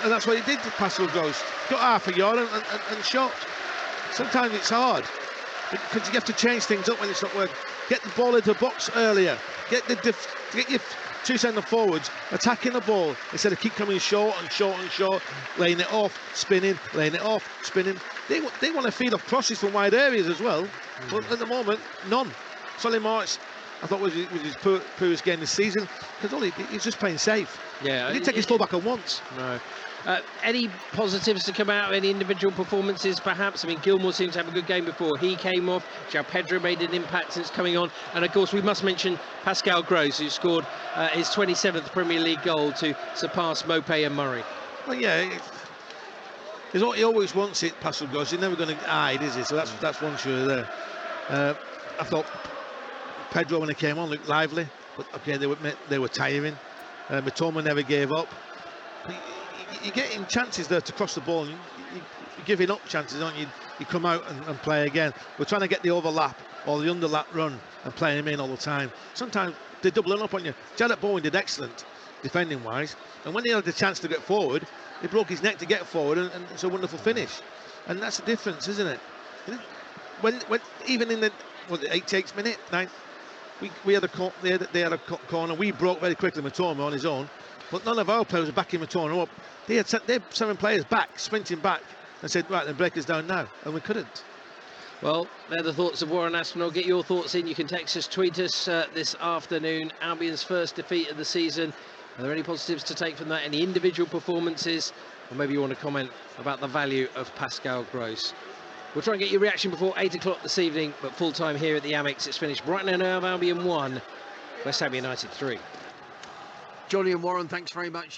that's what he did to Pascal Gross. Got half a yard and shot. Sometimes it's hard because you have to change things up when it's not working. Get the ball into the box earlier. Get your two centre forwards attacking the ball instead of keep coming short and short and short, laying it off, spinning, laying it off, spinning. They want to feed off crosses from wide areas as well, but at the moment, none. Solly March, I thought was his poorest game this season, because he's just playing safe. Yeah, he didn't take his fullback on once. No. Any positives to come out of any individual performances, perhaps? I mean, Gilmour seemed to have a good game before he came off. João Pedro made an impact since coming on. And, of course, we must mention Pascal Gross, who scored his 27th Premier League goal to surpass Mopé and Murray. Well, yeah, he always wants it, Pascal Gross. He's never going to hide, is he? So that's one sure there. I thought Pedro, when he came on, looked lively. But, OK, they were tiring. Mitoma never gave up. You're getting chances there to cross the ball, and you're giving up chances, aren't you? You come out and play again. We're trying to get the overlap or the underlap run and play him in all the time. Sometimes they're doubling up on you. Jarrett Bowen did excellent defending wise, and when he had the chance to get forward, he broke his neck to get forward, and it's a wonderful finish. And that's the difference, isn't it? When even in the 88th minute, we had they had a corner. We broke very quickly Mitoma on his own, but none of our players were backing Mitoma up. They had 7 players back, sprinting back, and said, right, then break us down now, and we couldn't. Well, they're the thoughts of Warren Aspinall. Get your thoughts in. You can text us, tweet us this afternoon. Albion's first defeat of the season. Are there any positives to take from that? Any individual performances? Or maybe you want to comment about the value of Pascal Gross. We'll try and get your reaction before 8 o'clock this evening, but full time here at the Amex. It's finished. Brighton and Hove Albion 1, West Ham United 3. Johnny and Warren, thanks very much.